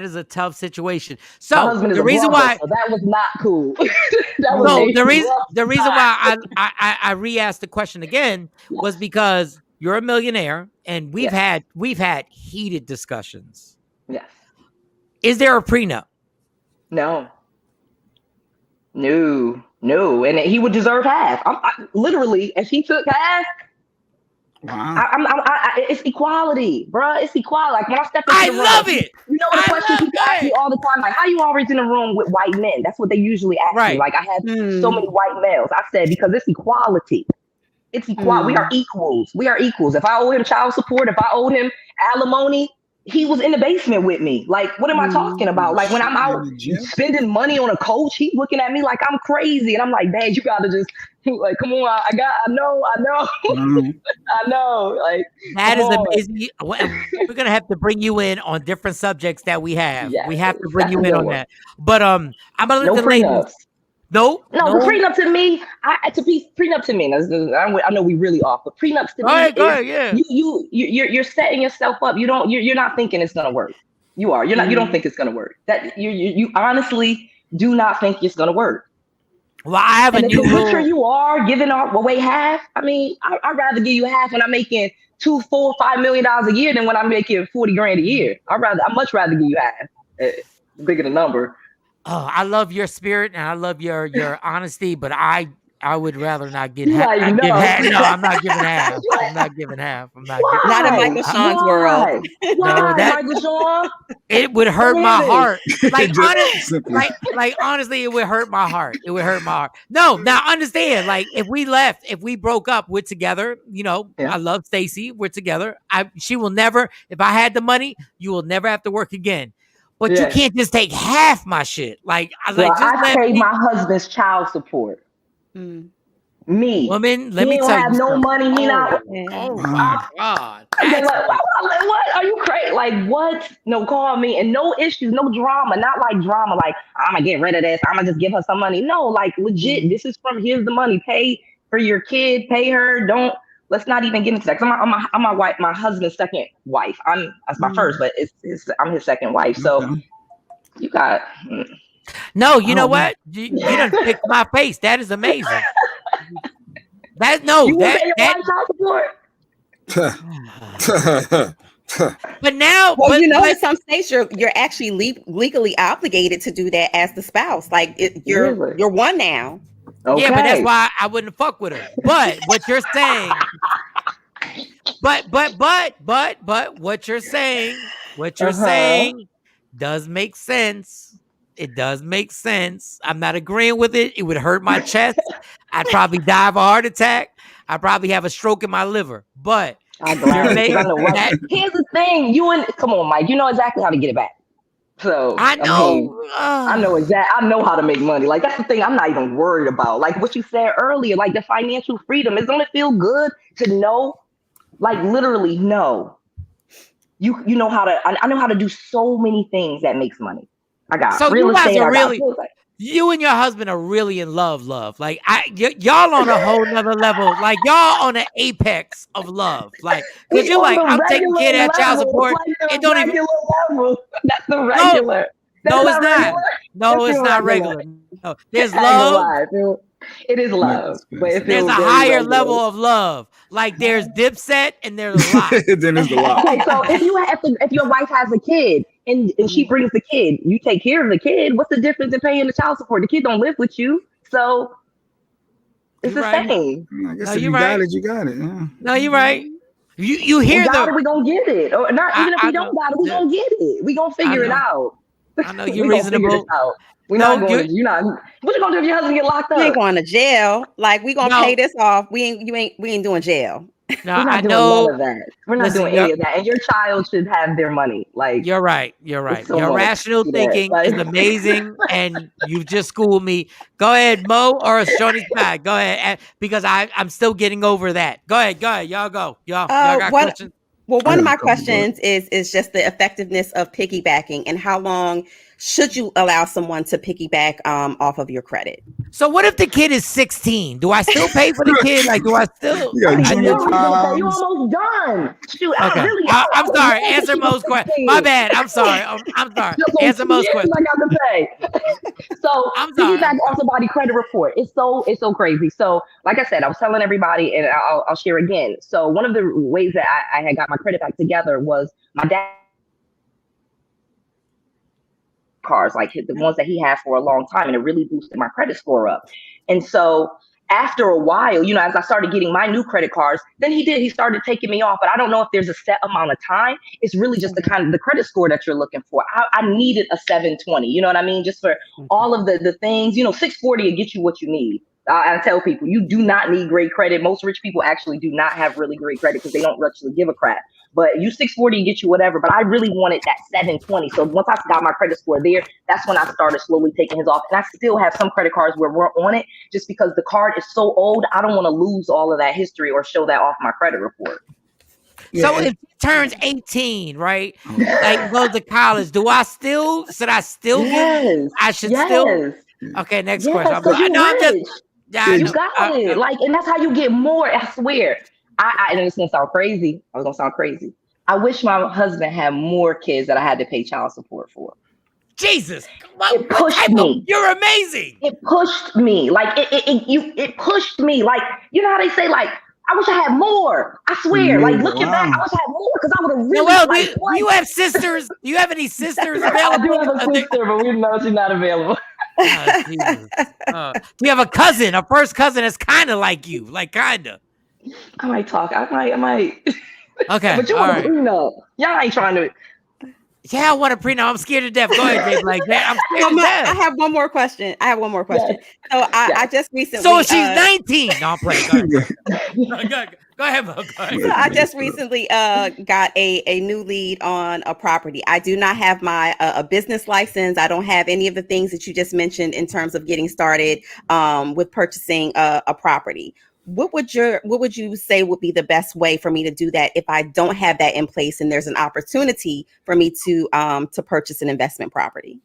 S1: is a tough situation. So the reason why
S10: that was not cool.
S1: The reason why I re-asked the question again was because you're a millionaire and we've had heated discussions.
S10: Yes.
S1: Is there a prenup?
S10: No. And he would deserve half. Literally, if he took half. Wow. It's equality, bro. It's equality. Like when I step into the room,
S1: love it.
S10: You know the question people ask me all the time, like, how you always in a room with white men? That's what they usually ask me. Like I have so many white males. I said, because it's equality. It's equality. We are equals. We are equals. If I owe him child support, if I owed him alimony, he was in the basement with me. Like, what am I talking about? Like when I'm out spending money on a coach, he's looking at me like I'm crazy. And I'm like, Dad, you gotta just like, come on, I know. I know. Like
S1: that is amazing. We're gonna have to bring you in on different subjects that we have.
S10: Yes,
S1: we have to bring you in on that. But I'm gonna let
S10: no
S1: the ladies. No.
S10: The prenup to me, prenup to me. I know we really off, but prenups to me, you're setting yourself up. You're not thinking it's gonna work. You are. You're not. You don't think it's gonna work. That you honestly do not think it's gonna work.
S1: Well, I have a new rule.
S10: The richer you are, giving away half. I mean, I'd rather give you half when I'm making $2, $4, $5 million a year than when I'm making $40,000 a year. I'd much rather give you half. Bigger the number.
S1: Oh, I love your spirit and I love your honesty, but I would rather not get half.
S10: No,
S1: I'm not giving half. I'm not giving half.
S5: Not in Michael Shawn's world.
S10: Michael Shawn?
S1: It would hurt my heart. Honestly, it would hurt my heart. It would hurt my heart. No, now understand. Like if we broke up, we're together. I love Stacy. We're together. She will never. If I had the money, you will never have to work again. But you can't just take half my shit. I
S10: pay my husband's child support. Me,
S1: woman, let me
S10: tell you. He don't have no money. He not.
S1: Oh my God!
S10: What are you crazy? Like what? No, call me and no issues, no drama. Not like drama. Like I'm gonna get rid of this. I'm gonna just give her some money. No, like legit. This is from here's the money. Pay for your kid. Pay her. Don't. Let's not even get into that. I'm my wife, my husband's second wife. That's my first, but I'm his second wife. So you got.
S1: No, you know what? You done picked my face. That is amazing.
S10: You pay your wife's child support?
S1: But now,
S5: in some states you're actually legally obligated to do that as the spouse. Like you're one now.
S10: Okay.
S1: Yeah, but that's why I wouldn't fuck with her. But what you're saying, but what you're saying does make sense. It does make sense. I'm not agreeing with it. It would hurt my chest. I'd probably die of a heart attack. I'd probably have a stroke in my liver. But
S10: here's the thing. Come on, Mike. You know exactly how to get it back. So
S1: I know.
S10: I know how to make money. Like that's the thing I'm not even worried about. Like what you said earlier, like the financial freedom. Doesn't it feel good to know? Like literally know. You know how to. I know how to do so many things that makes money. I got
S1: so
S10: real
S1: you guys
S10: estate.
S1: are really. You and your husband are really in love. Like y'all on a whole nother level. Like y'all on an apex of love. Like because you're like I'm taking care of that child support. It don't even.
S10: Level. That's the regular.
S1: No, it's not.
S10: Regular?
S1: No, it's not regular. No, there's love.
S10: It is love, but
S1: there's a higher level of love. Like there's Dipset and there's a lot.
S4: Then there's a lot.
S10: Okay, so if your wife has a kid and she brings the kid, you take care of the kid. What's the difference in paying the child support? The kid don't live with you, so it's the same.
S4: I guess if you got it, you got it. Yeah.
S1: No, you're right. You hear
S10: we gonna get it, or not. Even if we don't got it, we gonna get it. We gonna figure it out.
S1: I know you're reasonable.
S10: We're not going. You're not. What you gonna do if your husband get locked up?
S5: We ain't going to jail. Like we gonna pay this off. We ain't doing jail.
S1: No,
S10: We're not doing none of that. We're not doing any of that. And your child should have their money. Like
S1: you're right. You're right.
S10: So
S1: your rational thinking is amazing, and you've just schooled me. Go ahead, Mo or Shawnee's back. Go ahead, because I'm still getting over that. Go ahead. Y'all go. Y'all got questions.
S5: Well, one of my questions is just the effectiveness of piggybacking and how long should you allow someone to piggyback off of your credit?
S1: So what if the kid is 16? Do I still pay for the kid? Like, do I still?
S10: You almost done. Shoot,
S1: okay. I'm sorry. Answer Mo's question. My bad. I'm sorry. I'm sorry. Answer Mo's question.
S10: I got to pay. So
S1: I'm sorry.
S10: Piggyback on somebody's credit report. It's so crazy. So like I said, I was telling everybody, and I'll share again. So one of the ways that I had got my credit back together was my dad. Cars, like the ones that he had for a long time, and it really boosted my credit score up. And so after a while, as I started getting my new credit cards, then he started taking me off. But I don't know if there's a set amount of time. It's really just the kind of the credit score that you're looking for. I needed a 720, you know what I mean? Just for all of the things, 640 will get you what you need. I tell people, you do not need great credit. Most rich people actually do not have really great credit because they don't actually give a crap. But you 640 get you whatever. But I really wanted that 720. So once I got my credit score there, that's when I started slowly taking his off. And I still have some credit cards where we're on it just because the card is so old. I don't want to lose all of that history or show that off my credit report.
S1: So if he turns 18, right? Like goes to college, should I still
S10: yes.
S1: I should
S10: yes.
S1: still. Okay, next question.
S10: You got it. Like, and that's how you get more. I swear. And it's gonna sound crazy. I was gonna sound crazy. I wish my husband had more kids that I had to pay child support for.
S1: Jesus,
S10: it pushed me.
S1: You're amazing.
S10: It pushed me. Like it pushed me. Like how they say, like, I wish I had more. I swear. Like looking back, I wish I had more because I would have really.
S1: Well, do you have sisters? Do you have any sisters available?
S10: I do have a sister, but we know she's not available.
S1: Do you have a cousin, a first cousin that's kind of like you, like kind of?
S10: I might talk. I might.
S1: Okay.
S10: But you want to prenup. Y'all ain't trying to.
S1: Yeah, I want a prenup. I'm scared to death. Go ahead, Dave. Like that. I'm scared to death.
S5: I have one more question.
S10: Yes.
S5: So I just recently.
S1: So she's 19. No, I'm playing. Go ahead, Mo. Go ahead.
S5: So I just recently got a new lead on a property. I do not have my a business license. I don't have any of the things that you just mentioned in terms of getting started with purchasing a property. What would you say would be the best way for me to do that if I don't have that in place and there's an opportunity for me to purchase an investment property?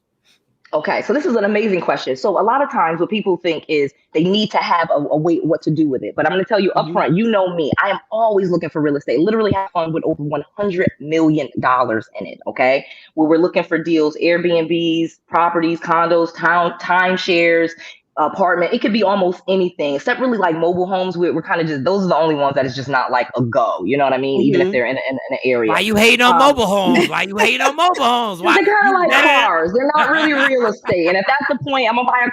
S10: Okay, so this is an amazing question. So a lot of times what people think is they need to have a way what to do with it. But I'm going to tell you up front, you know me, I am always looking for real estate. Literally have fun with over $100 million in it, okay? Where we're looking for deals, Airbnbs, properties, condos, timeshares, apartment. It could be almost anything except really like mobile homes. We're kind of just, those are the only ones that is just not like a go. You know what I mean? Even if they're in an area.
S1: Why you hating on mobile homes? Why you hating on mobile homes? Why?
S10: They're kind of like cars. They're not really real estate. And if that's the point, I'm gonna buy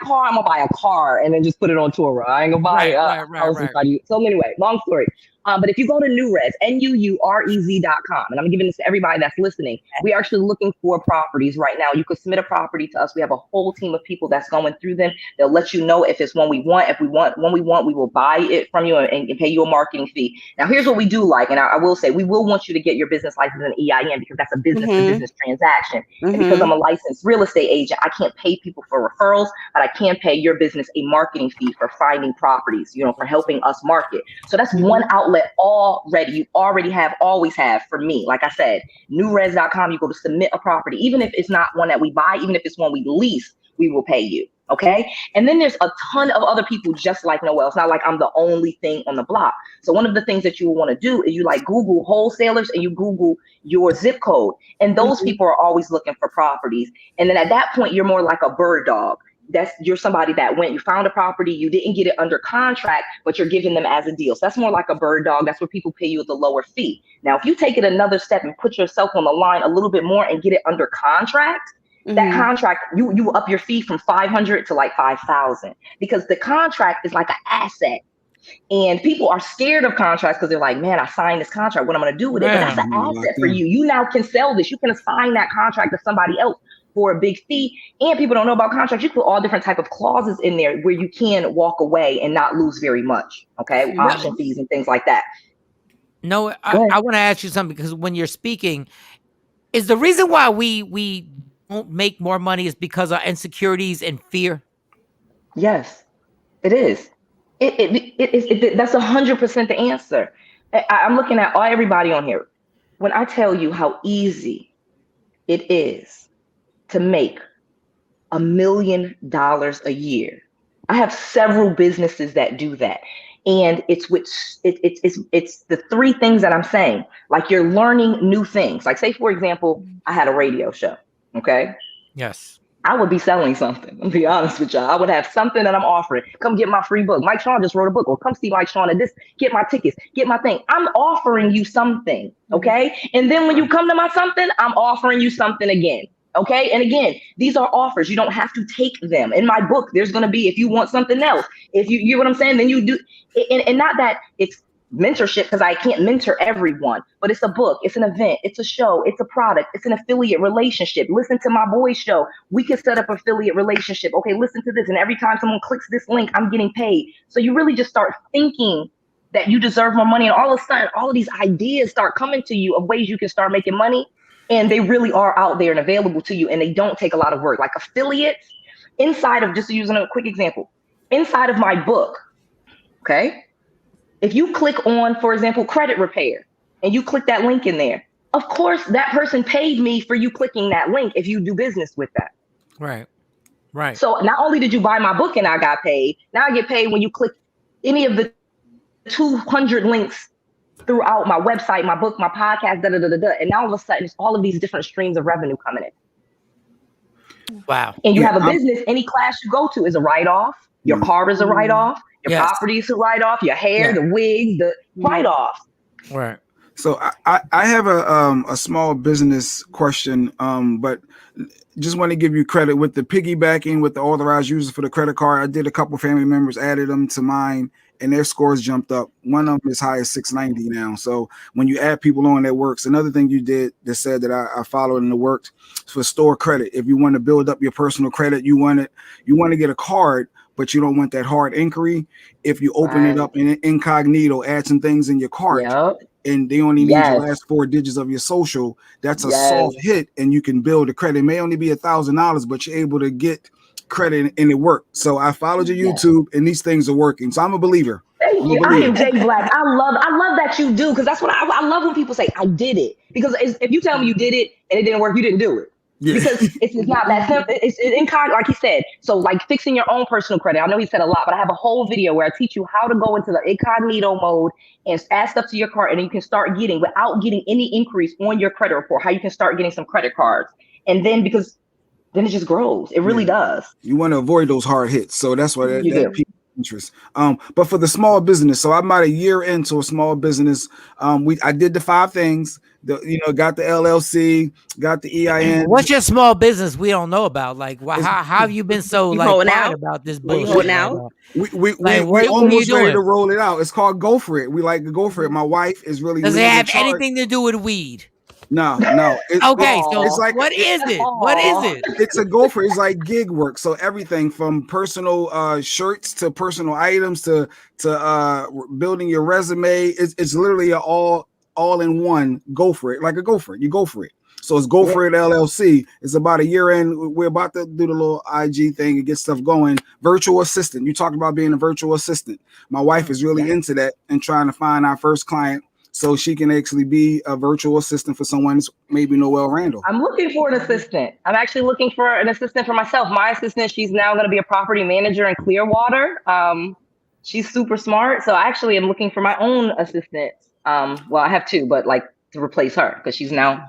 S10: a car and then just put it on Torah. I ain't gonna buy right. So anyway, long story. But if you go to NuRez, NUUREZ.com, and I'm giving this to everybody that's listening, we're actually looking for properties right now. You could submit a property to us. We have a whole team of people that's going through them. They'll let you know if it's one we want. If we want one we want, we will buy it from you and pay you a marketing fee. Now, here's what we do like, and I will say, we will want you to get your business license and EIN because that's a business-to-business transaction. And because I'm a licensed real estate agent, I can't pay people for referrals, but I can pay your business a marketing fee for finding properties, for helping us market. So that's one outlet already. You already always have for me. Like I said, NuRez.com, you go to submit a property, even if it's not one that we buy, even if it's one we lease, we will pay you. Okay. And then there's a ton of other people just like Noel. It's not like I'm the only thing on the block. So one of the things that you want to do is you like Google wholesalers and you Google your zip code. And those people are always looking for properties. And then at that point, you're more like a bird dog. You're somebody that you found a property, you didn't get it under contract, but you're giving them as a deal. So that's more like a bird dog. That's where people pay you at the lower fee. Now, if you take it another step and put yourself on the line a little bit more and get it under contract, that contract, you up your fee from 500 to like 5,000, because the contract is like an asset. And people are scared of contracts because they're like, man, I signed this contract. What am I going to do with it? But that's an asset for you. You now can sell this. You can assign that contract to somebody else for a big fee. And people don't know about contracts. You put all different type of clauses in there where you can walk away and not lose very much. Okay. Option fees and things like that.
S1: No, I want to ask you something, because when you're speaking, is the reason why we don't make more money is because of insecurities and fear?
S10: Yes, it is. That's 100% the answer. I'm looking at everybody on here. When I tell you how easy it is to make $1 million a year, I have several businesses that do that. And it's the three things that I'm saying. Like, you're learning new things. Like, say, for example, I had a radio show. Okay.
S1: Yes.
S10: I would be selling something. I'll be honest with y'all. I would have something that I'm offering. Come get my free book. Mike Shawn just wrote a book. Or come see Mike Shawn at this. Get my tickets. Get my thing. I'm offering you something. Okay. And then when you come to my something, I'm offering you something again. Okay. And again, these are offers. You don't have to take them. In my book, there's going to be, if you want something else, if you know what I'm saying, then you do. And not that it's mentorship, because I can't mentor everyone, but it's a book, it's an event, it's a show, it's a product, it's an affiliate relationship. Listen to my boy's show. We can set up affiliate relationship. Okay, listen to this. And every time someone clicks this link, I'm getting paid. So you really just start thinking that you deserve more money. And all of a sudden, all of these ideas start coming to you of ways you can start making money. And they really are out there and available to you. And they don't take a lot of work. Like affiliates, inside of, just using a quick example, inside of my book, okay? If you click on, for example, credit repair, and you click that link in there, of course, that person paid me for you clicking that link if you do business with that.
S1: Right. Right.
S10: So not only did you buy my book and I got paid, now I get paid when you click any of the 200 links throughout my website, my book, my podcast, And now all of a sudden, it's all of these different streams of revenue coming in.
S1: Wow.
S10: And you have a business, any class you go to is a write-off. Your car is a write-off. Your properties to write off, your hair, the wigs, the write-off.
S1: Right.
S4: So I have a small business question, but just want to give you credit with the piggybacking with the authorized users for the credit card. I did a couple family members, added them to mine, and their scores jumped up. One of them is high as 690 now. So when you add people on, that works. Another thing you did that said that I followed and it worked for store credit. If you want to build up your personal credit, you want to get a card, but you don't want that hard inquiry. If you open it up in incognito, add some things in your cart, and they only need the last 4 digits of your social, that's a soft hit, and you can build a credit. It may only be $1,000, but you're able to get credit and it worked. So I followed your YouTube, and these things are working. So I'm a believer.
S10: Thank you. I am Jay Black. I love that you do, because that's what I love when people say I did it. Because if you tell me you did it and it didn't work, you didn't do it. Yeah. Because it's not that simple. It's incognito, like he said. So like fixing your own personal credit. I know he said a lot, but I have a whole video where I teach you how to go into the incognito mode and add stuff to your cart, and you can start getting, without getting any increase on your credit report, how you can start getting some credit cards. And then because then it just grows. It really does. You want to avoid those hard hits. So that's why that people interest. But for the small business, so I'm about a year into a small business. I did the 5 things. Got the LLC, got the EIN.
S1: What's your small business we don't know about? Like, how have you been so quiet about this bullshit?
S4: We almost ready to roll it out. It's called Go For It. We like to go for it. My wife is really.
S1: Does it have anything to do with weed?
S4: No.
S1: Okay, so it's like, what is it? What is it?
S4: It's a go for it. It's like gig work. So everything from personal shirts to personal items to building your resume. It's literally all in one. Go for it. Like a go for it. You go for it. So it's Go For It LLC. It's about a year in. We're about to do the little IG thing and get stuff going. Virtual assistant. You talked about being a virtual assistant. My wife is really into that and trying to find our first client. so she can actually be a virtual assistant for someone, maybe Noel Randall?
S10: I'm looking for an assistant. I'm actually looking for an assistant for myself. My assistant, she's now going to be a property manager in Clearwater. She's super smart. So I actually am looking for my own assistant. Well, I have two, but like to replace her because she's now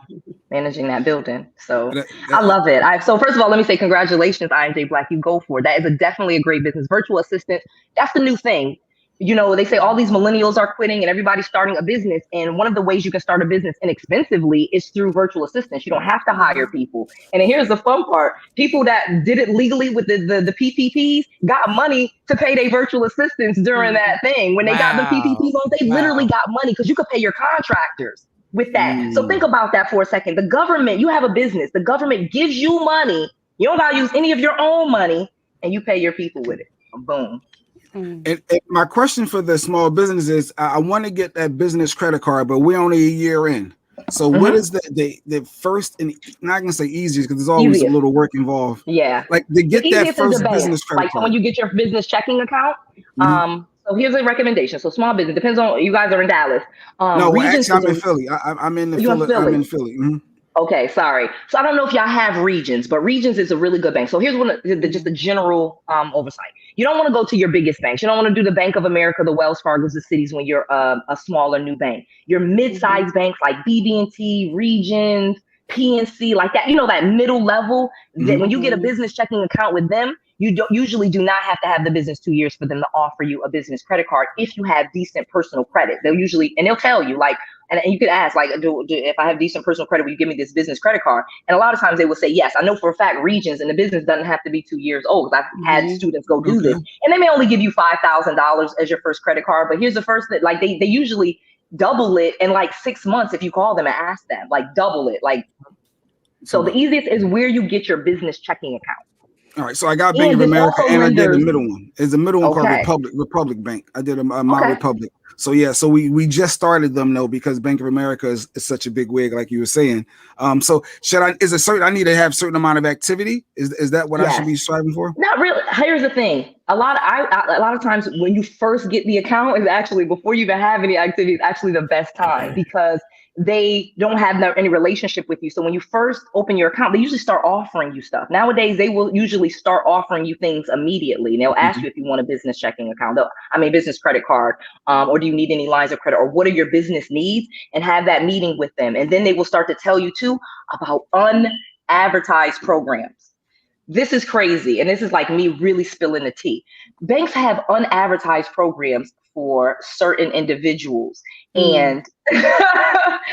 S10: managing that building. So I love it. So first of all, let me say congratulations, INJ Black. You go for it. That is definitely a great business. Virtual assistant, that's the new thing. You know, they say all these millennials are quitting and everybody's starting a business. And one of the ways you can start a business inexpensively is through virtual assistants. You don't have to hire people. And here's the fun part. People that did it legally with the PPPs got money to pay their virtual assistants during that thing. When they got the PPP loans, they literally got money because you could pay your contractors with that. So think about that for a second. The government, you have a business. The government gives you money. You don't got to use any of your own money and you pay your people with it. Boom.
S4: And my question for the small business is, I want to get that business credit card, but we're only a year in. So what is the first, and not gonna say easiest because there's always a little work involved.
S10: Yeah,
S4: like to get that first business credit
S10: like
S4: card.
S10: When you get your business checking account. So here's a recommendation. So small business depends on, you guys are in Dallas.
S4: No, well, actually, I'm in Philly. I'm in Philly. I'm in Philly.
S10: Okay, sorry. So I don't know if y'all have Regions, but Regions is a really good bank. So here's just a general oversight. You don't want to go to your biggest banks. You don't want to do the Bank of America, the Wells Fargo's, the Cities when you're a smaller new bank. Your mid-sized banks like BB&T, Regions, PNC, like that, you know, that middle level, that when you get a business checking account with them, you usually do not have to have the business 2 years for them to offer you a business credit card if you have decent personal credit. They'll usually, and they'll tell you like, and you could ask like, if I have decent personal credit, will you give me this business credit card? And a lot of times they will say yes. I know for a fact Regions, and the business doesn't have to be 2 years old. I've had students go do this, and they may only give you $5,000 as your first credit card. But here's the first that like they usually double it in like 6 months if you call them and ask them, like double it. Like, so the easiest is where you get your business checking account.
S4: All right, so I got Bank of America, and I did the middle one. It's the middle one called Republic Bank. I did my Republic. So yeah, so we just started them though because Bank of America is such a big wig, like you were saying. So I need to have certain amount of activity? Is that what I should be striving for?
S10: Not really. Here's the thing. A lot of times when you first get the account is actually before you even have any activity, is actually the best time because they don't have any relationship with you. So when you first open your account, they usually start offering you stuff. Nowadays, they will usually start offering you things immediately. And they'll ask you if you want a business checking account, business credit card, or do you need any lines of credit, or what are your business needs, and have that meeting with them. And then they will start to tell you too about unadvertised programs. This is crazy. And this is like me really spilling the tea. Banks have unadvertised programs for certain individuals. And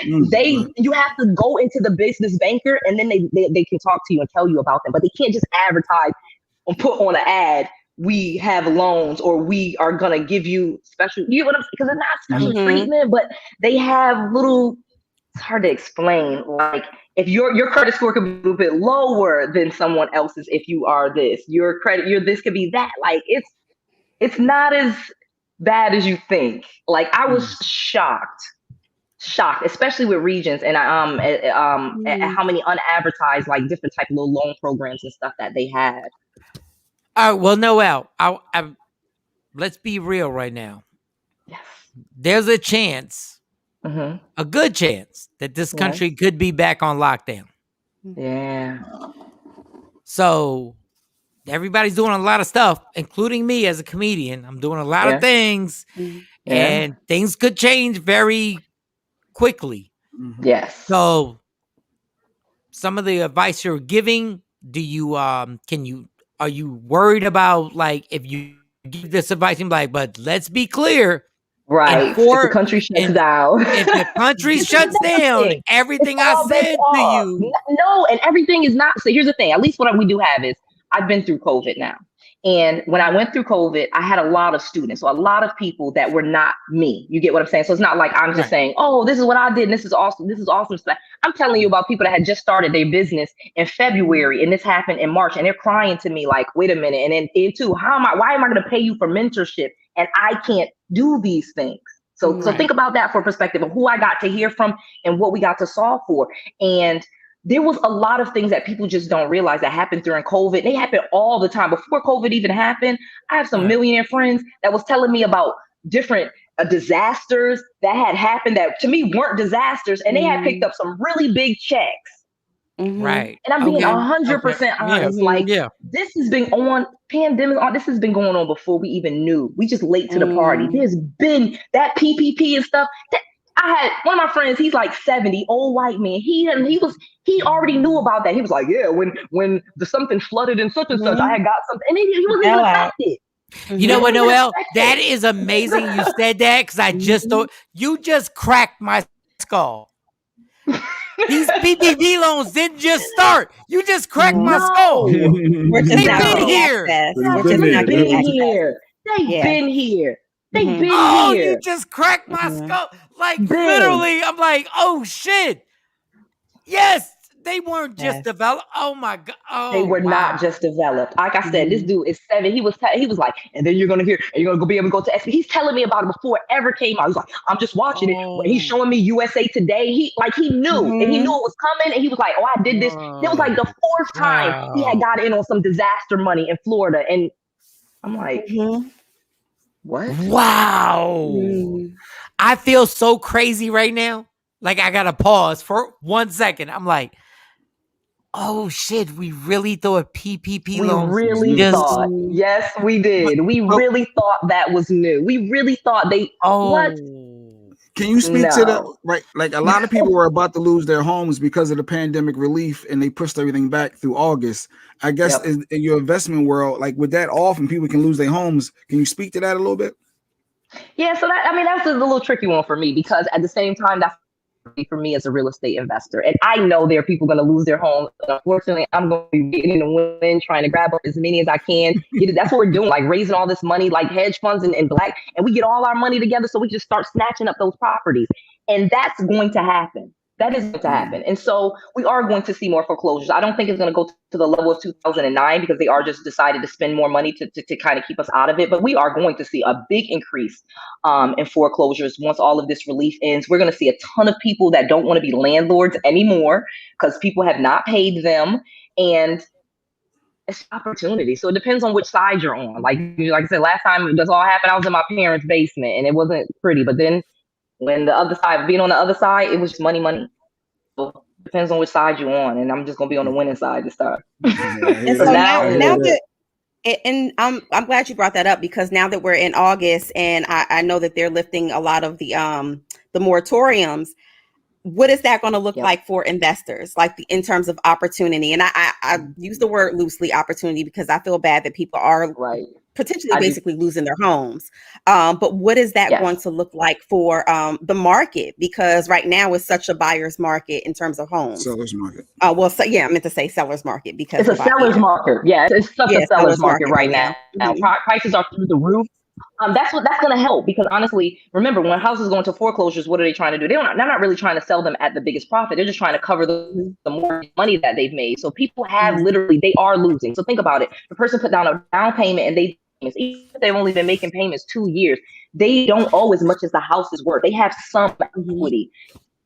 S10: you have to go into the business banker and then they can talk to you and tell you about them, but they can't just advertise or put on an ad, we have loans, or we are going to give you special, you know what I'm saying? Because it's not special treatment, but they have little, it's hard to explain. Like if your credit score could be a little bit lower than someone else's, if you are this, your this could be that. Like it's not as bad as you think. Like I was shocked, especially with Regions and at how many unadvertised, like different type of little loan programs and stuff that they had.
S1: All right, well, Noel, let's be real right now.
S10: Yes,
S1: there's a chance, a good chance that this country could be back on lockdown.
S10: Yeah.
S1: So everybody's doing a lot of stuff, including me as a comedian. I'm doing a lot of things, and things could change very quickly.
S10: Yes.
S1: So some of the advice you're giving, do you are you worried about, like, if you give this advice and be like, but let's be clear,
S10: right? If the country shuts down,
S1: if the country shuts down, everything I said to you,
S10: no, and everything is not. So here's the thing. At least what we do have is, I've been through COVID now. And when I went through COVID, I had a lot of students. So a lot of people that were not me. You get what I'm saying? So it's not like I'm just saying, oh, this is what I did, and this is awesome. This is awesome stuff. I'm telling you about people that had just started their business in February, and this happened in March, and they're crying to me like, wait a minute. And then too, why am I going to pay you for mentorship and I can't do these things? So think about that for perspective of who I got to hear from and what we got to solve for. And there was a lot of things that people just don't realize that happened during COVID. They happen all the time. Before COVID even happened, I have some millionaire friends that was telling me about different disasters that had happened that to me weren't disasters, and they had picked up some really big checks.
S1: Right.
S10: And I'm being 100% honest. Like this has been on pandemic. This has been going on before we even knew. We just late to the party. There's been that PPP and stuff. I had one of my friends. He's like 70, old white man. He already knew about that. He was like, yeah, when the something flooded and such and such, I had got something, and he wasn't even affected.
S1: You know what, Noel? That is amazing. You said that because I just thought you just cracked my skull. These PPP loans didn't just start. You just cracked my skull. They've been here.
S10: They've been here. They've been here.
S1: You just cracked my skull. Like literally, I'm like, oh shit. Yes, they weren't just developed. Oh my god. Oh,
S10: they were not just developed. Like I said, this dude is 7. He was like, and then you're gonna hear, and you're gonna be able to go to SP. He's telling me about it before it ever came out. He's like, I'm just watching it. When he's showing me USA Today, he knew, and he knew it was coming, and he was like, oh, I did this. It was like the 4th time he had got in on some disaster money in Florida, and I'm like, what?
S1: Wow. I feel so crazy right now. Like I gotta pause for 1 second. I'm like, oh shit, we really thought PPP loans.
S10: We really thought. Yes, we did. We really thought that was new. We really thought they. What?
S4: Can you speak to the right? Like a lot of people were about to lose their homes because of the pandemic relief, and they pushed everything back through August. I guess in your investment world, like with that off, and people can lose their homes. Can you speak to that a little bit?
S10: Yeah. So that's a little tricky one for me, because at the same time, that's for me as a real estate investor. And I know there are people going to lose their homes. Unfortunately, I'm going to be getting in the wind, trying to grab up as many as I can. That's what we're doing, like raising all this money, like hedge funds and black. And we get all our money together so we just start snatching up those properties. And that's going to happen. That is going to happen. And so we are going to see more foreclosures. I don't think it's going to go to the level of 2009 because they are just decided to spend more money to kind of keep us out of it. But we are going to see a big increase in foreclosures once all of this relief ends. We're going to see a ton of people that don't want to be landlords anymore because people have not paid them. And it's opportunity. So it depends on which side you're on. Like I said, last time this all happened, I was in my parents' basement and it wasn't pretty. But then when being on the other side, it was just money. So it depends on which side you're on, and I'm just gonna be on the winning side this time.
S5: And so now that, and I'm glad you brought that up, because now that we're in August, and I know that they're lifting a lot of the moratoriums. What is that going to look like for investors, like in terms of opportunity? And I use the word loosely, opportunity, because I feel bad that people are potentially basically losing their homes. But what is that going to look like for the market? Because right now it's such a buyer's market in terms of homes.
S4: Seller's market.
S5: I meant to say seller's market, because
S10: it's a seller's market. Yeah, it's such a seller's market right now. Prices are through the roof. That's going to help, because honestly, remember, when houses go into foreclosures, what are they trying to do? They're not really trying to sell them at the biggest profit. They're just trying to cover the more money that they've made. So people have they are losing. So think about it. The person put down a down payment and even if they've only been making payments 2 years, they don't owe as much as the house is worth. They have some equity.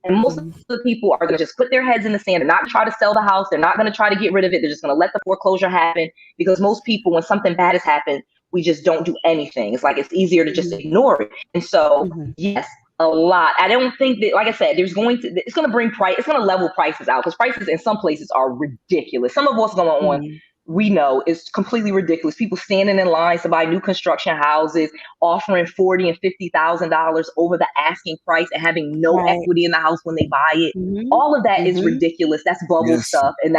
S10: And most of the people are going to just put their heads in the sand and not try to sell the house. They're not going to try to get rid of it. They're just going to let the foreclosure happen, because most people, when something bad has happened, we just don't do anything. It's like it's easier to just ignore it. And so, yes, a lot. I don't think that, like I said, it's going to level prices out, because prices in some places are ridiculous. Some of what's going on, we know, is completely ridiculous. People standing in lines to buy new construction houses, offering $40,000 and $50,000 over the asking price and having no equity in the house when they buy it. All of that is ridiculous. That's bubble stuff, and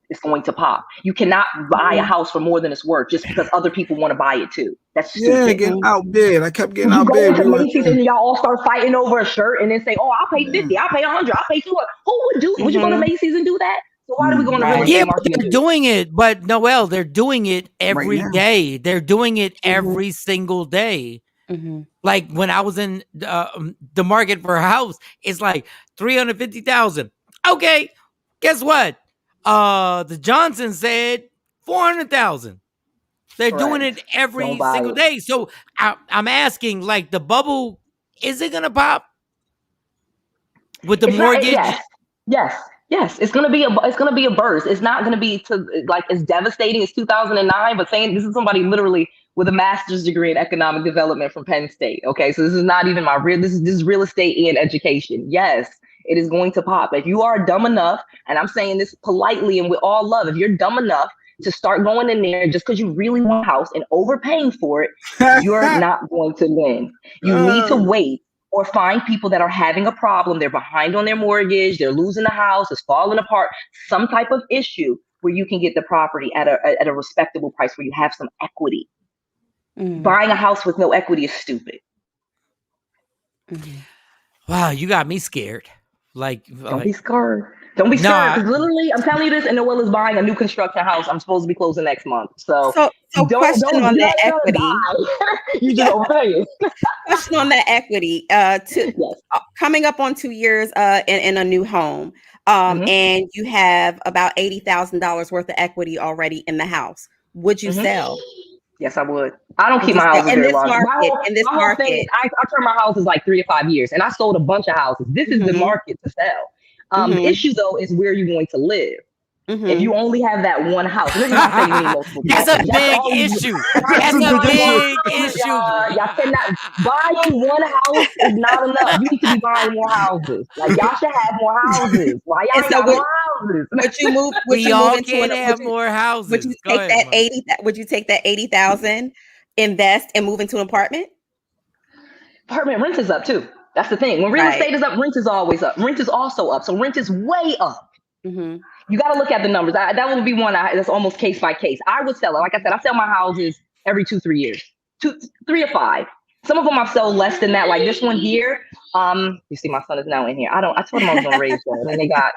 S10: it's going to pop. You cannot buy a house for more than it's worth just because other people want to buy it too. That's stupid.
S4: Getting outbid. I kept getting outbid.
S10: And y'all all start fighting over a shirt and then say, "Oh, I'll pay 50, I'll pay 100, I'll pay 200." Who would do it? Would you go to Macy's and do that? So why do we go to real estate market?
S1: They're doing it, but Noel, they're doing it every day. They're doing it every single day. Like when I was in the market for a house, it's like $350,000. Okay, guess what? The Johnson said 400,000. They're doing it every single day. So I'm asking, like, the bubble, is it gonna pop with the mortgage?
S10: Yes. It's gonna be a burst. It's not gonna be as devastating as 2009. But saying this is somebody literally with a master's degree in economic development from Penn State. Okay, so this is not even this is real estate and education. Yes, it is going to pop. If you are dumb enough, and I'm saying this politely and with all love, if you're dumb enough to start going in there just because you really want a house and overpaying for it, you're not going to win. You need to wait or find people that are having a problem. They're behind on their mortgage. They're losing the house. It's falling apart. Some type of issue where you can get the property at a respectable price where you have some equity. Buying a house with no equity is stupid.
S1: Wow, you got me scared.
S10: Don't be scared. Don't be scared. Because literally, I'm telling you this, and Noel is buying a new construction house. I'm supposed to be closing next month. So
S5: question on that equity.
S10: You just overpay it.
S5: Question on that equity. Coming up on 2 years in a new home. And you have about $80,000 worth of equity already in the house. Would you sell?
S10: Yes, I would. I don't keep my houses very long.
S5: In this market,
S10: I turn my houses like 3 to 5 years, and I sold a bunch of houses. This is the market to sell. The issue though is where you're going to live. If you only have that one house,
S1: that's a big issue. That's a big issue.
S10: Y'all cannot, buying one house is not enough. You need to be buying more houses. Like y'all should have more houses. Why y'all got more houses?
S5: Would you move?
S1: We all can't have more houses.
S5: Would you take that 80? Would you take that 80,000, invest, and move into an apartment?
S10: Apartment rent is up too. That's the thing. When real estate is up, rent is always up. Rent is also up. So rent is way up. You got to look at the numbers. That would be one that's almost case by case. I would sell it. Like I said, I sell my houses every 2-3 years, 3 or 5. Some of them I've sold less than that. Like this one here. You see, my son is now in here. I told him I was going to raise them, and they got.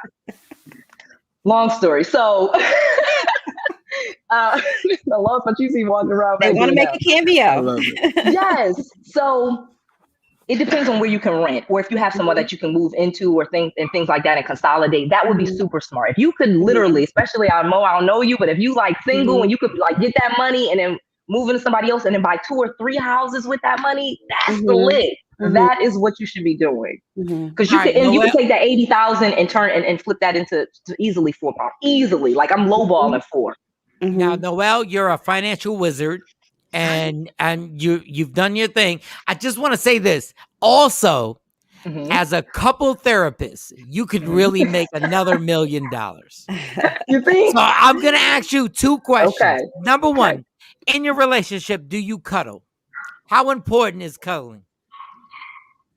S10: Long story. So, I love what you see walking around.
S5: They want to make a cameo.
S10: Yes. So. It depends on where you can rent, or if you have somewhere that you can move into, or things like that, and consolidate. That would be super smart. If you could literally, especially I don't know you, but if you like single and you could like get that money and then move into somebody else and then buy 2 or 3 houses with that money, that's the lit. That is what you should be doing. Because you can take that 80,000 and turn and flip that into easily 4 pounds. Easily, like I'm lowballing 4.
S1: Now, Noel, you're a financial wizard. And you've done your thing. I just want to say this. Also, as a couple therapist, you could really make another $1 million.
S10: You think?
S1: So I'm going to ask you 2 questions. Okay. Number 1, in your relationship, do you cuddle? How important is cuddling?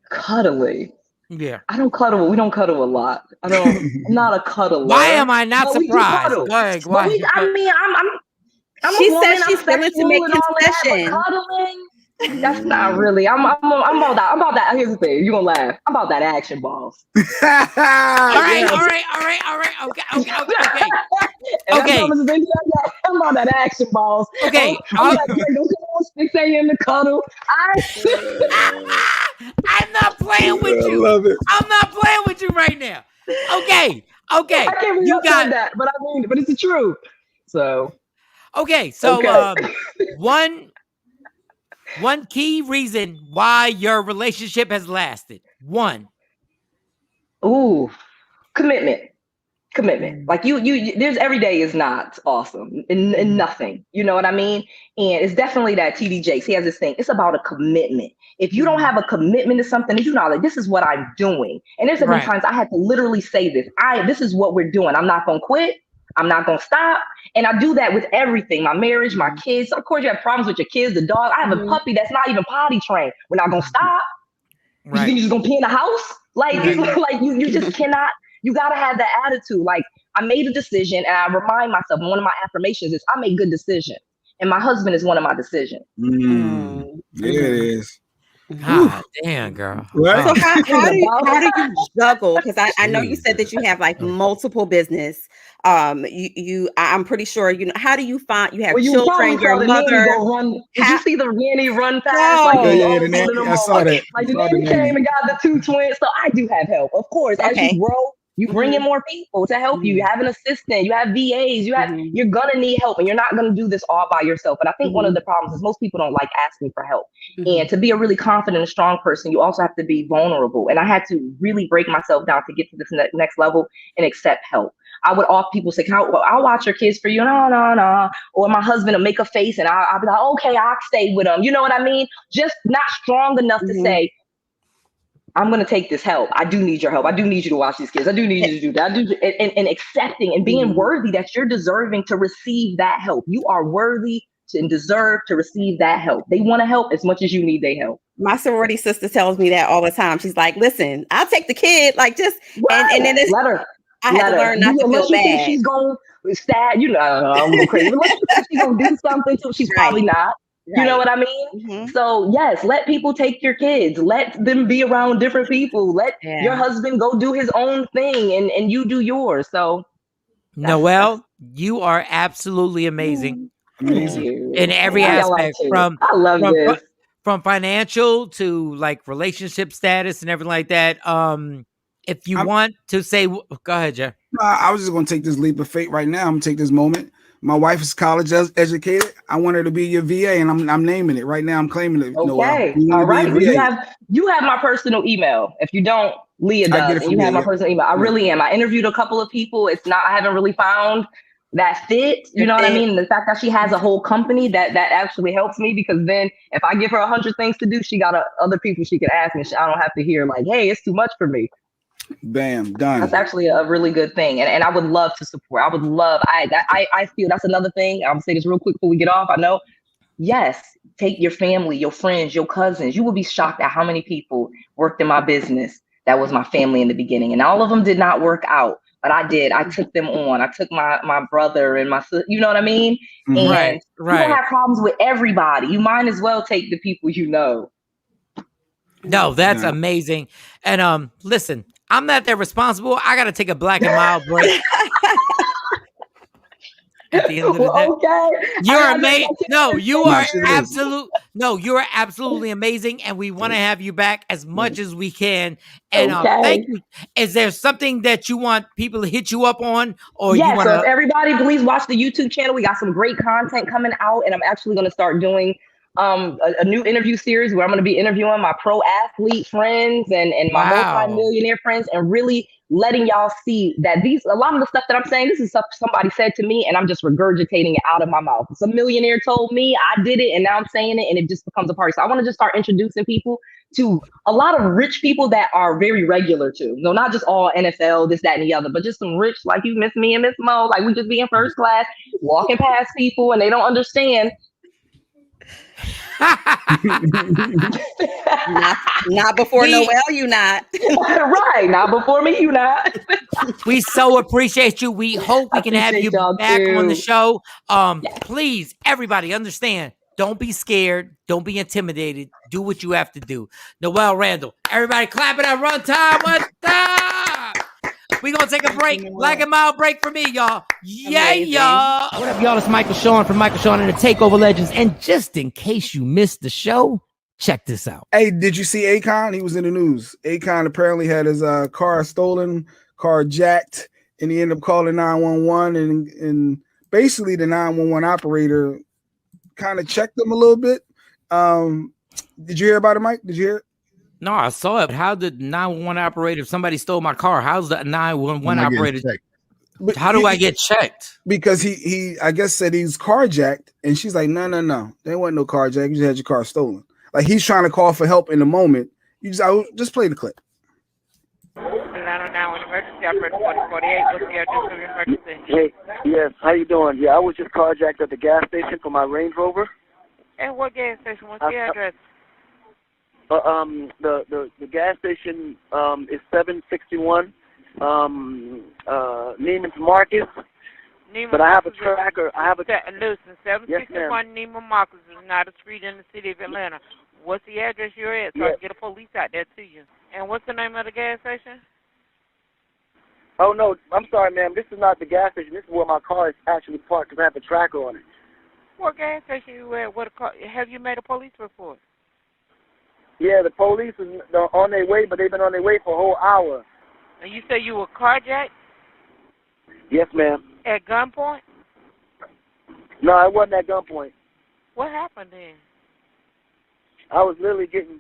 S10: Cuddling?
S1: Yeah.
S10: I don't cuddle. We don't cuddle a lot. I'm not a cuddler.
S1: Why am I not surprised? Go ahead, why?
S5: She said she's willing to make concessions.
S10: That's not really. I'm about that. Here's the thing. You're gonna laugh. I'm about that action, balls.
S1: All right. Okay.
S10: I'm about that action, balls.
S1: Okay.
S10: Don't come on 6 a.m. to cuddle.
S1: I'm not playing with you.
S4: I love it.
S1: I'm not playing with you right now. Okay.
S10: I can't believe you said that, but it's the truth. So.
S1: Okay, so one key reason why your relationship has lasted. 1.
S10: Ooh, commitment. Like you there's every day is not awesome and nothing. You know what I mean? And it's definitely that TD Jakes. He has this thing. It's about a commitment. If you don't have a commitment to something, you're not like, this is what I'm doing. And there's been times I had to literally say this. This is what we're doing. I'm not gonna quit. I'm not going to stop. And I do that with everything, my marriage, my kids. Of course, you have problems with your kids, the dog. I have a puppy that's not even potty trained. We're not going to stop. You think you're just going to pee in the house? Like you just cannot. You got to have that attitude. Like I made a decision and I remind myself, one of my affirmations is I make good decisions. And my husband is one of my decisions.
S4: Yeah, it is.
S1: God damn, girl.
S5: Right? So how do you juggle? Because I know you said that you have like multiple business. I'm pretty sure how do you find you have children, your mother?
S10: Did you see the nanny run past?
S4: I saw that.
S10: Like the nanny came and got the 2 twins. So I do have help, of course. As you grow, you bring in more people to help you. You have an assistant, you have VAs, you're gonna need help, and you're not gonna do this all by yourself. And I think one of the problems is most people don't like asking for help. And to be a really confident and strong person, you also have to be vulnerable. And I had to really break myself down to get to this next level and accept help. I would often people say, I'll watch your kids for you. No. Or my husband will make a face and I'll be like, okay, I'll stay with them. You know what I mean? Just not strong enough to say, I'm going to take this help. I do need your help. I do need you to watch these kids. I do need you to do that. And accepting and being worthy that you're deserving to receive that help. You are worthy and deserve to receive that help. They want to help as much as you need their help.
S5: My sorority sister tells me that all the time. She's like, listen, I'll take the kid. Like, just, and then it's,
S10: let her.
S5: I had to learn not to feel
S10: unless you
S5: bad.
S10: think she's going to stab, I'm going crazy. Unless you think she's going to do something to, she's probably not. You know what I mean? So yes, let people take your kids. Let them be around different people. Let your husband go do his own thing and you do yours. So
S1: Noel, you are absolutely amazing.
S4: Amazing.
S1: In every aspect,
S10: I love this.
S1: From financial to like relationship status and everything like that. If you want to say, go ahead, Jeff.
S4: I was just going to take this leap of faith right now. I'm going to take this moment. My wife is college educated. I want her to be your VA, and I'm naming it right now. I'm claiming it.
S10: Okay, all right. You have my personal email. If you don't, Leah does. And you have my personal email. I really am. I interviewed a couple of people. I haven't really found that fit. You know what I mean? And the fact that she has a whole company that actually helps me, because then if I give her 100 things to do, she got other people she can ask me. I don't have to hear like, hey, it's too much for me.
S4: Bam, done.
S10: That's actually a really good thing. And I would love to support. I would love, I feel that's another thing. I'm gonna say this real quick before we get off. I know, yes, take your family, your friends, your cousins. You will be shocked at how many people worked in my business that was my family in the beginning. And all of them did not work out, but I did. I took them on. I took my brother and my sister, you know what I mean? And you don't have problems with everybody. You might as well take the people you know.
S1: No, that's amazing. And listen, I'm not that responsible. I got to take a black and mild break. At the end of the day, you're amazing. No, you are you're absolutely amazing, and we want to have you back as much as we can. And thank you. Is there something that you want people to hit you up on, or you want to?
S10: So if everybody, please watch the YouTube channel. We got some great content coming out, and I'm actually going to start doing a new interview series where I'm going to be interviewing my pro athlete friends and my multi-millionaire friends, and really letting y'all see that a lot of the stuff that I'm saying, this is stuff somebody said to me and I'm just regurgitating it out of my mouth. Some millionaire told me, I did it, and now I'm saying it, and it just becomes a part. So I want to just start introducing people to a lot of rich people that are very regular too. No, not just all NFL, this, that, and the other, but just some rich, like you, Miss Me and Miss Mo, like we just be in first class, walking past people and they don't understand.
S5: not before Noel, you not.
S10: Right, not before me, you not.
S1: We so appreciate you. We hope we can have you back on the show. Please, everybody, understand. Don't be scared. Don't be intimidated. Do what you have to do. Noel Randall. Everybody clap it at runtime. What's up? We're going to take a break. Black and mild break for me, y'all. Yeah, y'all. What up, y'all? It's Michael Shawn from Michael Shawn and the Takeover Legends. And just in case you missed the show, check this out.
S4: Hey, did you see Akon? He was in the news. Akon apparently had his car stolen, car jacked, and he ended up calling 911. And basically the 911 operator kind of checked him a little bit. Did you hear about it, Mike? Did you hear it?
S1: No, I saw it. How did 911 operator, if somebody stole my car, how's the 911 operator? How do I get checked?
S4: Because he I guess said he's carjacked, and she's like, no. There wasn't no carjack. You just had your car stolen. Like he's trying to call for help in the moment. I just play the clip.
S11: Hey, yes, how you doing? Yeah, I was just carjacked at the gas station for my Range Rover.
S12: And what gas station? What's the address?
S11: The gas station is 761 Neiman's Marcus. But I have a tracker.
S12: Listen, 761 Neiman Marcus is not a street in the city of Atlanta. What's the address you're at so I can get a police out there to you? And what's the name of the gas station?
S11: Oh, no, I'm sorry, ma'am. This is not the gas station. This is where my car is actually parked because I have a tracker on it.
S12: What gas station you at? Have you made a police report?
S11: Yeah, the police is on their way, but they've been on their way for a whole hour.
S12: And you say you were carjacked?
S11: Yes, ma'am.
S12: At gunpoint?
S11: No, I wasn't at gunpoint.
S12: What happened then?
S11: I was literally getting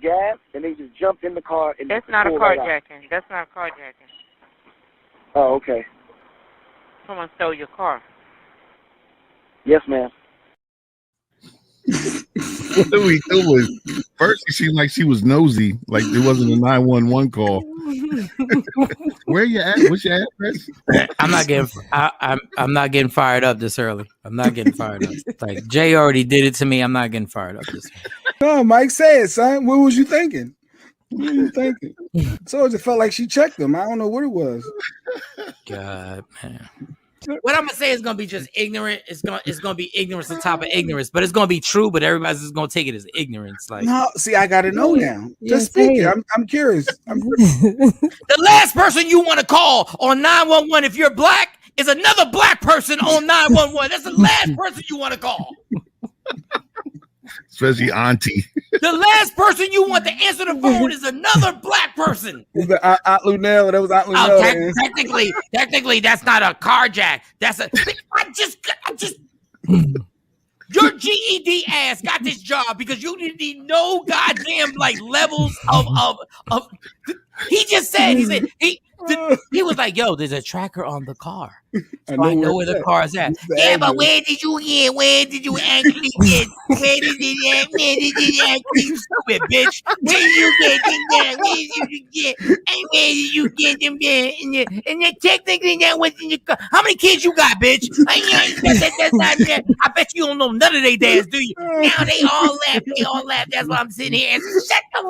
S11: gas, and they just jumped in the car. And
S12: That's not a carjacking. That's not a carjacking.
S11: Oh, okay.
S12: Someone stole your car.
S11: Yes, ma'am.
S7: What are we doing? First, it seemed like she was nosy, like it wasn't a 911 call. Where you at? What's your address?
S1: I'm not getting fired up this early. I'm not getting fired up. Like Jay already did it to me. I'm not getting fired up this early.
S4: No, Mike said, son. What was you thinking? What were you thinking? So it just felt like she checked him. I don't know what it was.
S1: God, man. What I'm gonna say is gonna be just ignorant. It's gonna be ignorance on top of ignorance, but it's gonna be true. But everybody's just gonna take it as ignorance. Like,
S4: no, see, I gotta know now. Just speak it. I'm curious.
S1: The last person you want to call on 911 if you're black is another black person on 911. That's the last person you want to call.
S7: Especially Auntie.
S1: The last person you want to answer the phone is another black person.
S4: Aunt Lunell. That was Aunt Lunell.
S1: Technically, that's not a carjack. That's a. I just. Your GED ass got this job because you didn't need no goddamn like levels of. He just said he was like, yo, there's a tracker on the car. So I know where the car is at. Yeah, but where did you get? Where did you actually get? Where did you actually, you stupid bitch? Where did you get them there? Where did you get? And where did you get them there? And technically that was in your car. How many kids you got, bitch? That's not there. I bet you don't know none of their dads, do you? Now they all laugh. They all laugh. That's why I'm sitting here and shut the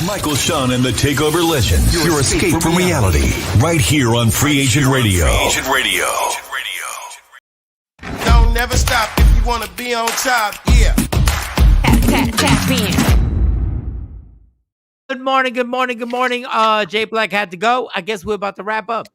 S2: Michael, Shawn, and the Takeover Legends. Your escape from reality. Right here on Free Agent Radio.
S8: Don't never stop if you want to be on top. Yeah.
S3: Tap in.
S1: Good morning. Jay Black had to go. I guess we're about to wrap up.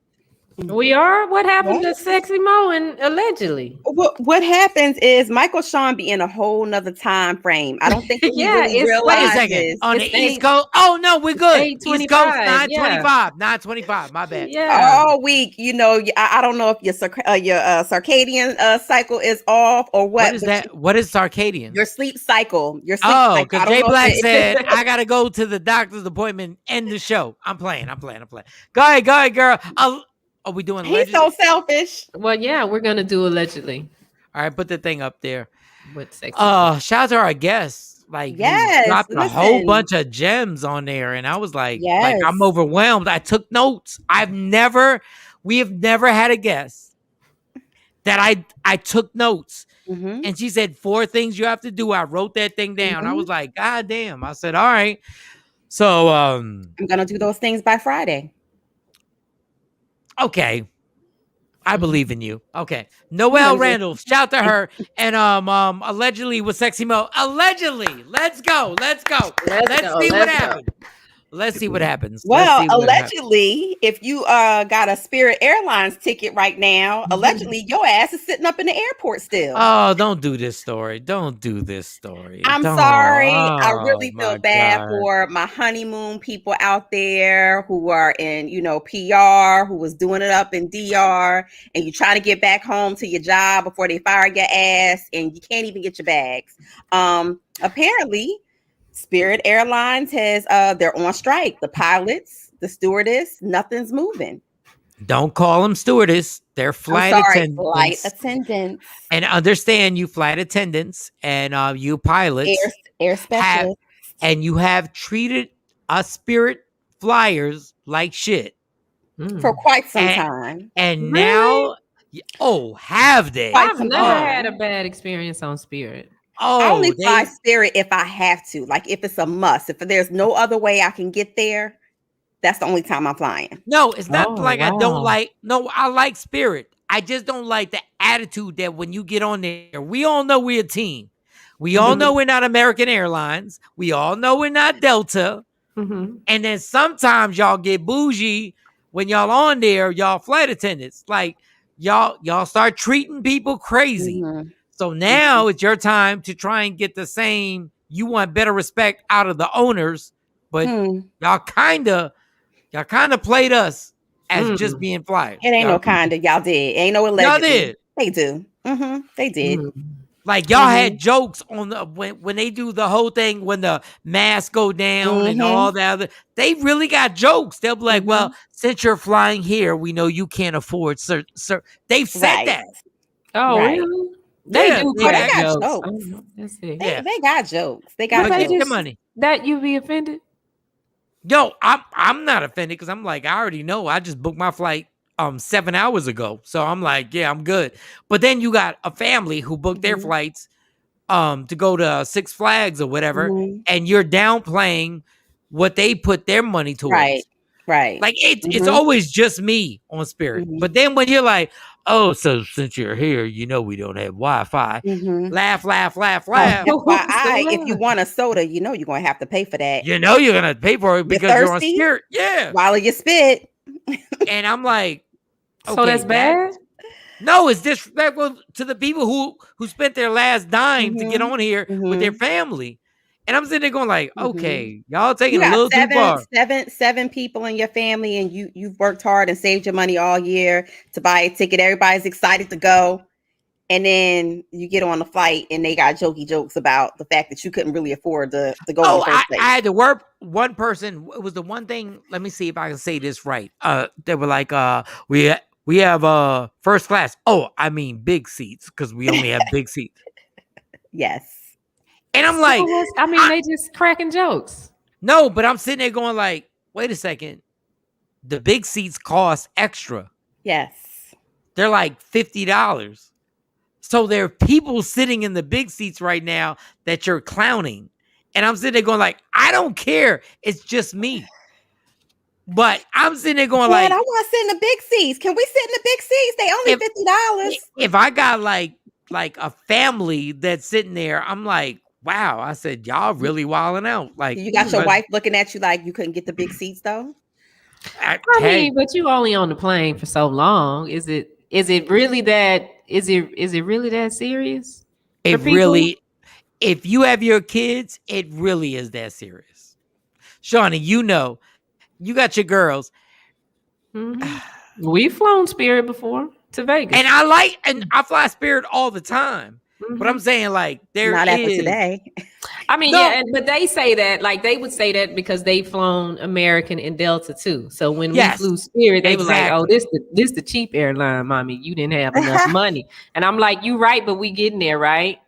S6: We are? What happened to Sexy Mo and allegedly?
S5: What happens is Michael Shawn be in a whole nother time frame. I don't think he really realizes.
S1: Wait a second. On the East Coast? Oh, no, we're good. East Coast, 9:25. 9:25. My bad.
S5: Yeah. All week, you know, I don't know if your circadian cycle is off or what.
S1: What is that? What is circadian?
S5: Your sleep cycle.
S1: Oh, because Jay Black said, I got to go to the doctor's appointment, end the show. I'm playing. Go ahead, girl. Are we doing
S5: He's so selfish.
S6: Well, yeah, we're gonna do allegedly.
S1: All right, put the thing up there.
S6: With Sexy.
S1: Shout out to our guests. Like,
S5: yes,
S1: dropped a whole bunch of gems on there, and I was like, I'm overwhelmed. I took notes. We have never had a guest that I took notes. Mm-hmm. And she said 4 things you have to do. I wrote that thing down. I was like, God damn. I said, all right. So I'm
S5: gonna do those things by Friday.
S1: Okay. I believe in you. Okay. Noel Randall, shout to her. And allegedly with Sexy Mo. Allegedly. Let's go. Let's see what happens. Let's see what happens.
S5: Well, allegedly, if you got a Spirit Airlines ticket right now, allegedly your ass is sitting up in the airport still.
S1: Oh, don't do this story. I'm
S5: sorry. I really feel bad for my honeymoon people out there who are in, PR, who was doing it up in DR, and you try to get back home to your job before they fire your ass, and you can't even get your bags. Apparently, Spirit Airlines has they're on strike. The pilots, the stewardess, nothing's moving.
S1: Don't call them stewardess. They're flight
S5: attendants.
S1: And understand you flight attendants and you pilots,
S5: air specialists,
S1: and you have treated us Spirit flyers like shit
S5: for quite some time.
S1: And now, have they?
S6: I've never had a bad experience on Spirit.
S5: I only fly Spirit if I have to, like if it's a must. If there's no other way I can get there, that's the only time I'm flying.
S1: No, it's not I don't like. No, I like Spirit. I just don't like the attitude that when you get on there, we all know we're a team. We all know we're not American Airlines. We all know we're not Delta. And then sometimes y'all get bougie when y'all on there, y'all flight attendants. Like y'all start treating people crazy. So now it's your time to try and get the same. You want better respect out of the owners, but y'all kind of played us as just being flyers.
S5: It ain't no kind of y'all did. Ain't no allegedly.
S1: Y'all did.
S5: They do. They did.
S1: Like y'all had jokes on the when they do the whole thing when the masks go down and all that other. They really got jokes. They'll be like, "Well, since you're flying here, we know you can't afford sir." They've said that.
S6: Oh, really?
S1: They
S6: do
S5: they
S6: crack
S5: got
S6: jokes.
S5: jokes.
S6: That's it.
S5: They got jokes. They got
S1: get
S5: jokes.
S1: the money.
S6: That you be offended?
S1: Yo, I'm not offended because I'm like, I already know. I just booked my flight 7 hours ago. So I'm like, yeah, I'm good. But then you got a family who booked their flights to go to Six Flags or whatever, and you're downplaying what they put their money towards.
S5: Right.
S1: Like it's always just me on Spirit. But then when you're like, oh, so since you're here, you know we don't have Wi-Fi. Laugh.
S5: FYI, if you want a soda, you know you're gonna have to pay for that.
S1: You know you're gonna pay for it because you're on Spirit. Yeah.
S5: While you spit.
S1: And I'm like, okay,
S6: so that's bad?
S1: No, it's disrespectful to the people who spent their last dime to get on here with their family. And I'm sitting there going like, okay, y'all taking a little too far.
S5: Seven people in your family, and you've worked hard and saved your money all year to buy a ticket. Everybody's excited to go. And then you get on the flight and they got jokey jokes about the fact that you couldn't really afford to go in the first place.
S1: I had to work one person. It was the one thing. Let me see if I can say this right. They were like, we have first class. Oh, I mean big seats because we only have big seats.
S5: Yes.
S1: And I'm like,
S6: they just cracking jokes.
S1: No, but I'm sitting there going like, wait a second. The big seats cost extra.
S5: Yes.
S1: They're like $50. So there are people sitting in the big seats right now that you're clowning. And I'm sitting there going like, I don't care. It's just me. But I'm sitting there going like,
S5: I want to sit in the big seats. Can we sit in the big seats? They only $50.
S1: If I got like a family that's sitting there, I'm like, wow. I said, y'all really wilding out. Like
S5: you got your wife looking at you like you couldn't get the big seats though.
S6: I mean, but you only on the plane for so long. Is it really that? Is it really that serious?
S1: If you have your kids, it really is that serious. Shawnee, you know, you got your girls.
S6: We've flown Spirit before to Vegas.
S1: And I fly Spirit all the time. But I'm saying like
S5: not after today.
S6: I mean, but they say that like they would say that because they've flown American and Delta too. So when we flew Spirit, they were like, "Oh, this the cheap airline, mommy. You didn't have enough money." And I'm like, "You right, but we getting there, right?"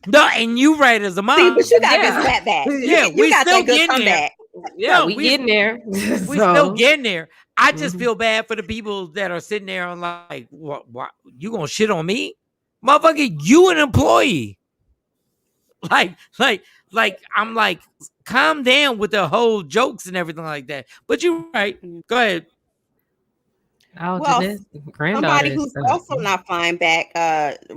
S1: No, and you right as a mom.
S5: See, but you got good clapback.
S1: Yeah, we
S5: got
S1: still
S5: that good
S1: getting there.
S6: Yeah, we getting there.
S1: We still getting there. I just feel bad for the people that are sitting there and like, what you gonna shit on me? Motherfucker, you an employee. Like I'm like, calm down with the whole jokes and everything like that. But you're right. Go ahead.
S6: Oh,
S5: well, somebody who's also not flying back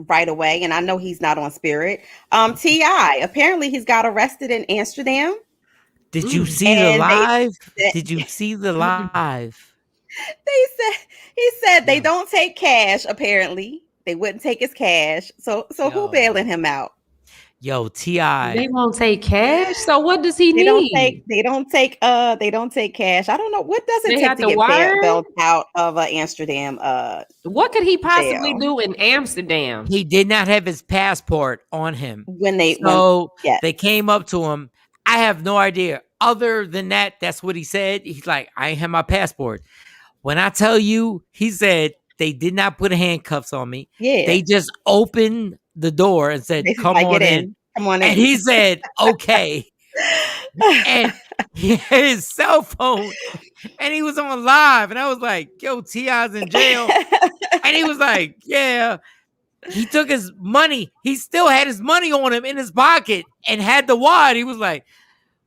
S5: right away, and I know he's not on Spirit. T.I. Apparently he's got arrested in Amsterdam.
S1: Did you see the live? Did you see the live?
S5: He said they don't take cash. Apparently, they wouldn't take his cash. So who bailing him out?
S1: Yo, T.I.
S6: They won't take cash. So what does he need?
S5: They don't take cash. I don't know what does it take to get bailed out of Amsterdam.
S6: What could he possibly do in Amsterdam?
S1: He did not have his passport on him
S5: they came
S1: up to him. I have no idea. Other than that, that's what he said. He's like, I ain't have my passport. When I tell you, he said they did not put handcuffs on me.
S5: Yeah,
S1: they just opened the door and said, come on in.
S5: Come on in.
S1: And he said, okay. And he had his cell phone and he was on live. And I was like, yo, T.I.'s in jail. And he was like, yeah. He took his money. He still had his money on him in his pocket and had the wad. He was like,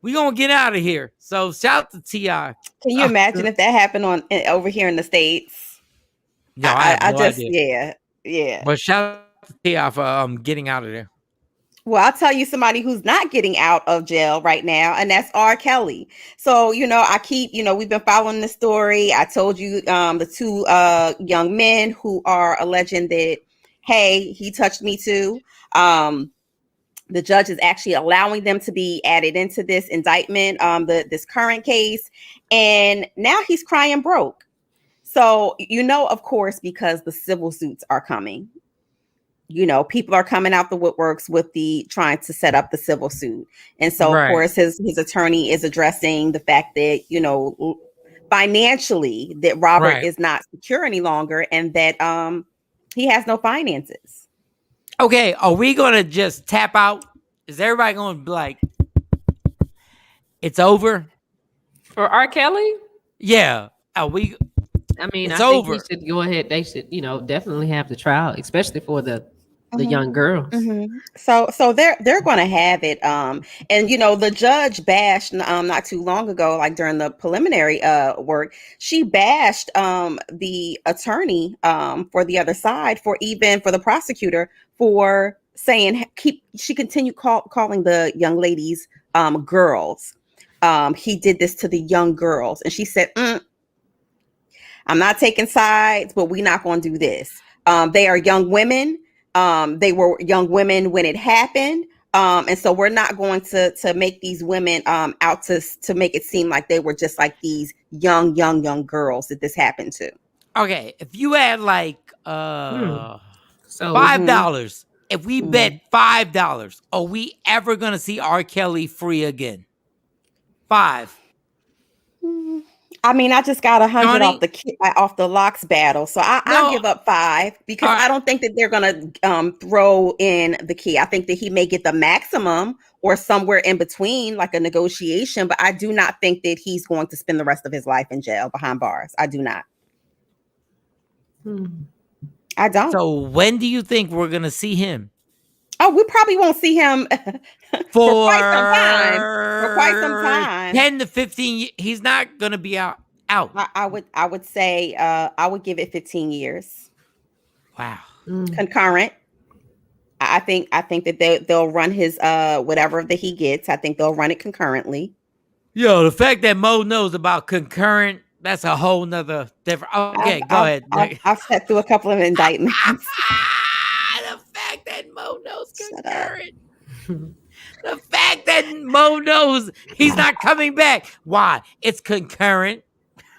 S1: we gonna get out of here. So shout out to T.I.
S5: Can you imagine if that happened over here in the States?
S1: No, I just
S5: idea. Yeah.
S1: But shout out to T.I. for getting out of there.
S5: Well, I'll tell you somebody who's not getting out of jail right now, and that's R. Kelly. So, we've been following the story. I told you the two young men who are alleging that, hey, he touched me too. The judge is actually allowing them to be added into this indictment, this current case. And now he's crying broke. So, of course, because the civil suits are coming. people are coming out the woodworks with the trying to set up the civil suit. And so, of course, his attorney is addressing the fact that, financially that Robert is not secure any longer and that he has no finances.
S1: Okay, are we going to just tap out? Is everybody going to be like, it's over?
S6: For R. Kelly?
S1: Yeah. Are we?
S6: I mean,
S1: it's
S6: I think
S1: over.
S6: he should go ahead. They should, definitely have the trial, especially for the young girls.
S5: So they're going to have it. And the judge bashed not too long ago, like during the preliminary work, she bashed the attorney for the other side for the prosecutor for saying she continued calling the young ladies girls. He did this to the young girls, and she said, I'm not taking sides, but we're not going to do this. They are young women. They were young women when it happened. And so we're not going to make these women out to make it seem like they were just like these young girls that this happened to.
S1: Okay, if you had like $5, if we bet $5, are we ever gonna see R. Kelly free again? 5.
S5: I mean, I just got 100 off the Lox battle, so I'll give up 5 because I don't think that they're gonna throw in the key. I think that he may get the maximum or somewhere in between, like a negotiation. But I do not think that he's going to spend the rest of his life in jail behind bars. I do not. I don't.
S1: So when do you think we're gonna see him?
S5: Oh, we probably won't see him for quite some time.
S1: 10 to 15. He's not gonna be out.
S5: I would say I would give it 15 years.
S1: Wow.
S5: Concurrent. I think that they'll run his whatever that he gets. I think they'll run it concurrently.
S1: Yo, the fact that Mo knows about concurrent, that's a whole nother different. Okay, go ahead.
S5: I've sat through a couple of indictments.
S1: The fact that Mo knows concurrent. The fact that Mo knows he's not coming back. Why? It's concurrent.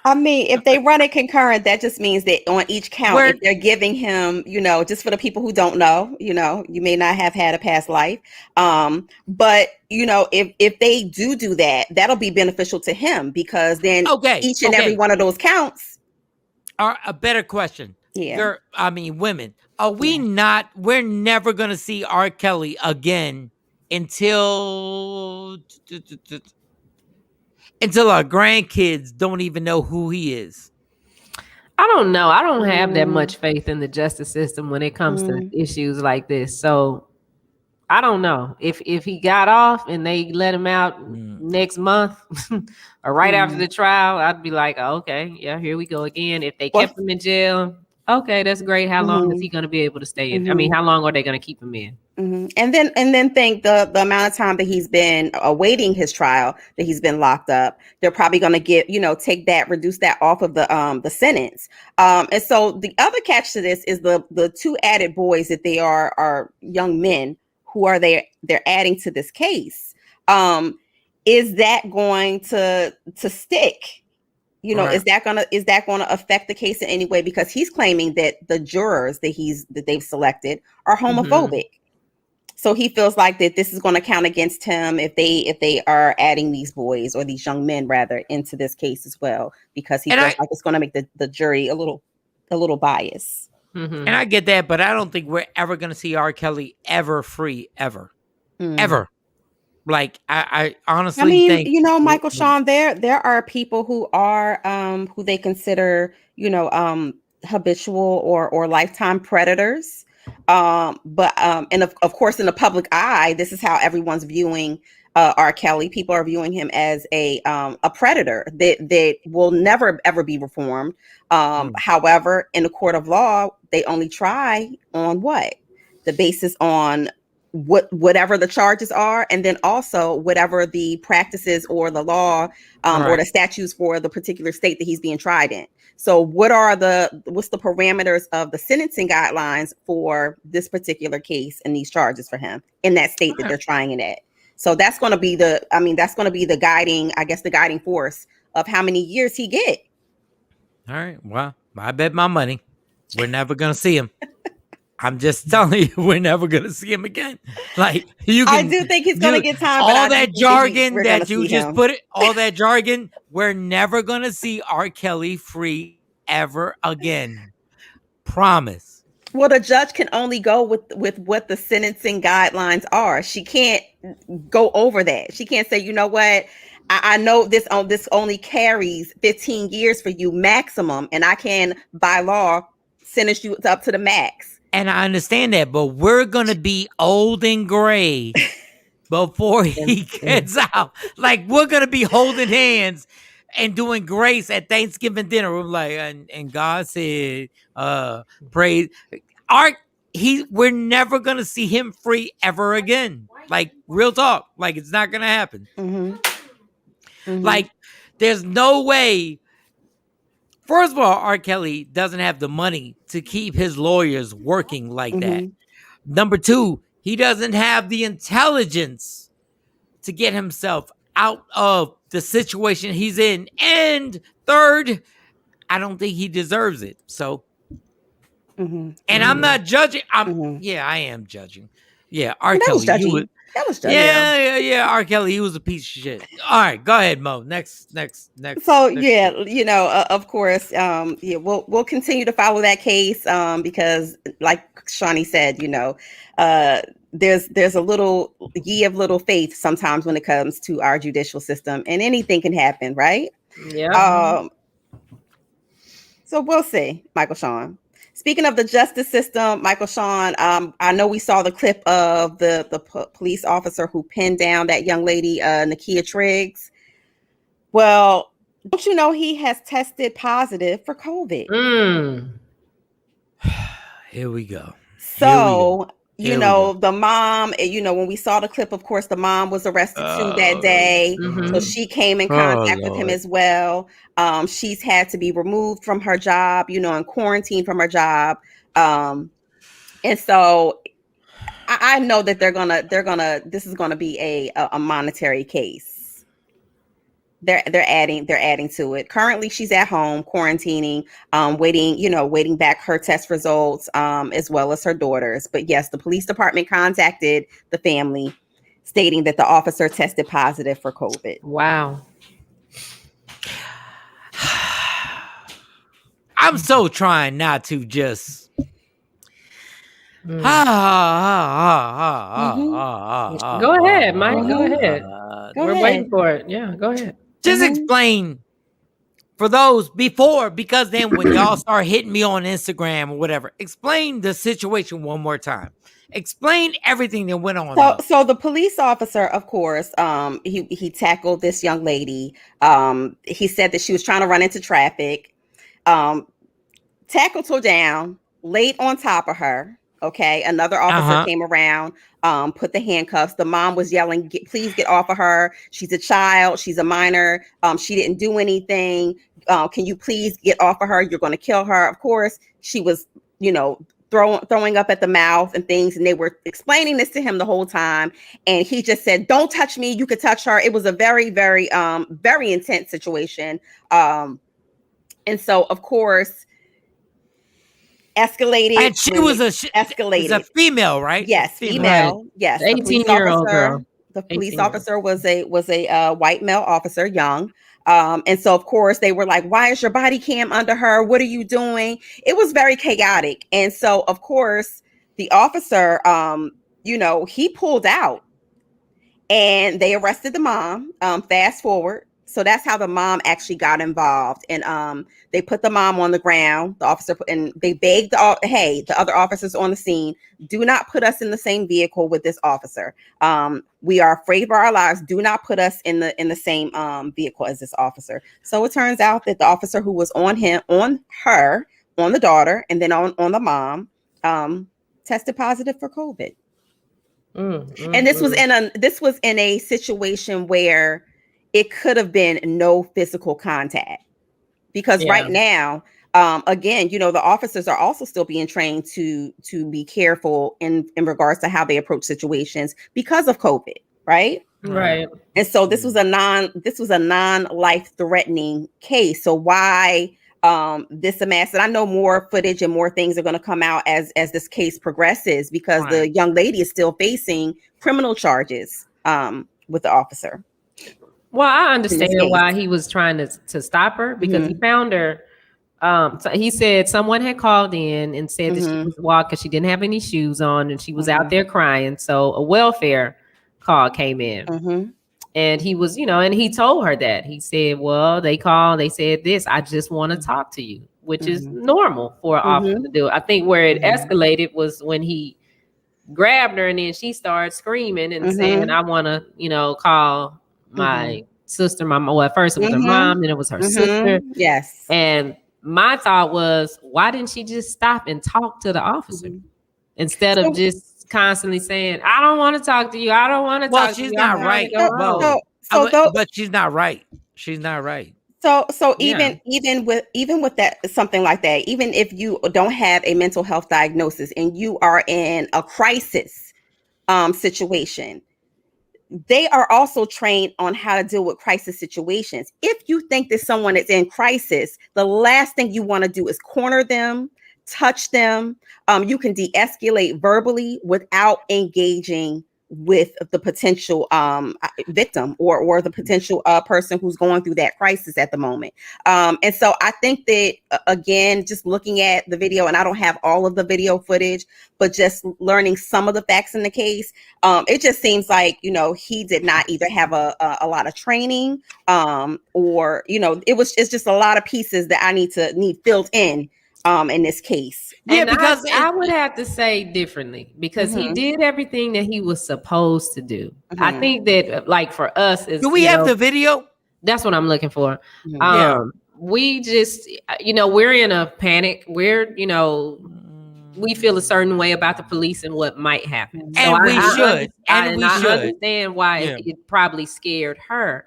S5: I mean, if they run it concurrent, that just means that on each count, if they're giving him, just for the people who don't know, you may not have had a past life. But, if they do that, that'll be beneficial to him because then each and every one of those counts.
S1: A better question.
S5: Yeah.
S1: Women. Are we not, we're never going to see R. Kelly again until our grandkids don't even know who he is.
S6: I don't know. I don't have that much faith in the justice system when it comes to issues like this. So I don't know if he got off and they let him out next month or right after the trial, I'd be like, oh, okay, yeah, here we go again. If they kept him in jail, okay, that's great. How long is he going to be able to stay in? I mean, how long are they going to keep him in?
S5: And then think the amount of time that he's been awaiting his trial, that he's been locked up. They're probably going to take that, reduce that off of the sentence. And so the other catch to this is the 2 added boys that they are young men who are they're adding to this case. Is that going to stick? Is that gonna affect the case in any way? Because he's claiming that the jurors that they've selected are homophobic. So he feels like that this is going to count against him if they are adding these boys or these young men rather into this case as well, because he feels like it's going to make the jury a little biased.
S1: And I get that, but I don't think we're ever going to see R. Kelly ever free, ever. Like I honestly think,
S5: Michael Shawn, there are people who are who they consider habitual or lifetime predators. And of course, in the public eye, this is how everyone's viewing R. Kelly. People are viewing him as a predator that will never ever be reformed. However, in the court of law, they only try on the basis on whatever the charges are, and then also whatever the practices or the law or the statutes for the particular state that he's being tried in. So what's the parameters of the sentencing guidelines for this particular case and these charges for him in that state that they're trying it at? So that's going to be the guiding force of how many years he get. All
S1: right. Well, I bet my money we're never going to see him. I'm just telling you, we're never gonna see him again. Like you can,
S5: I do think he's gonna get time. But
S1: all that jargon
S5: we're
S1: that you just
S5: him.
S1: put it, all that jargon, we're never gonna see R. Kelly free ever again. Promise.
S5: Well, the judge can only go with what the sentencing guidelines are. She can't go over that. She can't say, you know what, I know this only carries 15 years for you maximum, and I can by law sentence you up to the max.
S1: And I understand that, but we're gonna be old and gray before he gets out. Like we're gonna be holding hands and doing grace at Thanksgiving dinner. We're like, and God said, praise we're never gonna see him free ever again. Like real talk. Like it's not gonna happen. Like there's no way. First of all, R. Kelly doesn't have the money to keep his lawyers working like that. Number two, he doesn't have the intelligence to get himself out of the situation he's in. And third, I don't think he deserves it. So, and I'm not judging. Yeah, I am judging. Yeah, R. Kelly.
S5: That was judging.
S1: Yeah. R. Kelly, he was a piece of shit. All right, go ahead, Mo. Next.
S5: So yeah, you know, of course, we'll continue to follow that case because, like Shawnee said, you know, there's a little of little faith sometimes when it comes to our judicial system, and anything can happen, right?
S6: Yeah.
S5: So we'll see, Michael Shawn. Speaking of the justice system, Michael Shawn, I know we saw the clip of the police officer who pinned down that young lady, Nakia Triggs. Well, don't you know he has tested positive for COVID?
S1: Here we go.
S5: So, you know, the mom, you know, when we saw the clip, of course, the mom was arrested too that day. So she came in contact with him as well. She's had to be removed from her job, you know, and quarantined from her job. And so I know that this is gonna be a monetary case. They're adding to it. Currently, she's at home quarantining, waiting back her test results, as well as her daughter's. But yes, the police department contacted the family, stating that the officer tested positive for COVID.
S6: Wow.
S1: I'm so trying not to just.
S6: Go ahead, Mike. Go ahead. We're waiting for it. Yeah, go ahead.
S1: Just explain for those before, because then when y'all start hitting me on Instagram or whatever, explain the situation one more time. Explain everything that went on.
S5: So the police officer, of course, he tackled this young lady. He said that she was trying to run into traffic. Tackled her down, laid on top of her. Okay, another officer came around, put the handcuffs. The mom was yelling, please get off of her. She's a child. She's a minor. She didn't do anything. Can you please get off of her? You're going to kill her. Of course, she was, you know, throwing up at the mouth and things. And they were explaining this to him the whole time. And he just said, don't touch me. You could touch her. It was a very, very, very intense situation. And so, of course, escalated,
S1: and she was escalated. A female, right?
S5: Yes, female. Right. Yes,
S6: 18-year-old girl.
S5: The police officer was a white male officer, young. And so, of course, they were like, "Why is your body cam under her? What are you doing?" It was very chaotic, and so, of course, the officer, he pulled out, and they arrested the mom. Fast forward. So that's how the mom actually got involved, and they put the mom on the ground. The officer and they begged the other officers on the scene, do not put us in the same vehicle with this officer. We are afraid for our lives. Do not put us in the same vehicle as this officer. So it turns out that the officer who was on the daughter, and then on the mom, tested positive for COVID. And this was in a situation where it could have been no physical contact, because right now, again, the officers are also still being trained to be careful in regards to how they approach situations because of COVID, right?
S6: Right.
S5: And so this was a non-life threatening case. So why this amassed. And I know more footage and more things are going to come out as this case progresses, because the young lady is still facing criminal charges with the officer.
S6: Well, I understand why he was trying to stop her, because he found her. So he said someone had called in and said that she was walking, she didn't have any shoes on, and she was out there crying. So a welfare call came in. And he was, and he told her that. He said, well, they called, they said this, I just want to talk to you, which is normal for an officer to do. I think where it escalated was when he grabbed her and then she started screaming and saying, I want to, call my sister, well, at first it was her mom, then it was her sister.
S5: Yes.
S6: And my thought was, why didn't she just stop and talk to the officer instead of just constantly saying, I don't want to talk to you. I don't want to talk to you.
S1: She's not right. But she's not right. She's not right.
S5: So even with that, something like that, even if you don't have a mental health diagnosis and you are in a crisis situation, they are also trained on how to deal with crisis situations. If you think that someone is in crisis, the last thing you want to do is corner them, touch them. You can de-escalate verbally without engaging with the potential victim or the potential person who's going through that crisis at the moment. And so I think that, again, just looking at the video, and I don't have all of the video footage, but just learning some of the facts in the case, it just seems like, he did not either have a lot of training or, it's just a lot of pieces that I need filled in this case.
S6: And because I would have to say differently, because he did everything that he was supposed to do. I think that, like, for us,
S1: do we have the video?
S6: That's what I'm looking for. We just, we're in a panic. We're, we feel a certain way about the police and what might happen.
S1: And
S6: so
S1: we should.
S6: I understand why it probably scared her.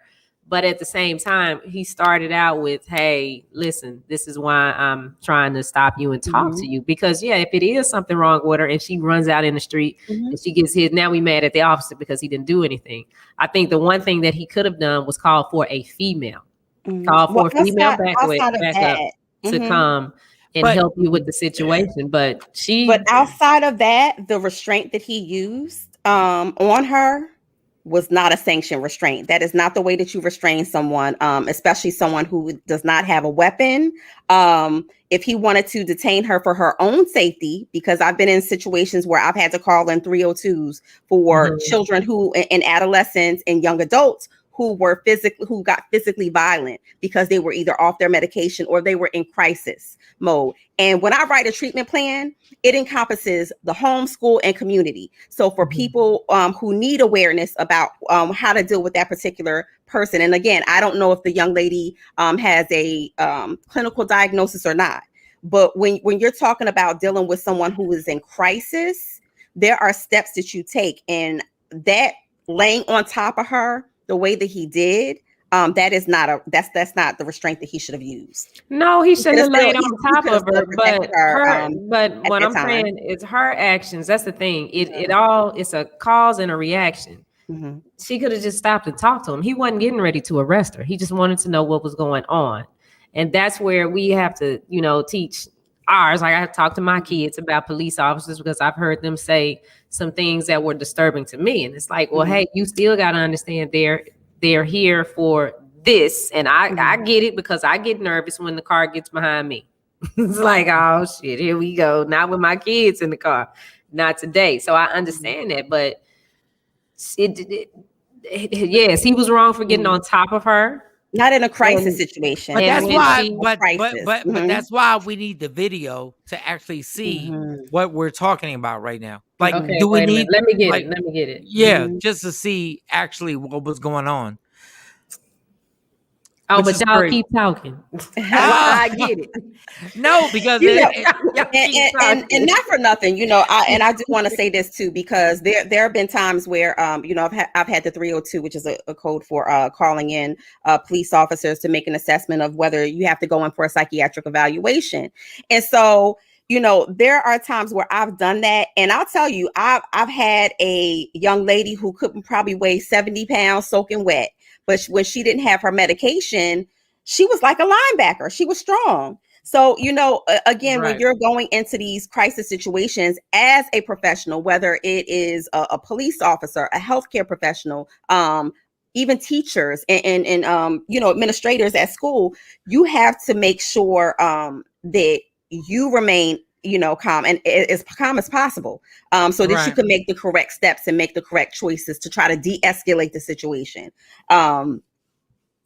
S6: But at the same time, he started out with, hey, listen, this is why I'm trying to stop you and talk to you. Because, if it is something wrong with her and she runs out in the street and she gets hit, now we mad at the officer because he didn't do anything. I think the one thing that he could have done was call for a female. Call for a female backup to come and help you with the situation. But
S5: outside of that, the restraint that he used on her was not a sanctioned restraint. That is not the way that you restrain someone, especially someone who does not have a weapon. If he wanted to detain her for her own safety, because I've been in situations where I've had to call in 302s for children and adolescents and young adults who got physically violent because they were either off their medication or they were in crisis mode. And when I write a treatment plan, it encompasses the home, school, and community. So for people who need awareness about how to deal with that particular person. And again, I don't know if the young lady has a clinical diagnosis or not. But when you're talking about dealing with someone who is in crisis, there are steps that you take. And that laying on top of her the way that he did, that's not the restraint that he should have used.
S6: No, he shouldn't have laid on top of her. But what I'm saying is her actions. That's the thing. It's a cause and a reaction. She could have just stopped and talked to him. He wasn't getting ready to arrest her. He just wanted to know what was going on, and that's where we have to, teach ours. Like, I have to talk to my kids about police officers because I've heard them say some things that were disturbing to me. And it's like, well, hey, you still got to understand they're here for this. And I get it, because I get nervous when the car gets behind me. It's like, oh shit, here we go. Not with my kids in the car. Not today. So I understand that. But yes, he was wrong for getting on top of her.
S5: Not in a crisis situation.
S1: But that's why. But that's why we need the video to actually see what we're talking about right now. Like, do we need?
S6: Let me get it.
S1: Yeah, just to see actually what was going on.
S6: Oh, but y'all keep talking. I get it.
S1: No, because
S5: and not for nothing, I do want to say this too, because there have been times where I've had the 302, which is a code for calling in police officers to make an assessment of whether you have to go in for a psychiatric evaluation. And so, there are times where I've done that, and I'll tell you, I've had a young lady who couldn't probably weigh 70 pounds soaking wet. But when she didn't have her medication, she was like a linebacker. She was strong. So, again, when you're going into these crisis situations as a professional, whether it is a police officer, a healthcare professional, even teachers and administrators at school, you have to make sure that you remain calm and as calm as possible, so that you can make the correct steps and make the correct choices to try to de-escalate the situation.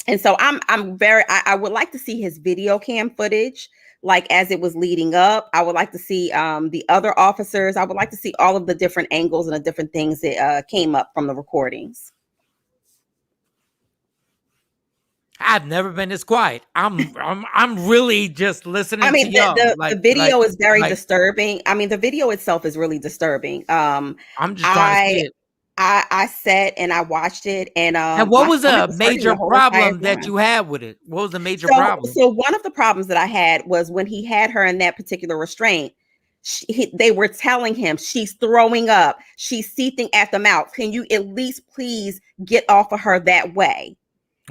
S5: And so I would like to see his video cam footage, like as it was leading up. I would like to see the other officers. I would like to see all of the different angles and the different things that came up from the recordings.
S1: I've never been this quiet. I'm really just listening.
S5: I mean,
S1: to y'all.
S5: The video is very disturbing. I mean, the video itself is really disturbing.
S1: I'm just trying to see it.
S5: I sat and I watched it, and
S1: what was a major problem that you had with it? What was the major problem?
S5: So one of the problems that I had was when he had her in that particular restraint. They were telling him she's throwing up, she's seething at the mouth. Can you at least please get off of her that way?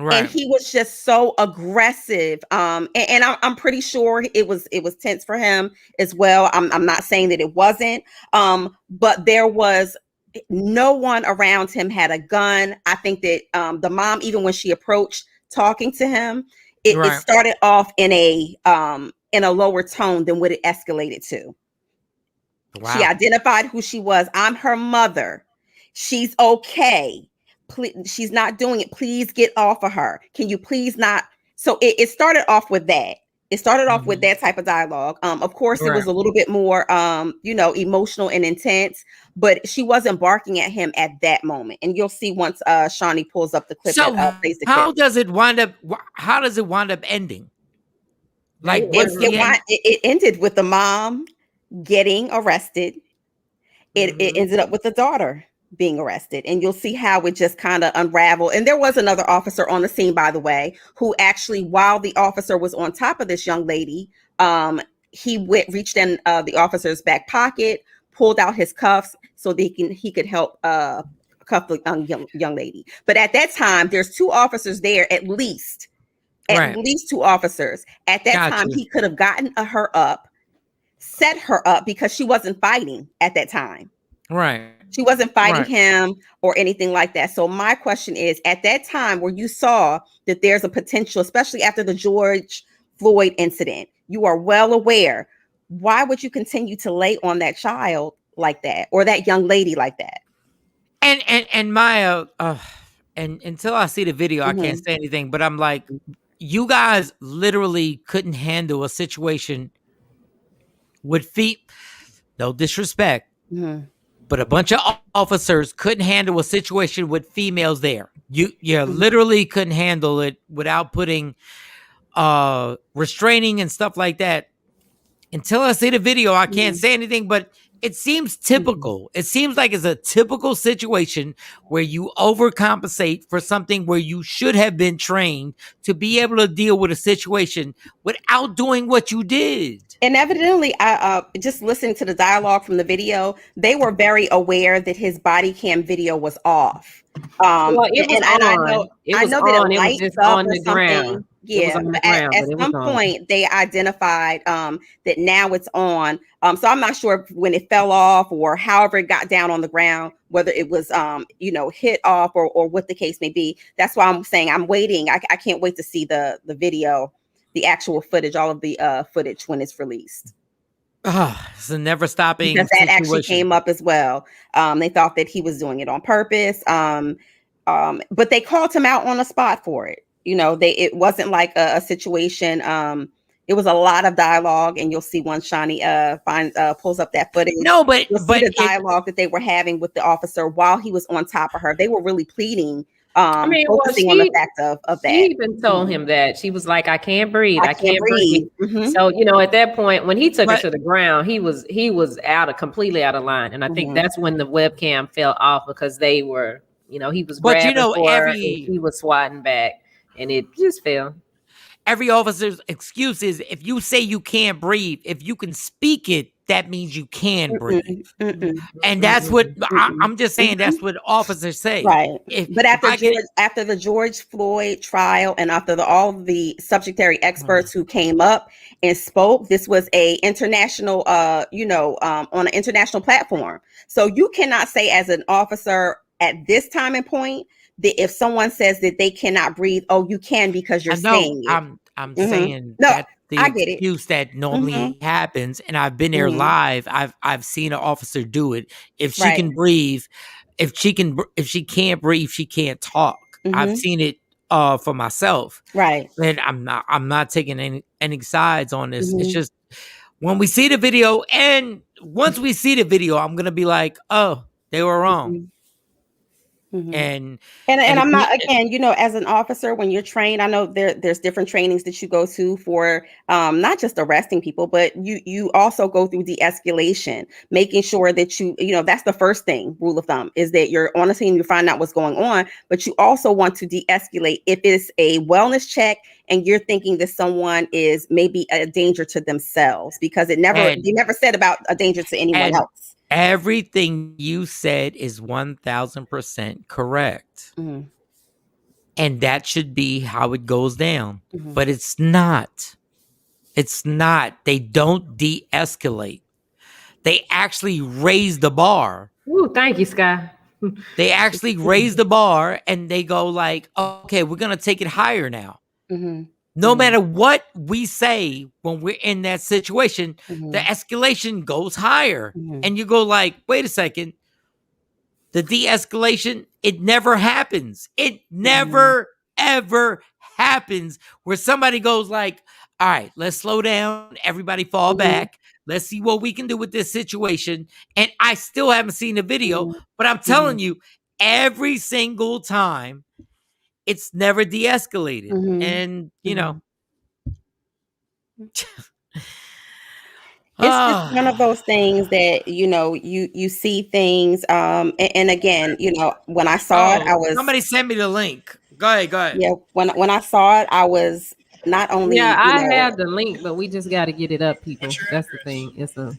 S5: Right. And he was just so aggressive. And I'm pretty sure it was tense for him as well. I'm not saying that it wasn't. But there was no one around him had a gun. I think that the mom, even when she approached talking to him, it started off in a lower tone than what it escalated to. Wow. She identified who she was. I'm her mother. She's okay. Please, she's not doing it. Please get off of her. Can you please not? So it started off with that. It started off with that type of dialogue. Of course, it was a little bit more, emotional and intense, but she wasn't barking at him at that moment. And you'll see once Shawnee pulls up the clip.
S1: So how does it wind up? How does it wind up ending? Like
S5: it ended with the mom getting arrested. It ended up with the daughter being arrested, and you'll see how it just kind of unraveled. And there was another officer on the scene, by the way, who actually, while the officer was on top of this young lady, he reached in the officer's back pocket, pulled out his cuffs so that he could help cuff the young lady. But at that time, there's two officers there, at least two officers. At that time, he could have gotten her up, set her up, because she wasn't fighting at that time.
S1: Right.
S5: She wasn't fighting him or anything like that. So my question is, at that time where you saw that there's a potential, especially after the George Floyd incident, you are well aware, why would you continue to lay on that child like that, or that young lady like that?
S1: And Maya, and until I see the video, I can't say anything, but I'm like, you guys literally couldn't handle a situation with feet, no disrespect, but a bunch of officers couldn't handle a situation with females there. You literally couldn't handle it without putting restraining and stuff like that. Until I see the video, I can't say anything, but it seems typical. It seems like it's a typical situation where you overcompensate for something where you should have been trained to be able to deal with a situation without doing what you did.
S5: And evidently, I just listening to the dialogue from the video, they were very aware that his body cam video was off.
S6: I know that it lights up on the ground.
S5: Yeah, but at some point they identified that now it's on. So I'm not sure when it fell off or however it got down on the ground, whether it was hit off or what the case may be. That's why I'm saying I'm waiting. I can't wait to see the video, the actual footage, all of the footage when it's released.
S1: It's a never stopping
S5: because that actually came up as well. They thought that he was doing it on purpose. But they called him out on the spot for it. It wasn't like a situation. It was a lot of dialogue, and you'll see once Shawnee pulls up that footage.
S1: No, but
S5: the dialogue that they were having with the officer while he was on top of her, they were really pleading. Focusing on the fact of that.
S6: She even told him that. She was like, I can't breathe. I can't breathe. So, at that point, when he took her to the ground, he was completely out of line. And I think that's when the webcam fell off, because they were, he was grabbing for her, and he was swatting back, and it just fell.
S1: Every officer's excuse is, if you say you can't breathe, if you can speak it, that means you can breathe. And that's what I'm just saying. That's what officers say.
S5: Right. But
S1: If
S5: after the George Floyd trial and after all the subject-area experts who came up and spoke, this was a international, on an international platform. So you cannot say as an officer at this time and point that if someone says that they cannot breathe, oh, you can because you're saying it.
S1: I'm saying
S5: no,
S1: that the
S5: I get
S1: excuse that normally happens, and I've been there live. I've seen an officer do it. If she can breathe, if she can't breathe, she can't talk. I've seen it for myself.
S5: Right.
S1: And I'm not taking any sides on this. It's just when we see the video, and once we see the video, I'm gonna be like, oh, they were wrong. And
S5: I'm not, again, as an officer, when you're trained, I know there's different trainings that you go to for not just arresting people, but you also go through de-escalation, making sure that that's the first thing, rule of thumb, is that you're on a scene, you find out what's going on, but you also want to de-escalate if it's a wellness check and you're thinking that someone is maybe a danger to themselves, because they never said about a danger to anyone else.
S1: Everything you said is 1,000% correct. And that should be how it goes down. But it's not. It's not. They don't de-escalate. They actually raise the bar.
S6: Ooh, thank you, Sky.
S1: They actually raise the bar and they go like, okay, we're going to take it higher now. No matter what we say when we're in that situation, the escalation goes higher. And you go like, wait a second. The de-escalation, it never happens. It never, ever happens where somebody goes like, all right, let's slow down. Everybody fall back. Let's see what we can do with this situation. And I still haven't seen the video, but I'm telling you, every single time, it's never de-escalated. And,
S5: It's just one of those things that, you see things. And again, when I saw it, I was.
S1: Somebody sent me the link. Go ahead.
S5: Yeah. When I saw it, I was not only.
S6: Yeah, I have the link, but we just got to get it up, people. That's the thing. It's good.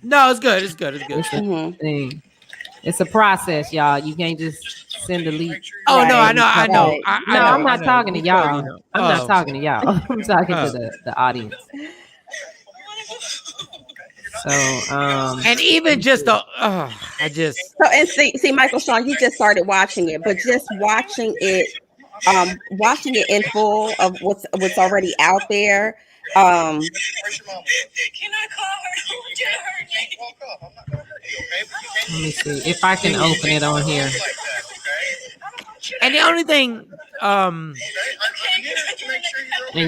S1: It's good.
S6: It's a thing. It's a process, y'all. You can't just send a link.
S1: Oh, no, I know.
S6: I'm not talking to y'all. I'm not talking to y'all. I'm talking to the audience. So,
S5: and even just see, Michael Shawn, you just started watching it, but just watching it in full of what's already out there.
S6: Let me see if I can open it on here.
S1: And the only thing,
S6: and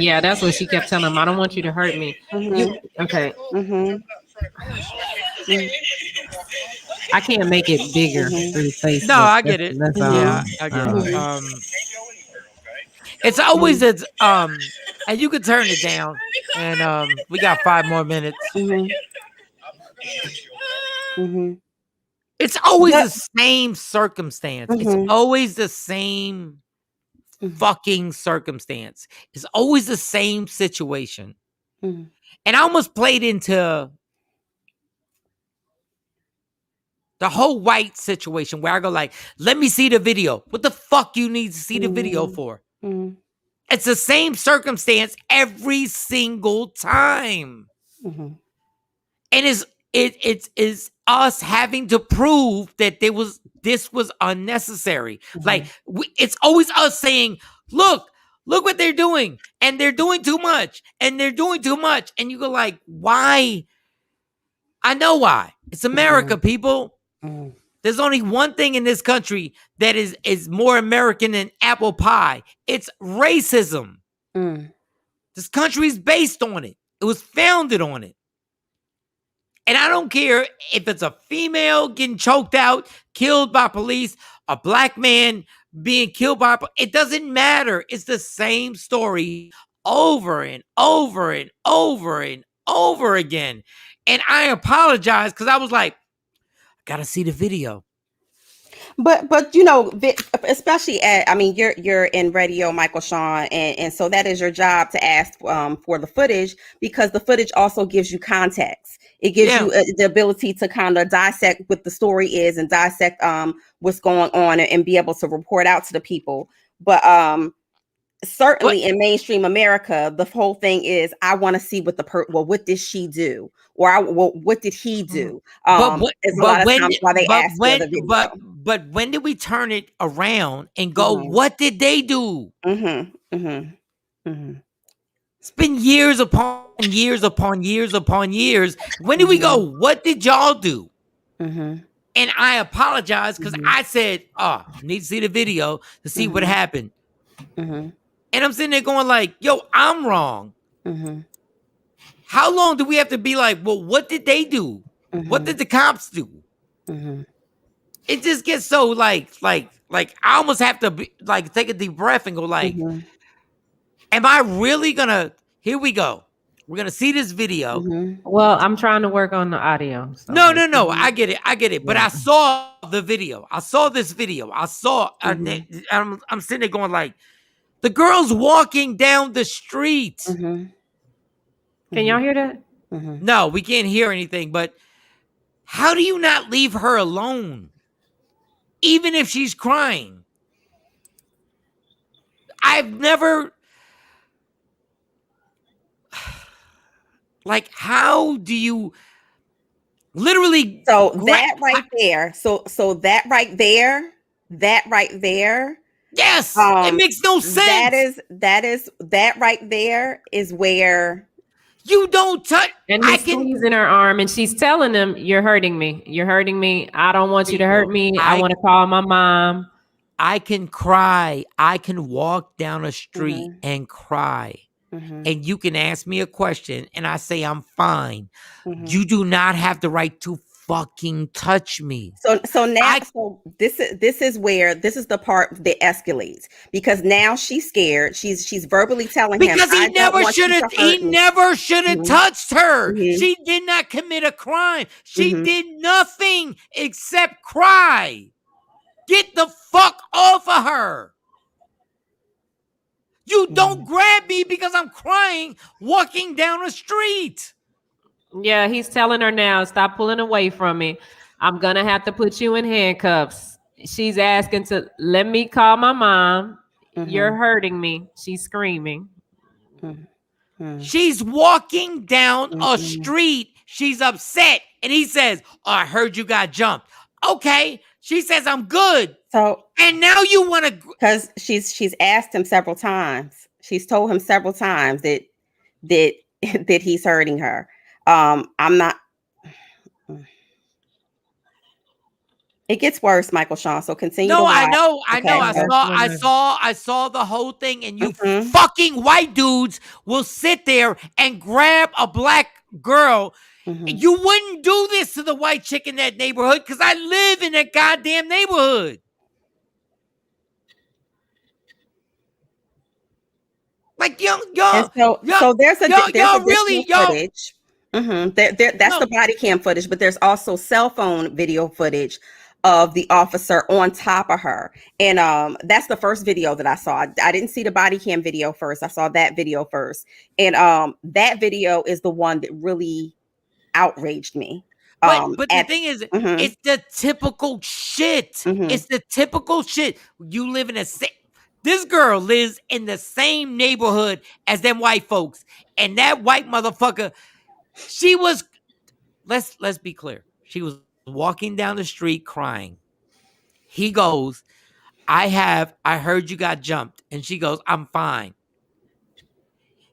S6: yeah, that's what she kept telling him. I don't want you to hurt me. Okay. I can't make it bigger through Facebook.
S1: No, I get it. Yeah, I get it. It's always and you can turn it down. And we got 5 more minutes. It's always the same circumstance. It's always the same fucking circumstance. It's always the same situation. And I almost played into the whole white situation where I go like, let me see the video. What the fuck you need to see the video for? It's the same circumstance every single time. And it's us having to prove that this was unnecessary. Like it's always us saying, look what they're doing, and they're doing too much, and they're doing too much, and you go like, why? I know why. It's America, people. There's only one thing in this country that is more American than apple pie. It's racism. This country is based on it. It was founded on it. And I don't care if it's a female getting choked out, killed by police, a black man being killed by, it doesn't matter. It's the same story over and over and over and over again. And I apologize because I was like, I gotta see the video.
S5: But you know, especially you're in radio, Michael Shawn, and so that is your job to ask for the footage, because the footage also gives you context. It gives you the ability to kind of dissect what the story is and dissect what's going on and be able to report out to the people. But certainly in mainstream America, the whole thing is I want to see what what did she do, or what did he do? It's a lot of times why they ask for the video.
S1: But when did we turn it around and go, what did they do? It's been years upon years upon years upon years. When did we go, what did y'all do? And I apologize because I said, I need to see the video to see what happened. And I'm sitting there going like, yo, I'm wrong. How long do we have to be like, well, what did they do? What did the cops do? It just gets so like I almost have to be, like take a deep breath and go like, am I really gonna, here we go. We're gonna see this video.
S6: Well, I'm trying to work on the audio.
S1: So no. I get it. But I saw the video. I saw this video. I saw, I'm sitting there going like, the girl's walking down the street.
S6: Can y'all hear that?
S1: No, we can't hear anything. But how do you not leave her alone? Even if she's crying. I've never... Like, how do you literally...
S5: So that right there...
S1: Yes, it makes no sense.
S5: That right there is where
S1: you don't touch.
S6: And he's squeezing her arm, and she's telling him, "You're hurting me. You're hurting me. I don't want you to hurt me. I want to call my mom."
S1: I can cry. I can walk down a street and cry, and you can ask me a question, and I say I'm fine. You do not have the right to fucking touch me.
S5: So now this is the part that escalates, because now she's scared. She's verbally telling him,
S1: because he never should have touched her. She did not commit a crime. She did nothing except cry. Get the fuck off of her. You don't grab me because I'm crying walking down a street.
S6: Yeah, he's telling her now, stop pulling away from me. I'm going to have to put you in handcuffs. She's asking to let me call my mom. You're hurting me. She's screaming.
S1: She's walking down a street. She's upset. And he says, I heard you got jumped. Okay. She says, I'm good.
S5: So,
S1: and now you want to...
S5: Because she's asked him several times. She's told him several times that he's hurting her. I'm not. It gets worse, Michael Shawn. So continue.
S1: No,
S5: to watch.
S1: I know. I saw the whole thing, and you fucking white dudes will sit there and grab a black girl. You wouldn't do this to the white chick in that neighborhood because I live in that goddamn neighborhood. Like y'all.
S5: So there's additional footage. That's the body cam footage, but there's also cell phone video footage of the officer on top of her, and that's the first video that I saw. I didn't see the body cam video first. I saw that video first, and that video is the one that really outraged me.
S1: But the thing is, it's the typical shit. It's the typical shit. You live in this girl lives in the same neighborhood as them white folks, and that white motherfucker. She was, let's be clear. She was walking down the street crying. He goes, I heard you got jumped. And she goes, I'm fine.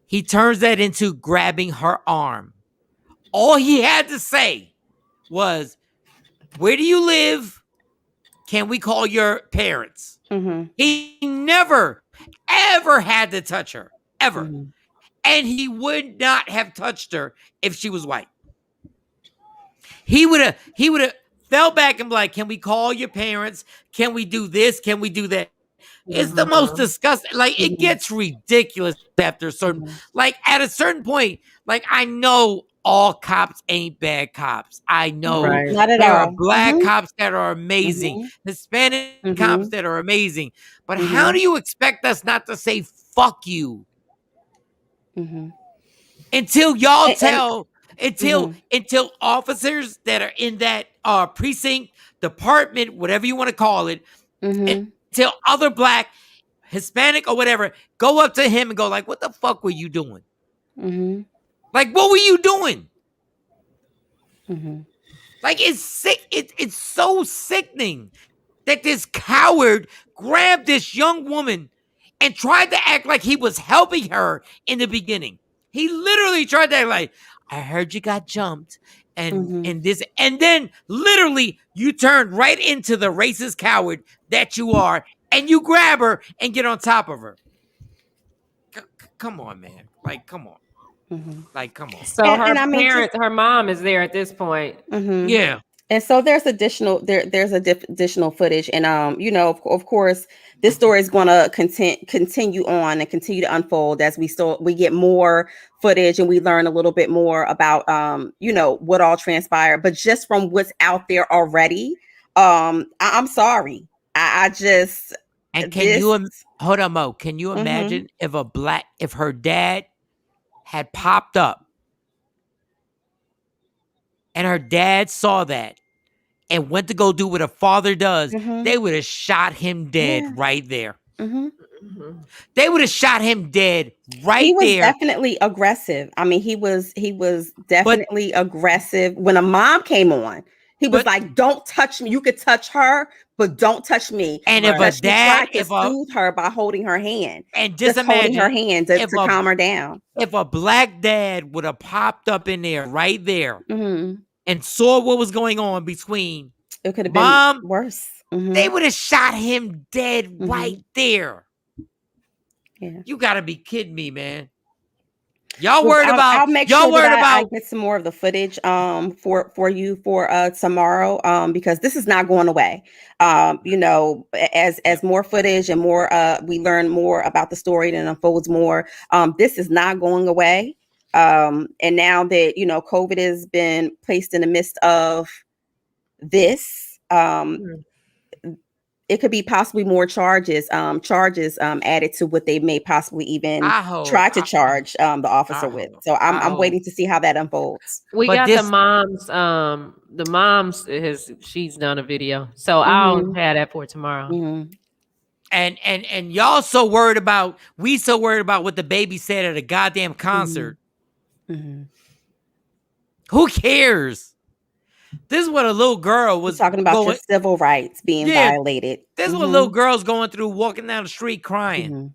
S1: He turns that into grabbing her arm. All he had to say was, where do you live? Can we call your parents? He never, ever had to touch her, ever. And he would not have touched her if she was white. He would have fell back and be like, can we call your parents? Can we do this? Can we do that? It's the most disgusting. Like, it gets ridiculous after a certain, like, at a certain point, like, I know all cops ain't bad cops. I know
S5: Not at
S1: there
S5: all.
S1: are black cops that are amazing, Hispanic cops that are amazing. But how do you expect us not to say fuck you? Until y'all until officers that are in that precinct, department, whatever you want to call it, until other black, Hispanic or whatever, go up to him and go like, what the fuck were you doing? Like, what were you doing? Like, it's sick. It's so sickening that this coward grabbed this young woman and tried to act like he was helping her in the beginning. He literally tried to act like, I heard you got jumped and this, and then literally you turned right into the racist coward that you are, and you grab her and get on top of her. Come on, man. Like, come on. Like, come on.
S6: So her mom is there at this point.
S1: Yeah.
S5: And so there's additional additional footage, and of course, this story is going to continue on and continue to unfold as we get more footage and we learn a little bit more about what all transpired. But just from what's out there already, I'm sorry. I just
S1: hold on, Mo. Can you imagine if her dad had popped up and her dad saw that and went to go do what a father does, they would have shot him dead right there. They would have shot him dead right there.
S5: He was definitely aggressive. I mean, he was definitely aggressive. When a mom came on, he was like, "Don't touch me. You could touch her, but don't touch me."
S1: And if a dad
S5: tried to soothe her by holding her hand,
S1: and
S5: just holding her hand to calm her down.
S1: If a black dad would have popped up in there right there and saw what was going on between,
S5: it could have
S1: been
S5: worse.
S1: They would have shot him dead right there.
S5: Yeah.
S1: You gotta be kidding me, man. Y'all worried about?
S5: I'll make
S1: y'all
S5: sure
S1: worried
S5: that I
S1: about?
S5: get some more of the footage for you for tomorrow because this is not going away. As more footage and more we learn more about the story and it unfolds more. This is not going away. And now that COVID has been placed in the midst of this, it could be possibly more charges added to what they may possibly even try to charge the officer with. So I'm waiting to see how that unfolds.
S6: We got the mom's she's done a video. So I'll have that for tomorrow.
S1: And y'all so worried about what the baby said at a goddamn concert. Who cares? This is what a little girl was
S5: talking about your civil rights being violated.
S1: This is what a little girl's going through, walking down the street crying.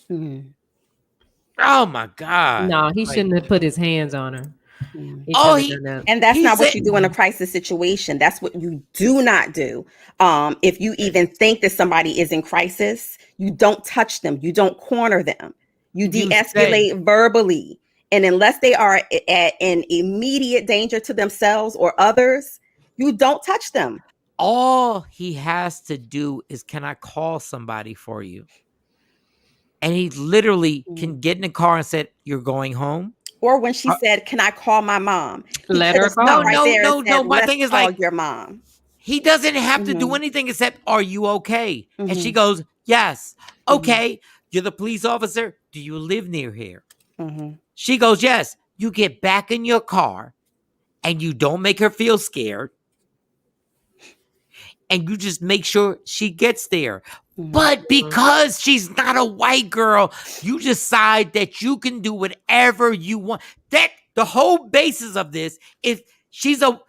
S1: Oh my God.
S6: No, he shouldn't have put his hands on her.
S5: And that's not what you do in a crisis situation. That's what you do not do. If you even think that somebody is in crisis, you don't touch them. You don't corner them. You de-escalate verbally. And unless they are at an immediate danger to themselves or others, you don't touch them.
S1: All he has to do is, can I call somebody for you? And he literally can get in the car and said, you're going home?
S5: Or when she said, can I call my mom?
S6: Let her call.
S1: No. My thing is like,
S5: your mom.
S1: He doesn't have to do anything except, are you okay? And she goes, yes. Okay. You're the police officer. Do you live near here? She goes, yes. You get back in your car and you don't make her feel scared. And you just make sure she gets there. But because she's not a white girl, you decide that you can do whatever you want. That the whole basis of this is she's a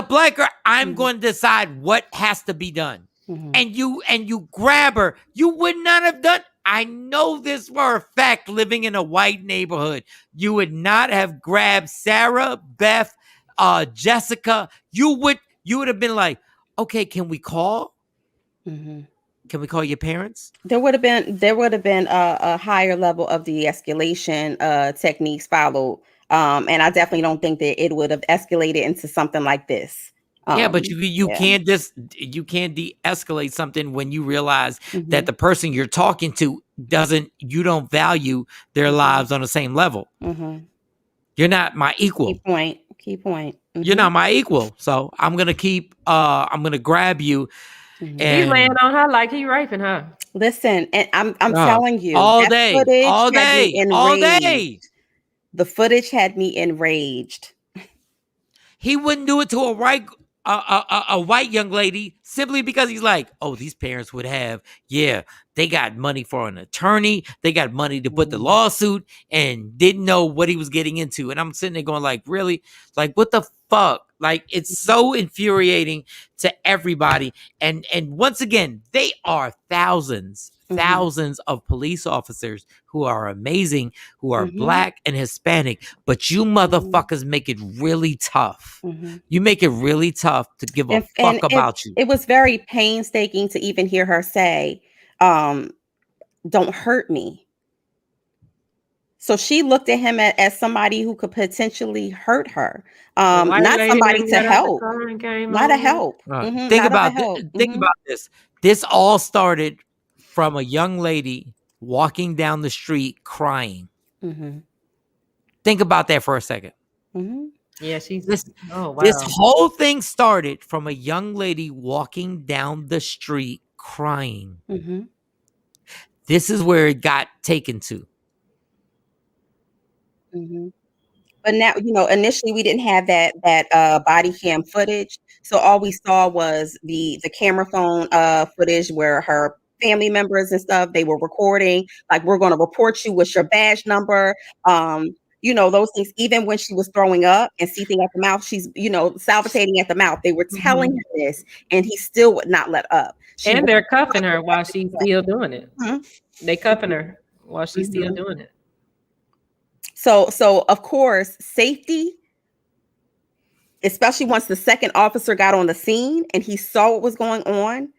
S1: black girl. I'm going to decide what has to be done. And you grab her. You would not have done. I know this for a fact, living in a white neighborhood. You would not have grabbed Sarah, Beth, Jessica. You would have been like, okay, can we call? Can we call your parents?
S5: There would have been a higher level of de-escalation techniques followed. And I definitely don't think that it would have escalated into something like this.
S1: But you can't de-escalate something when you realize that the person you're talking to you don't value their lives on the same level. You You're not my equal.
S5: Key point.
S1: You're not my equal. So I'm gonna grab you.
S6: He
S1: And
S6: laying on her like he raping her.
S5: Listen, and I'm telling you,
S1: all
S5: that
S1: day,
S5: footage
S1: all
S5: had me
S1: day,
S5: enraged.
S1: all day.
S5: The footage had me enraged.
S1: He wouldn't do it to a white young lady simply because he's like, oh, these parents would have, they got money for an attorney, they got money to put the lawsuit, and didn't know what he was getting into. And I'm sitting there going like, really? Like, what the fuck? Like, it's so infuriating to everybody. And once again, they are thousands of police officers who are amazing, who are Black and Hispanic, but you motherfuckers make it really tough. You make it really tough to give a fuck about you.
S5: It was very painstaking to even hear her say, don't hurt me. So she looked at him as somebody who could potentially hurt her. Not somebody to help. Not a help.
S1: Think about this. This all started from a young lady walking down the street crying. Think about that for a second.
S6: Yeah,
S1: this whole thing started from a young lady walking down the street crying. This is where it got taken to.
S5: But now, initially we didn't have that body cam footage. So all we saw was the camera phone footage where her family members and stuff, they were recording, like, we're going to report you with your badge number. Those things, even when she was throwing up and seething at the mouth, she's, salivating at the mouth. They were telling her this, and he still would not let up.
S6: And they're cuffing her while she's still doing it. They cuffing her while she's still doing it.
S5: So of course, safety, especially once the second officer got on the scene and he saw what was going on,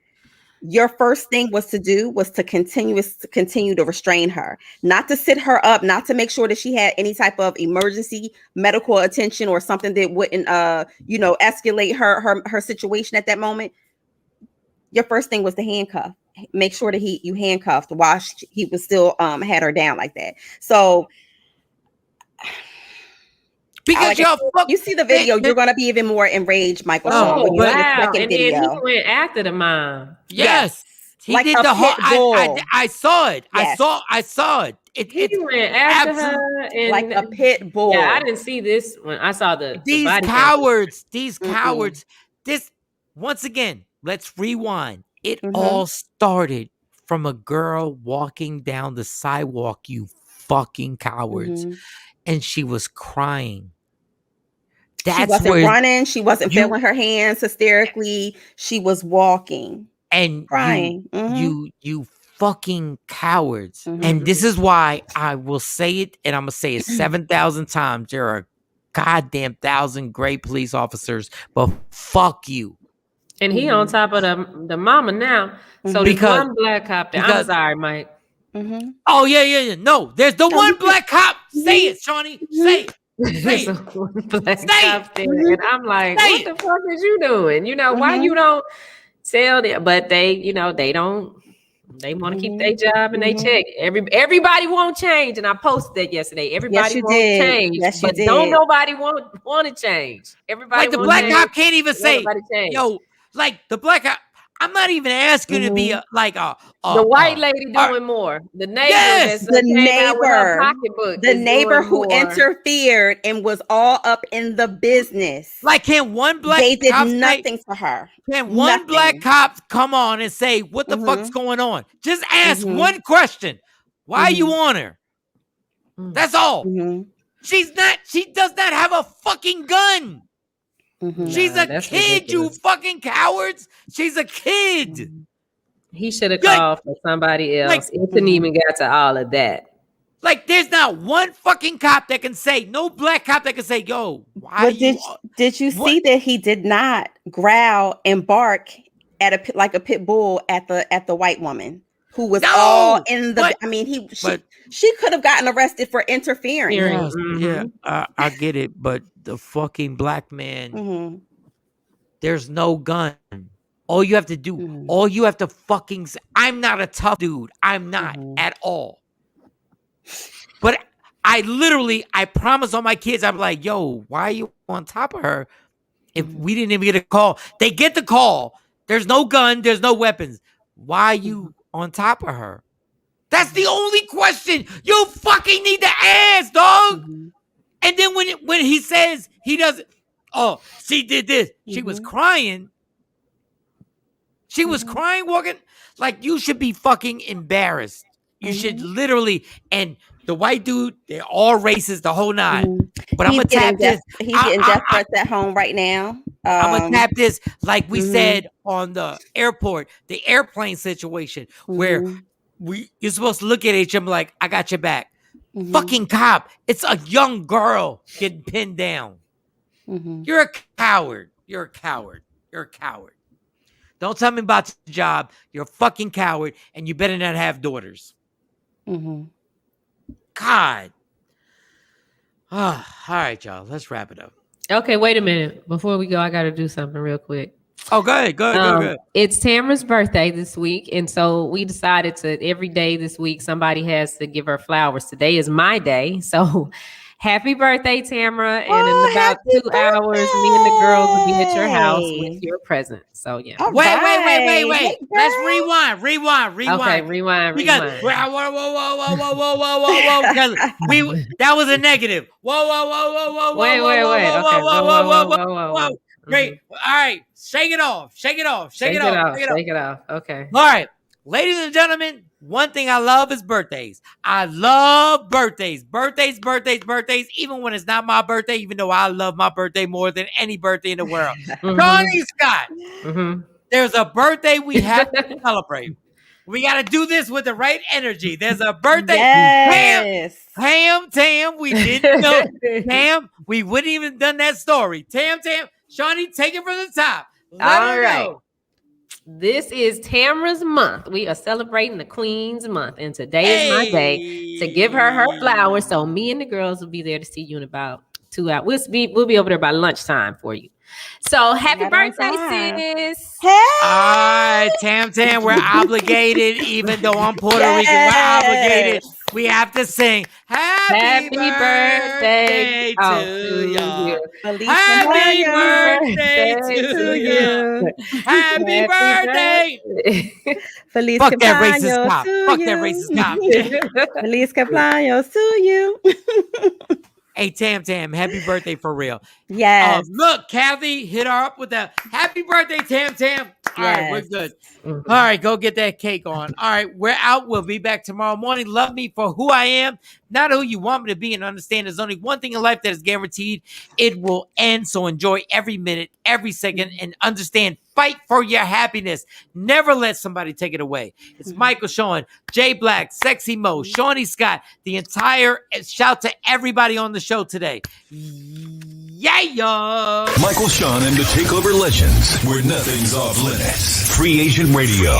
S5: your first thing was to continue to restrain her, not to sit her up, not to make sure that she had any type of emergency medical attention or something that wouldn't, escalate her situation at that moment. Your first thing was to handcuff. Make sure that you handcuffed while he was still had her down like that. So.
S1: Because
S5: you see the video, you're gonna be even more enraged, Michael.
S6: Oh, wow! And then he went after the mom.
S1: Yes, he
S5: like
S1: did the whole. I saw it.
S5: Yes.
S1: I saw it.
S6: He went after her and,
S5: like a pit bull.
S6: Yeah, I didn't see this when I saw
S1: these
S6: body
S1: cowards. These cowards. This once again. Let's rewind. It all started from a girl walking down the sidewalk. You fucking cowards. And she was crying.
S5: She wasn't running. She wasn't feeling her hands hysterically. She was walking
S1: and
S5: crying.
S1: You fucking cowards. And this is why I will say it, and I'm gonna say it 7,000 times. There are goddamn 1,000 great police officers, but fuck you.
S6: And he on top of the mama now. So there's one Black cop there. I'm sorry, Mike.
S1: Oh yeah. No, there's the one Black cop. Say it, Shawnee. Say it.
S6: Say it. And I'm like, what the fuck is you doing? Why you don't tell them? But they want to keep their job and they check. Everybody won't change. And I posted that yesterday. Everybody won't change. But don't nobody want to change. Everybody
S1: like the Black cop can't even say, yo, like the Black cop. I'm not even asking to be
S6: the white lady doing more. The neighbor,
S5: the neighbor who interfered and was all up in the business.
S1: Like, can one Black
S5: they did
S1: cop
S5: nothing for her?
S1: Can one Black cop come on and say what the fuck's going on? Just ask one question: why you on her? That's all. She does not have a fucking gun. She's a kid, ridiculous. You fucking cowards. She's a kid.
S6: He should have called for somebody else. Like, it couldn't even get to all of that.
S1: Like, there's not one fucking cop that can say, no Black cop that can say, yo, why
S5: did you see that he did not growl and bark at like a pit bull at the white woman who was all in the she could have gotten arrested for interfering.
S1: Yeah, I get it, but the fucking Black man, there's no gun. All you have to do, all you have to fucking say, I'm not a tough dude. I'm not at all. But I promise all my kids, I'm like, yo, why are you on top of her? If we didn't even get a call, they get the call. There's no gun, there's no weapons. Why are you on top of her? That's the only question you fucking need to ask, dog. And then when he says he doesn't, oh, she did this. She was crying. She was crying, walking. Like, you should be fucking embarrassed. You should literally, and the white dude, they're all racist, the whole nine. But I'm going to tap this.
S5: He's getting death threats at home right now.
S1: I'm going to tap this, like we said on the airport, the airplane situation, where you're supposed to look at each other like, I got your back. Fucking cop. It's a young girl getting pinned down. You're a coward. You're a coward. You're a coward. Don't tell me about the job. You're a fucking coward, and you better not have daughters. God. All right, y'all. Let's wrap it up.
S6: Okay, wait a minute. Before we go, I got to do something real quick.
S1: Oh, go ahead.
S6: It's Tamara's birthday this week, and so we decided to every day this week somebody has to give her flowers. Today is my day, so happy birthday, Tamara! And in about 2 hours, me and the girls will be at your house with your present. So yeah.
S1: Wait. Let's rewind.
S6: Okay, rewind.
S1: Because whoa. Because that was a negative. Whoa.
S6: Wait.
S1: Whoa. Great. All right. Shake it off.
S6: Okay.
S1: All right. Ladies and gentlemen, one thing I love is birthdays. I love birthdays. Birthdays. Even when it's not my birthday, even though I love my birthday more than any birthday in the world. Johnny Scott, there's a birthday we have to celebrate. We got to do this with the right energy. There's a birthday.
S5: Yes.
S1: Tam, we didn't know. Tam, we wouldn't even done that story. Tam, Shawnee, take it from the top.
S6: All right. This is Tamara's month. We are celebrating the Queen's month, and today is my day to give her flowers. So me and the girls will be there to see you in about 2 hours. We'll be over there by lunchtime for you. So happy birthday, sis.
S5: Hey.
S1: All right, Tam, we're obligated. Even though I'm Puerto Rican, we're obligated. We have to sing happy birthday to you. Happy birthday to you. Happy birthday.
S5: Feliz
S1: Fuck that racist cop.
S5: Feliz cumpleaños to you.
S1: Hey, Tam, happy birthday for real.
S5: Yes.
S1: Look, Kathy, hit her up with the happy birthday, Tam. All right, we're good. All right, go get that cake on. All right, we're out. We'll be back tomorrow morning. Love me for who I am, not who you want me to be, and understand there's only one thing in life that is guaranteed. It will end, so enjoy every minute, every second, and understand, fight for your happiness. Never let somebody take it away. It's Michael Shawn, Jay Black, Sexy Mo, Shawnee Scott, the entire shout to everybody on the show today. Yeah.
S2: Michael Shawn and the Takeover Legends, where nothing's off limits. Free Asian Radio.